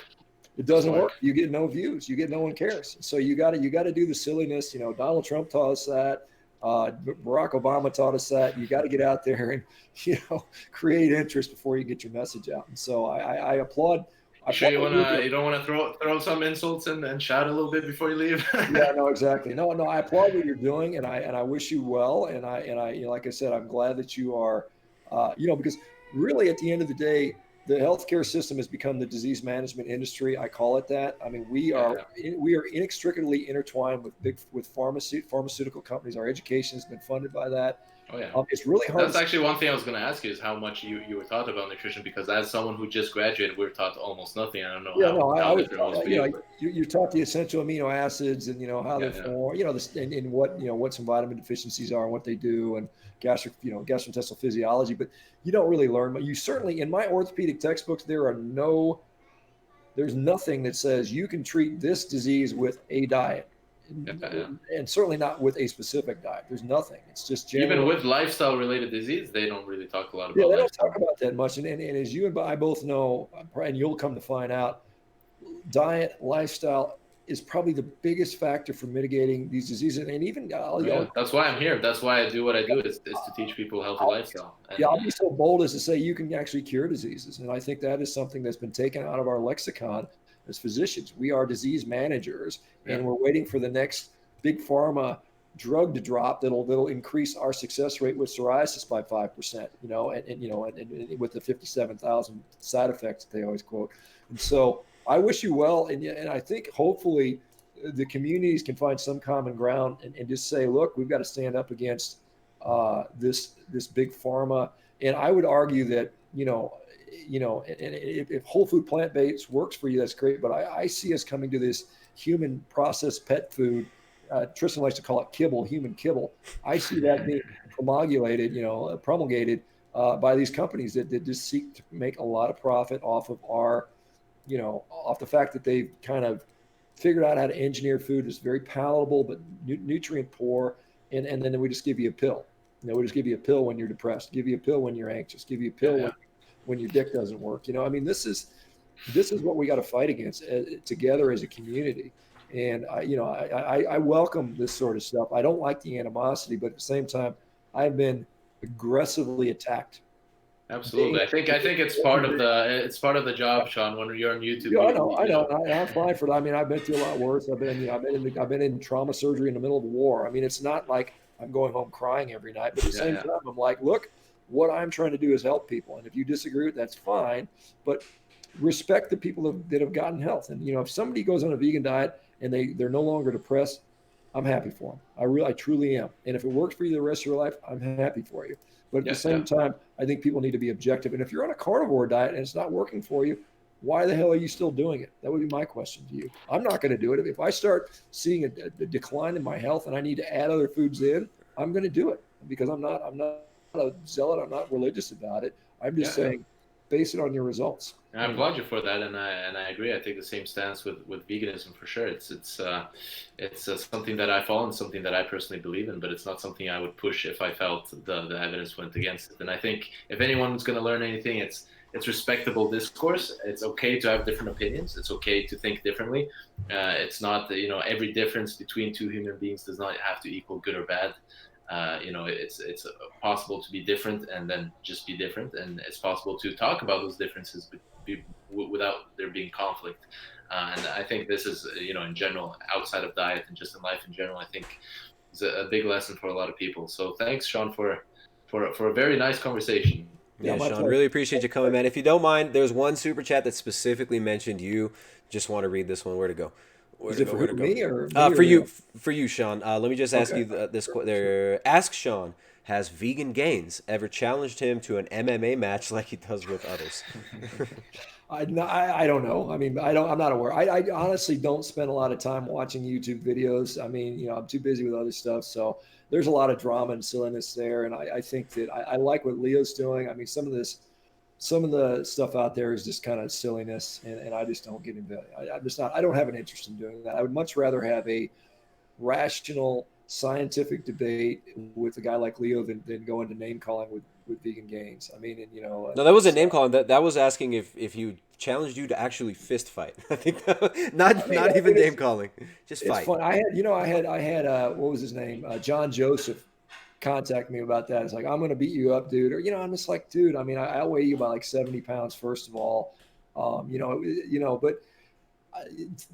It doesn't work. You get no views. You get no one cares. So you got to do the silliness. Donald Trump taught us that. Barack Obama taught us that. You got to get out there and create interest before you get your message out. And so I applaud. You don't want to throw some insults and shout a little bit before you leave? Yeah, no, exactly. No, I applaud what you're doing, and I wish you well. And I like I said, I'm glad that you are, because really at the end of the day, the healthcare system has become the disease management industry. I call it that. I mean, we are inextricably intertwined with pharmaceutical companies. Our education has been funded by that. Oh yeah, it's really hard. That's actually one thing I was going to ask you is how much you were taught about nutrition, because as someone who just graduated, we were taught almost nothing. I don't know. You're taught the essential amino acids and how they form. And what some vitamin deficiencies are and what they do, and gastrointestinal physiology. But you don't really learn. You certainly, in my orthopedic textbooks, there are no there's nothing that says you can treat this disease with a diet. And certainly not with a specific diet. There's nothing. It's just general. Even with lifestyle related disease, they don't really talk a lot about they don't lifestyle. talk about that much. And as you and I both know, and you'll come to find out, diet, lifestyle is probably the biggest factor for mitigating these diseases. And even that's why I'm here. That's why I do what I do is to teach people healthy lifestyle. And, I'll be so bold as to say you can actually cure diseases. And I think that is something that's been taken out of our lexicon as physicians. We are disease managers, and we're waiting for the next big pharma drug to drop that'll increase our success rate with psoriasis by 5%, and with the 57,000 side effects that they always quote. And so I wish you well. And I think hopefully the communities can find some common ground and just say, look, we've got to stand up against this big pharma. And I would argue that, and if whole food plant-based works for you, that's great. But I see us coming to this human processed pet food. Tristan likes to call it kibble, human kibble. I see that being promulgated by these companies that just seek to make a lot of profit off of off the fact that they've kind of figured out how to engineer food that's very palatable but nutrient poor, and then we just give you a pill. We just give you a pill when you're depressed, give you a pill when you're anxious, give you a pill when your dick doesn't work. This is what we got to fight against together as a community. And I welcome this sort of stuff. I don't like the animosity, but at the same time, I've been aggressively attacked. Absolutely, I think it's part of the job, Shawn. When you're on YouTube, I know. I'm fine for that. I mean, I've been through a lot worse. I've been in trauma surgery in the middle of a war. I mean, it's not like I'm going home crying every night, but at the same time, I'm like, look, what I'm trying to do is help people, and if you disagree with that's fine, but respect the people that have gotten health. And if somebody goes on a vegan diet and they're no longer depressed, I'm happy for them. I truly am. And if it works for you the rest of your life, I'm happy for you. But at the same time, I think people need to be objective. And if you're on a carnivore diet and it's not working for you, why the hell are you still doing it? That would be my question to you. I'm not going to do it. If I start seeing a decline in my health and I need to add other foods in, I'm going to do it because I'm not a zealot. I'm not religious about it. I'm just saying, base it on your results. I applaud you for that, and I agree. I take the same stance with veganism for sure. It's something that I follow and something that I personally believe in, but it's not something I would push if I felt the evidence went against it. And I think if anyone's going to learn anything, it's respectable discourse. It's okay to have different opinions. It's okay to think differently. It's not every difference between two human beings does not have to equal good or bad. It's possible to be different and then just be different, and it's possible to talk about those differences without there being conflict. And I think this is, in general, outside of diet and just in life in general, I think is a big lesson for a lot of people. So thanks, Shawn, for a very nice conversation. Yeah, Shawn, really appreciate you coming, man. If you don't mind, there's one super chat that specifically mentioned you. Just want to read this one. Where to go? Is it for me or for you, Shawn? Let me just ask you this. Ask Shawn: has Vegan Gains ever challenged him to an MMA match like he does with others? I don't know. I mean, I'm not aware. I honestly don't spend a lot of time watching YouTube videos. I mean, I'm too busy with other stuff. So there's a lot of drama and silliness there. And I think that I like what Leo's doing. I mean, some of the stuff out there is just kind of silliness, and I just don't get into it. I don't have an interest in doing that. I would much rather have a rational, scientific debate with a guy like Leo than go into name calling with Vegan Gains. I mean, no, that wasn't name calling. That was asking if you challenged you to actually fist fight. I think not even name calling, just fight. It's fun. I had what was his name? John Joseph contact me about that. It's like, I'm going to beat you up, dude. Or, I'm just like, dude, I mean, I weigh you by like 70 pounds, first of all, but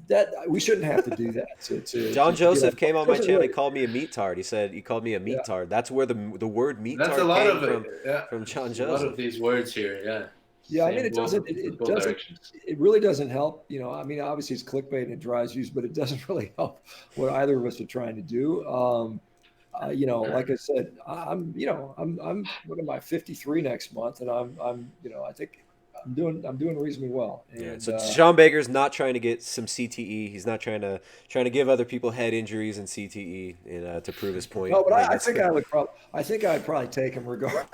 that we shouldn't have to do that. John Joseph came on my channel. He called me a meat tard. He said he called me a meat tard. That's where the word meat tard came from John Joseph. A lot of these words here, Yeah, I mean, it really doesn't help. I mean, obviously it's clickbait and it drives views, but it doesn't really help what either of us are trying to do. Like I said, I'm what am I, 53 next month, and I'm I think I'm doing reasonably well. Yeah. And So Shawn Baker's not trying to get some CTE. He's not trying to give other people head injuries and CTE to prove his point. no, but Like I it's think I think I'd probably take him regardless.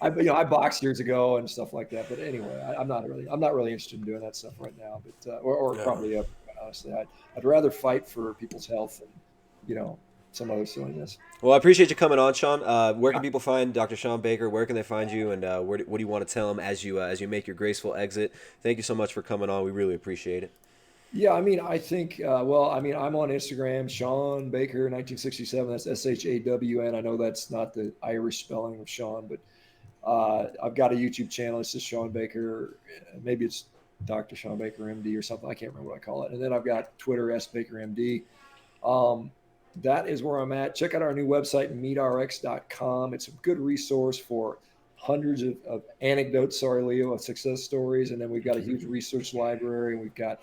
I boxed years ago and stuff like that. But anyway, I'm not really interested in doing that stuff right now. But or no. probably ever, honestly, I'd rather fight for people's health than you know some other silliness. Well, I appreciate you coming on, Sean. Where can people find Dr. Shawn Baker? Where can they find you? And what do you want to tell them as you make your graceful exit? Thank you so much for coming on. We really appreciate it. Yeah, I mean, I think, well, I mean, I'm on Instagram, Shawn Baker, 1967. That's SHAWN. I know that's not the Irish spelling of Sean, but I've got a YouTube channel. It's just Shawn Baker. Maybe it's Dr. Shawn Baker MD or something. I can't remember what I call it. And then I've got Twitter, S Baker MD. Um, that is where I'm at. Check out our new website, meatrx.com. It's a good resource for hundreds of anecdotes, sorry, Leo, of success stories. And then we've got a huge research library, and we've got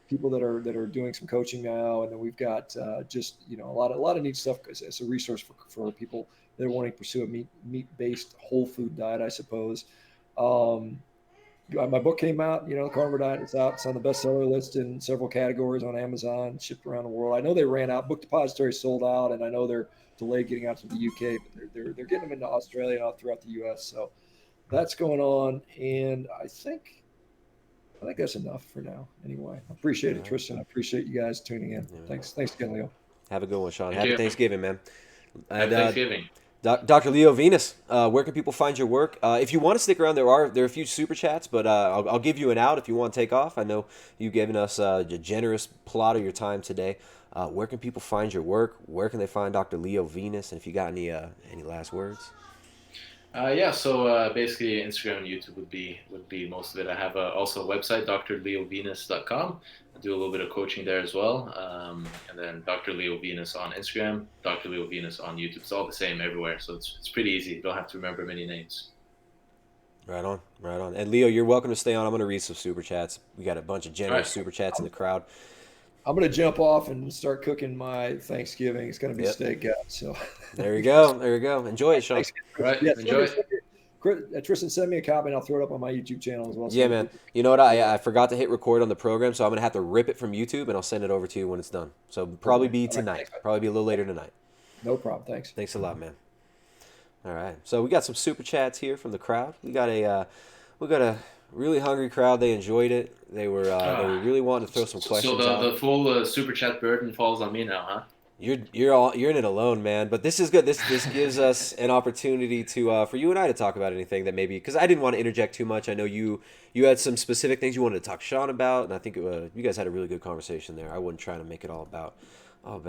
people that are doing some coaching now. And then we've got just, you know, a lot of neat stuff. It's a resource for people that are wanting to pursue a meat based whole food diet, I suppose. Um, my book came out, you know, the Carnivore Diet. It's out. It's on the bestseller list in several categories on Amazon, shipped around the world. I know they ran out. Book Depository sold out, and I know they're delayed getting out to the UK, but they're getting them into Australia and out throughout the US. So that's going on, and I think that's enough for now. Anyway, I appreciate it, Tristan. I appreciate you guys tuning in. Yeah. Thanks again, Leo. Have a good one, Sean. Thank Happy you. Thanksgiving, man. And Happy Thanksgiving. Dr. Leo Venus, where can people find your work? If you want to stick around, there are a few super chats, but I'll give you an out if you want to take off. I know you've given us a generous plot of your time today. Where can people find your work? Where can they find Dr. Leo Venus? And if you got any last words? Yeah, so basically Instagram and YouTube would be most of it. I have also a website, drleovenus.com. I do a little bit of coaching there as well. And then Dr. Leo Venus on Instagram, Dr. Leo Venus on YouTube. It's all the same everywhere, so it's pretty easy. You don't have to remember many names. Right on, right on. And Leo, you're welcome to stay on. I'm going to read some super chats. We got a bunch of All generous right. super chats in the crowd. I'm going to jump off and start cooking my Thanksgiving. It's going to be Yep. steak, guys. So There you go. There you go. Enjoy it, Sean. thanks. All right, Yeah, enjoy. Tristan, send me a copy and I'll throw it up on my YouTube channel as well. Yeah, man. You know what? I forgot to hit record on the program, so I'm gonna have to rip it from YouTube and I'll send it over to you when it's done. So probably be All right, tonight. thanks, man. Probably be a little later tonight. No problem. Thanks. Thanks a lot, man. All right. So we got some super chats here from the crowd. We got a really hungry crowd. They enjoyed it. They were really wanting to throw some questions So out. the full super chat burden falls on me now, huh? You're in it alone, man. But this is good. This gives us an opportunity to for you and I to talk about anything that maybe, because I didn't want to interject too much. I know you had some specific things you wanted to talk to Sean about, and I think you guys had a really good conversation there. I wouldn't try to make it all about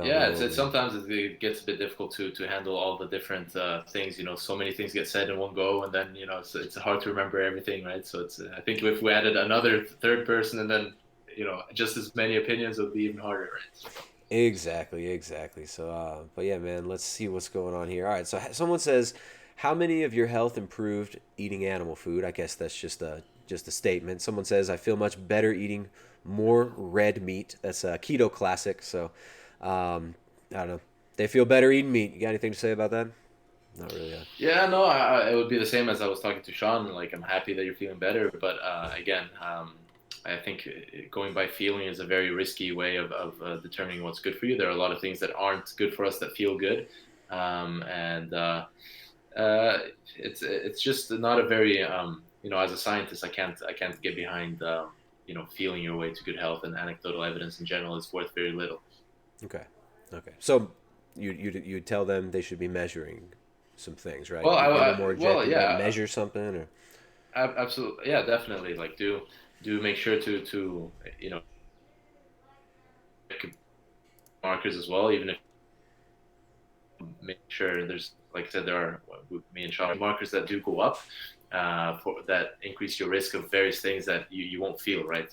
Yeah, Leo. it's sometimes it gets a bit difficult to handle all the different things. You know, so many things get said in one go, and then it's hard to remember everything, right? So I think if we added another third person and then just as many opinions, it would be even harder, right? Exactly. So, but yeah, man, let's see what's going on here. All right, so someone says, how many of your health improved eating animal food? I guess that's just a statement. Someone says, I feel much better eating more red meat. That's a keto classic. So, I don't know. They feel better eating meat. You got anything to say about that? Not really. Yeah, no, it would be the same as I was talking to Sean. Like, I'm happy that you're feeling better, but again, I think going by feeling is a very risky way of determining what's good for you. There are a lot of things that aren't good for us that feel good, and it's just not a very as a scientist, I can't get behind feeling your way to good health, and anecdotal evidence in general is worth very little. Okay. So you tell them they should be measuring some things, right? Well, More objective, yeah, like measure something, or absolutely, yeah, definitely. Like, do make sure to markers as well, even if make sure there's, like I said, there are me and Sean markers that do go up for that increase your risk of various things that you won't feel, right?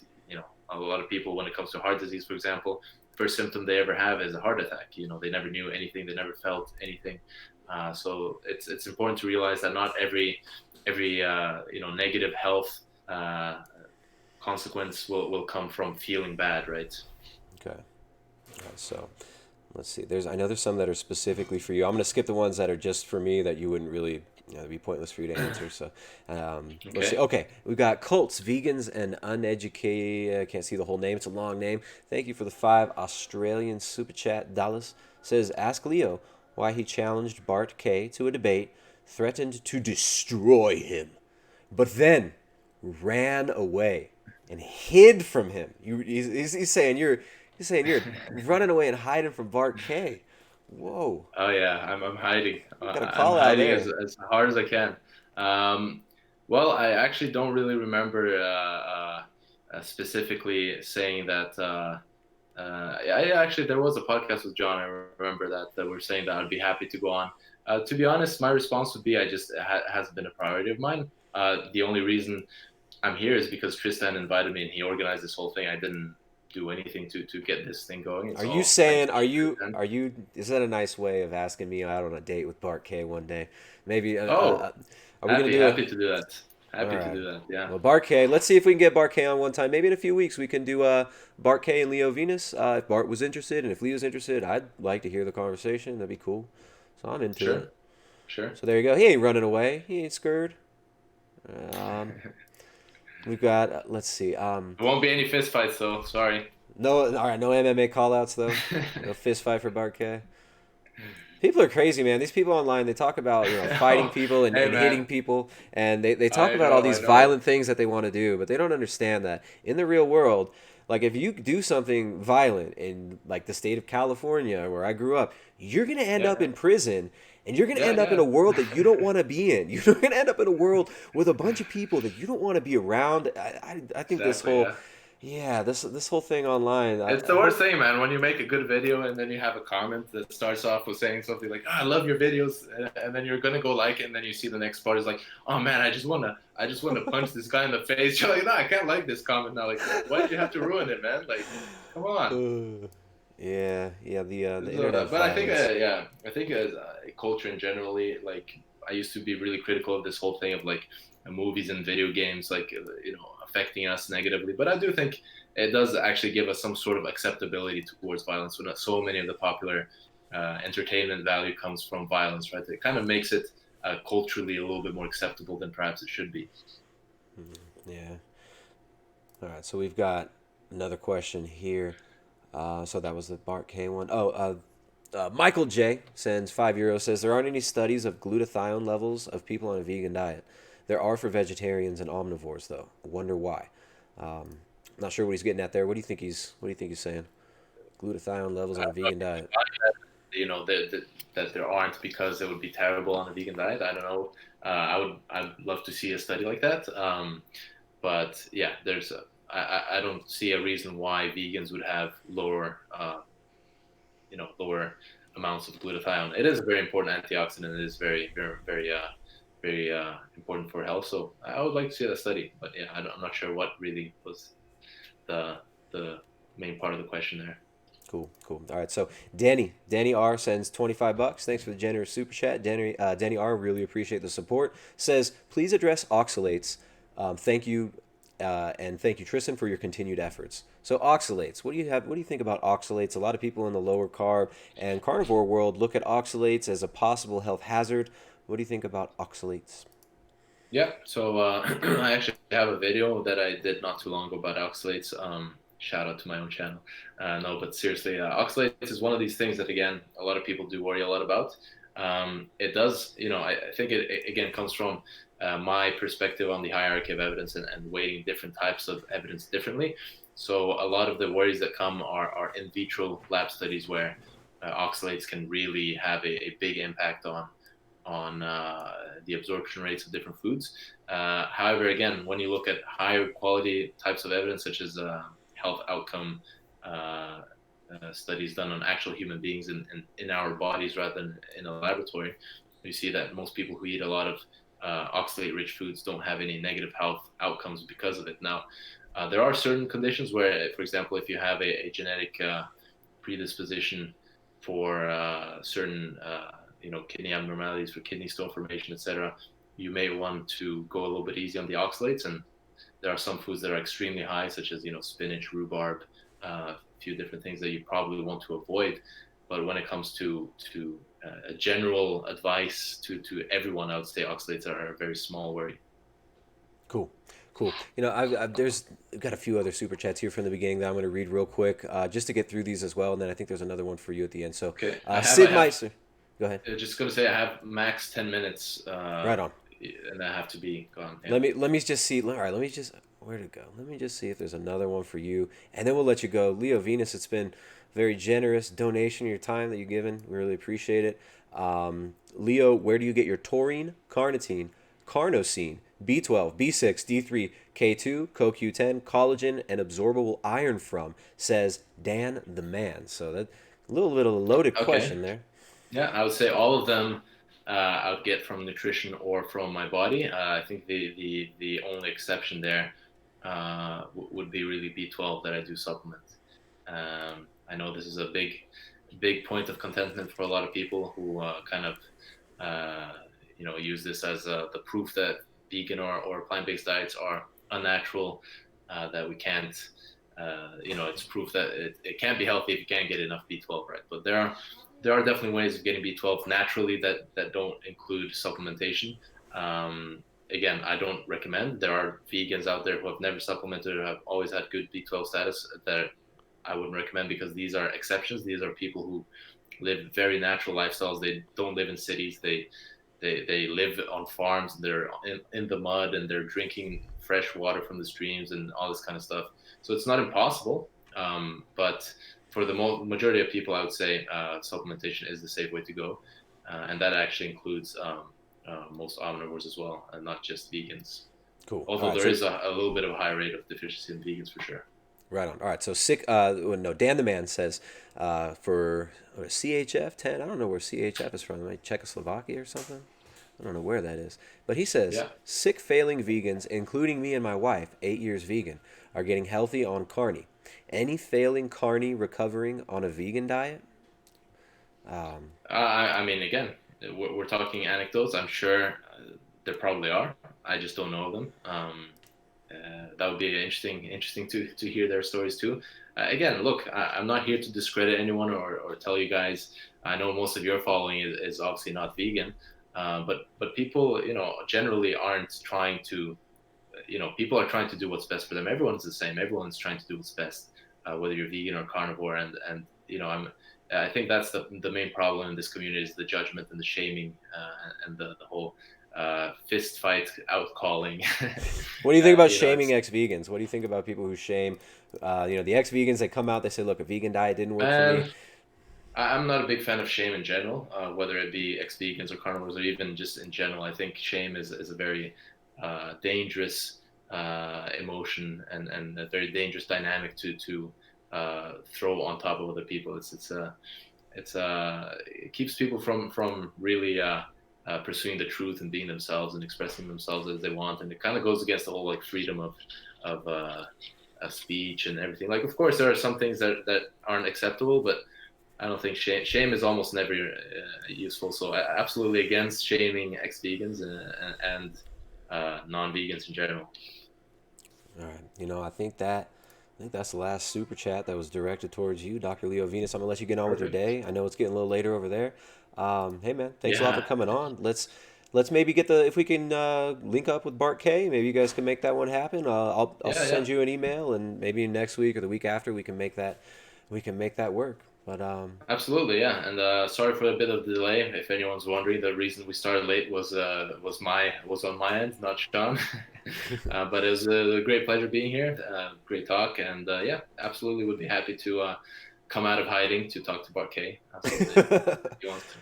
A lot of people, when it comes to heart disease, for example, first symptom they ever have is a heart attack. They never knew anything, they never felt anything. So it's important to realize that not every negative health consequence will come from feeling bad, right? okay. All right, so let's see. I know there's some that are specifically for you. I'm gonna skip the ones that are just for me that you wouldn't really it'd be pointless for you to answer. So, let's see. Okay. Okay, we've got cults, vegans, and uneducated. I can't see the whole name. It's a long name. Thank you for the 5 Australian super chat. Dallas says, ask Leo why he challenged Bart K to a debate, threatened to destroy him, but then ran away and hid from him. He's saying you're running away and hiding from Bart K. Whoa, Oh yeah, I'm hiding. got a I'm call out hiding there. as hard as I can. Um, well, I actually don't really remember specifically saying that. I actually there was a podcast with John. I remember that we were saying that I'd be happy to go on. To be honest, my response would be I just hasn't been a priority of mine. The only reason I'm here is because Tristan invited me and he organized this whole thing. I didn't do anything to get this thing going. It's Are you all thanks saying to Tristan. are you is that a nice way of asking me out on a date with Bart K one day? Maybe Oh, are we gonna happy do a happy to do that. all Happy to right. do that. Yeah. Well, Bart K, let's see if we can get Bart K on one time. Maybe in a few weeks we can do Bart K and Leo Venus. If Bart was interested and if Leo's interested, I'd like to hear the conversation. That'd be cool. So I'm into Sure. it. Sure. So there you go. He ain't running away. He ain't scared. Um, we've got let's see. There won't be any fist fights though. Sorry. No, all right. No MMA callouts though. No fist fight for Bart K. People are crazy, man. These people online, they talk about, fighting Oh, people hey and hitting man. people, and they talk I about all know. I these know. violent things that they want to do, but they don't understand that in the real world, like if you do something violent in like the state of California where I grew up, you're gonna end up Yeah. in prison, and you're gonna end up in Yeah. a world that you don't want to be in. You're gonna end up in a world with a bunch of people that you don't want to be around. I think this Exactly. whole Yeah. yeah this whole thing online. It's I the worst hope thing, man, when you make a good video and then you have a comment that starts off with saying something like, "I love your videos," and then you're gonna go like it, and then you see the next part is like, "Oh man, I just wanna punch this guy in the face." You're like, "No, I can't like this comment now. Like, why did you have to ruin it, man? Like, come on." yeah, the So, internet but I think, violence. yeah, I think as culture in generally, like, I used to be really critical of this whole thing of like movies and video games, like, affecting us negatively. But I do think it does actually give us some sort of acceptability towards violence when so many of the popular entertainment value comes from violence, right? It kind of makes it culturally a little bit more acceptable than perhaps it should be. Yeah. All right, so we've got another question here. So that was the Bart K one. Oh, Michael J sends €5. Says there aren't any studies of glutathione levels of people on a vegan diet. There are for vegetarians and omnivores, though. I wonder why. Um, not sure what he's getting at there. What do you think he's saying? Glutathione levels on a vegan diet. That there aren't because it would be terrible on a vegan diet. I don't know. I'd love to see a study like that. But yeah, I don't see a reason why vegans would have lower amounts of glutathione. It is a very important antioxidant. It is very, very, very important for health. So I would like to see that study. But yeah, I'm not sure what really was the the main part of the question there. Cool, cool. All right, so Danny R sends $25. Thanks for the generous super chat, Danny R. Really appreciate the support. Says please address oxalates. Thank you, and thank you Tristan for your continued efforts. So oxalates, what do you have? What do you think about oxalates? A lot of people in the lower carb and carnivore world look at oxalates as a possible health hazard. What do you think about oxalates? Yeah, so I actually have a video that I did not too long ago about oxalates. Shout out to my own channel. No, but seriously, oxalates is one of these things that, again, a lot of people do worry a lot about. It does, I think it again comes from my perspective on the hierarchy of evidence and weighting different types of evidence differently. So a lot of the worries that come are in vitro lab studies where oxalates can really have a big impact on the absorption rates of different foods. However, again, when you look at higher quality types of evidence, such as health outcome studies done on actual human beings in our bodies rather than in a laboratory, you see that most people who eat a lot of oxalate-rich foods don't have any negative health outcomes because of it. Now, there are certain conditions where, for example, if you have a genetic predisposition for certain kidney abnormalities, for kidney stone formation, etc., you may want to go a little bit easy on the oxalates. And there are some foods that are extremely high, such as spinach, rhubarb, a few different things that you probably want to avoid. But when it comes to general advice to everyone, I would say oxalates are a very small worry. Cool. Cool. I've got a few other super chats here from the beginning that I'm going to read real quick, just to get through these as well, and then I think there's another one for you at the end. So, Okay, Sid Meister, go ahead. just gonna say I have max 10 minutes, Right on. and I have to be gone. Yeah. Let me just see. All right, let me just where to go. Let me just see if there's another one for you, and then we'll let you go. Leo Venus, it's been very generous donation of your time that you've given. We really appreciate it. Leo, where do you get your taurine, carnitine, carnosine, B12, B6, D3, K2, CoQ10, collagen, and absorbable iron from? Says Dan the Man. So that a little bit of a loaded question there. Yeah, I would say all of them I would get from nutrition or from my body. I think the only exception there would be really B12 that I do supplement. I know this is a big point of contentment for a lot of people who kind of use this as the proof that vegan or plant-based diets are unnatural, that we can't. It's proof that it can't be healthy if you can't get enough B12, right? But there are definitely ways of getting B12 naturally that don't include supplementation. Again, I don't recommend. There are vegans out there who have never supplemented or have always had good B12 status that I wouldn't recommend, because these are exceptions. These are people who live very natural lifestyles. They don't live in cities. They live on farms. They're in the mud, and they're drinking fresh water from the streams and all this kind of stuff. So it's not impossible, but for the majority of people, I would say supplementation is the safe way to go, and that actually includes most omnivores as well, and not just vegans. Cool. Although there is a little bit of a high rate of deficiency in vegans for sure. Right on. All right. So Dan the Man says for CHF 10. I don't know where CHF is from. Like Czechoslovakia or something. I don't know where that is. But he says sick failing vegans, including me and my wife, 8 years vegan, are getting healthy on carne. Any failing carne recovering on a vegan diet? I mean, again, we're talking anecdotes. I'm sure there probably are. I just don't know them. That would be interesting to hear their stories too. Again, look, I'm not here to discredit anyone or tell you guys. I know most of your following is obviously not vegan, but people, generally aren't trying to. People are trying to do what's best for them. Everyone's the same. Everyone's trying to do what's best, whether you're vegan or carnivore. And I think that's the main problem in this community is the judgment and the shaming and the whole fist fight out calling. What do you think about shaming ex-vegans? What do you think about people who shame, the ex-vegans that come out, they say, look, a vegan diet didn't work for me? I'm not a big fan of shame in general, whether it be ex-vegans or carnivores or even just in general. I think shame is a very dangerous emotion and a very dangerous dynamic to throw on top of other people. It keeps people from really pursuing the truth and being themselves and expressing themselves as they want, and it kind of goes against the whole like freedom of speech and everything. Like, of course, there are some things that aren't acceptable, but I don't think shame is almost never useful. So absolutely against shaming ex-vegans and non-vegans in general. All right, I think that's the last super chat that was directed towards you, Dr. Leo Venus. I'm gonna let you get on with your day. I know it's getting a little later over there. Hey man, thanks a lot for coming on. Let's maybe get if we can link up with Bart K. Maybe you guys can make that one happen. I'll send you an email, and maybe next week or the week after we can make that work. But absolutely, yeah. And sorry for a bit of delay. If anyone's wondering, the reason we started late was on my end, not Shawn. But it was a great pleasure being here. Great talk, and absolutely would be happy to come out of hiding to talk to Bart K. Absolutely, if he wants to.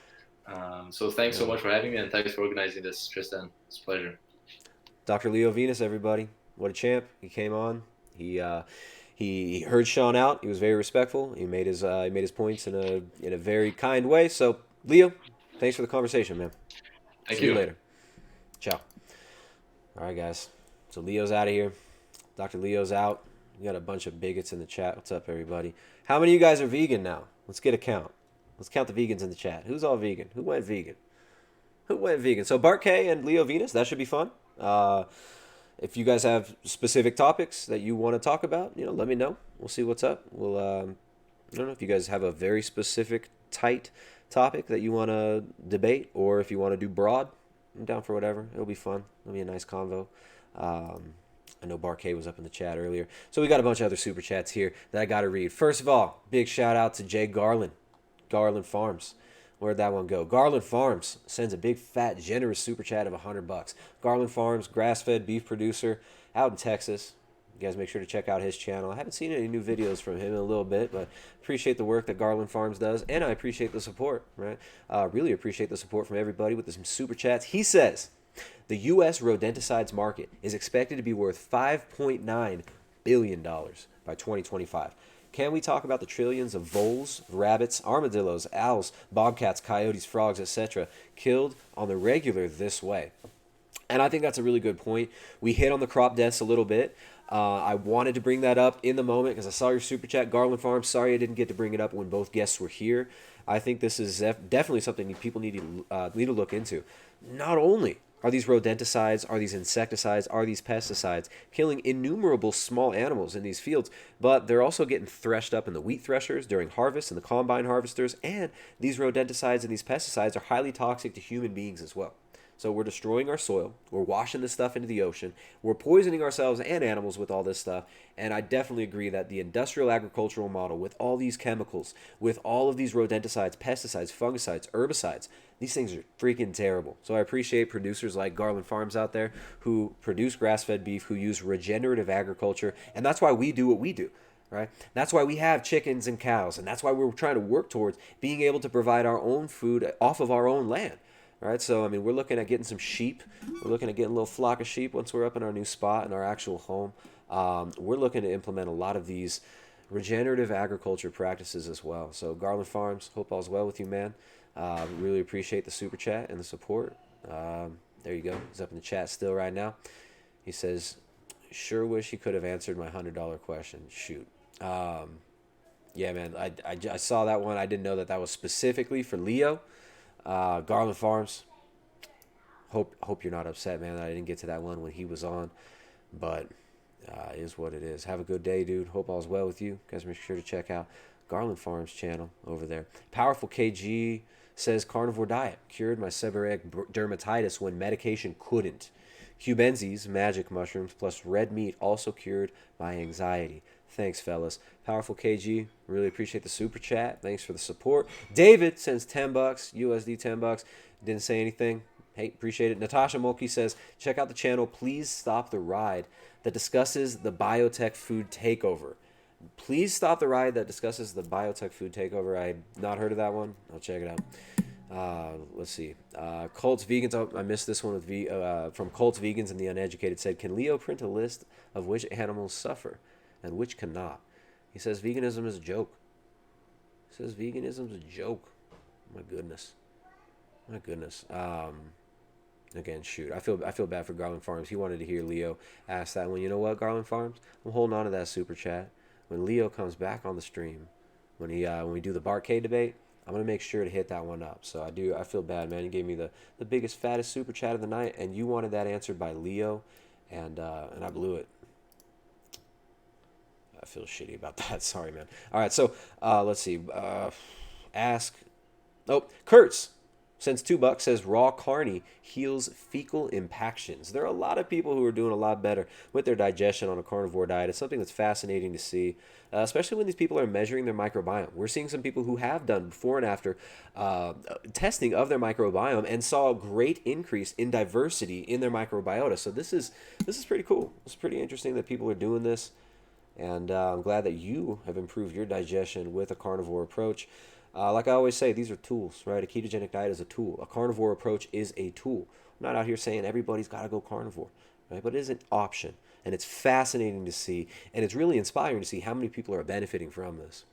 So thanks so much for having me, and thanks for organizing this, Tristan. It's a pleasure. Dr. Leo Venus, everybody, what a champ! He came on. He heard Shawn out. He was very respectful. He made his points in a very kind way. So, Leo, thanks for the conversation, man. See you later. Ciao. All right, guys. So Leo's out of here. Dr. Leo's out. We got a bunch of bigots in the chat. What's up, everybody? How many of you guys are vegan now? Let's get a count. Let's count the vegans in the chat. Who's all vegan? Who went vegan? So Bart K and Leo Venus, that should be fun. If you guys have specific topics that you want to talk about, let me know. We'll see what's up. I don't know if you guys have a very specific tight topic that you want to debate, or if you want to do broad, I'm down for whatever. It'll be fun. It'll be a nice convo. I know Barcade was up in the chat earlier. So we got a bunch of other super chats here that I got to read. First of all, big shout out to Jay Garland, Garland Farms. Where'd that one go? Garland Farms sends a big, fat, generous super chat of $100. Garland Farms, grass-fed beef producer out in Texas. You guys make sure to check out his channel. I haven't seen any new videos from him in a little bit, but appreciate the work that Garland Farms does, and I appreciate the support, right? Really appreciate the support from everybody with some super chats. He says, the U.S. rodenticides market is expected to be worth $5.9 billion by 2025. Can we talk about the trillions of voles, rabbits, armadillos, owls, bobcats, coyotes, frogs, etc. killed on the regular this way? And I think that's a really good point. We hit on the crop deaths a little bit. I wanted to bring that up in the moment because I saw your super chat, Garland Farms. Sorry I didn't get to bring it up when both guests were here. I think this is definitely something people need to look into. Not only are these rodenticides, are these insecticides, are these pesticides killing innumerable small animals in these fields, but they're also getting threshed up in the wheat threshers during harvest and the combine harvesters, and these rodenticides and these pesticides are highly toxic to human beings as well. So we're destroying our soil, we're washing this stuff into the ocean, we're poisoning ourselves and animals with all this stuff, and I definitely agree that the industrial agricultural model with all these chemicals, with all of these rodenticides, pesticides, fungicides, herbicides, these things are freaking terrible. So I appreciate producers like Garland Farms out there who produce grass-fed beef, who use regenerative agriculture, and that's why we do what we do. Right? That's why we have chickens and cows, and that's why we're trying to work towards being able to provide our own food off of our own land. All right, so I mean, we're looking at getting some sheep. We're looking at getting a little flock of sheep once we're up in our new spot in our actual home. We're looking to implement a lot of these regenerative agriculture practices as well. So Garland Farms, hope all's well with you, man. Really appreciate the super chat and the support. There you go. He's up in the chat still right now. He says, sure wish he could have answered my $100 question. Shoot. Yeah, man, I saw that one. I didn't know that was specifically for Leo. Garland Farms, hope you're not upset, man, that I didn't get to that one when he was on, but it is what it is. Have a good day, dude. Hope all's well with you. Guys, make sure to check out Garland Farms channel over there. Powerful KG says carnivore diet cured my seborrheic dermatitis when medication couldn't. Cubensis, magic mushrooms, plus red meat also cured my anxiety. Thanks, fellas. Powerful KG, really appreciate the super chat. Thanks for the support. David sends $10, USD $10. Didn't say anything. Hey, appreciate it. Natasha Mulkey says, check out the channel. Please stop the ride that discusses the biotech food takeover. Please stop the ride that discusses the biotech food takeover. I've not heard of that one. I'll check it out. Let's see. Cults Vegans. Oh, I missed this one with from Cults Vegans and the Uneducated said, can Leo print a list of which animals suffer and which cannot? He says veganism is a joke. He says veganism's a joke. My goodness. Again, shoot. I feel bad for Garland Farms. He wanted to hear Leo ask that one. You know what, Garland Farms? I'm holding on to that super chat. When Leo comes back on the stream, when we do the Barcade debate, I'm gonna make sure to hit that one up. So I feel bad, man. You gave me the biggest, fattest super chat of the night, and you wanted that answered by Leo, and I blew it. I feel shitty about that. Sorry, man. All right, so let's see. Kurtz sends $2, says raw carne heals fecal impactions. There are a lot of people who are doing a lot better with their digestion on a carnivore diet. It's something that's fascinating to see, especially when these people are measuring their microbiome. We're seeing some people who have done before and after testing of their microbiome and saw a great increase in diversity in their microbiota. So this is pretty cool. It's pretty interesting that people are doing this, and I'm glad that you have improved your digestion with a carnivore approach. Like I always say, these are tools, right? A ketogenic diet is a tool. A carnivore approach is a tool. I'm not out here saying everybody's got to go carnivore, right? But it is an option, and it's fascinating to see, and it's really inspiring to see how many people are benefiting from this.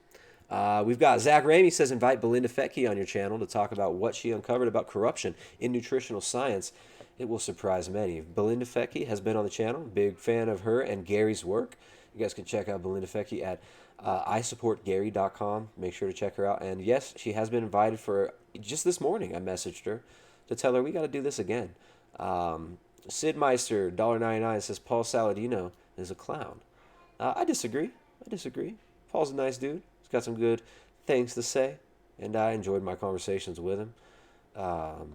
We've got Zach Ramey says, invite Belinda Fettke on your channel to talk about what she uncovered about corruption in nutritional science. It will surprise many. Belinda Fettke has been on the channel. Big fan of her and Gary's work. You guys can check out Belinda Fettke at isupportgary.com. Make sure to check her out. And yes, she has been invited for, just this morning I messaged her to tell her we got to do this again. Sid Meister, $1.99, says Paul Saladino is a clown. I disagree. Paul's a nice dude. He's got some good things to say. and I enjoyed my conversations with him. All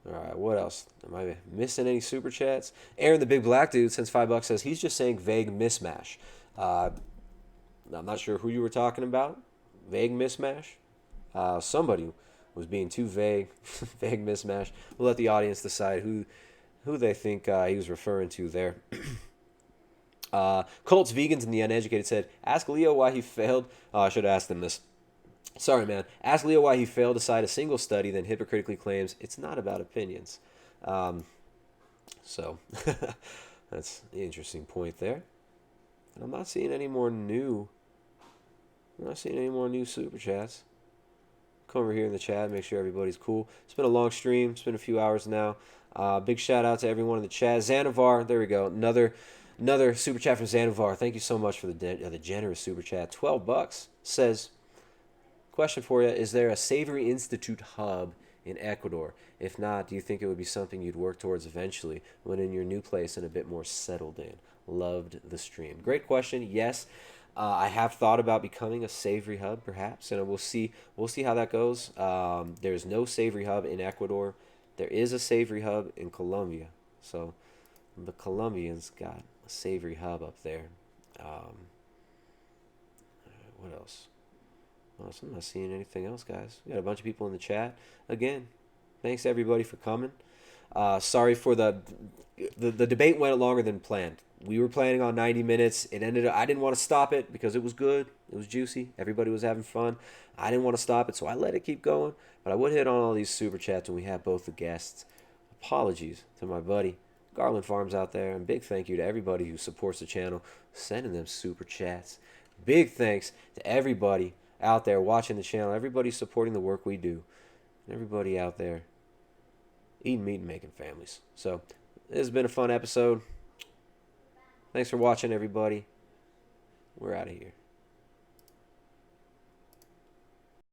right, what else? Am I missing any super chats? Aaron, the big black dude, sends $5, says he's just saying vague mismatch. I'm not sure who you were talking about. Vague mismatch. Somebody was being too vague. Vague mismatch. We'll let the audience decide who they think he was referring to there. Colts Vegans and the Uneducated said, ask Leo why he failed. Oh, I should have asked him this. Sorry, man. Ask Leo why he failed to cite a single study, then hypocritically claims it's not about opinions. So, that's an interesting point there. And I'm not seeing any more new super chats. Come over here in the chat, make sure everybody's cool. It's been a long stream. It's been a few hours now. Big shout out to everyone in the chat. Xanavar, there we go. Another super chat from Xanavar. Thank you so much for the generous super chat. $12 says, question for you, is there a Savory Institute hub in Ecuador? If not, do you think it would be something you'd work towards eventually when in your new place and a bit more settled in? Loved the stream. Great question. Yes, I have thought about becoming a Savory hub, perhaps, and we'll see how that goes. There's no Savory hub in Ecuador. There is a Savory hub in Colombia. So the Colombians got a Savory hub up there. What else? Well, I'm not seeing anything else, guys. We got a bunch of people in the chat. Again, thanks everybody for coming. Sorry for the debate went longer than planned. We were planning on 90 minutes. It ended up, I didn't want to stop it because it was good. It was juicy. Everybody was having fun. I didn't want to stop it, so I let it keep going. But I would hit on all these super chats when we have both the guests. Apologies to my buddy Garland Farms out there, and big thank you to everybody who supports the channel, sending them super chats. Big thanks to everybody out there watching the channel, everybody supporting the work we do, and everybody out there eating meat and making families. So this has been a fun episode. Thanks for watching, everybody. We're out of here.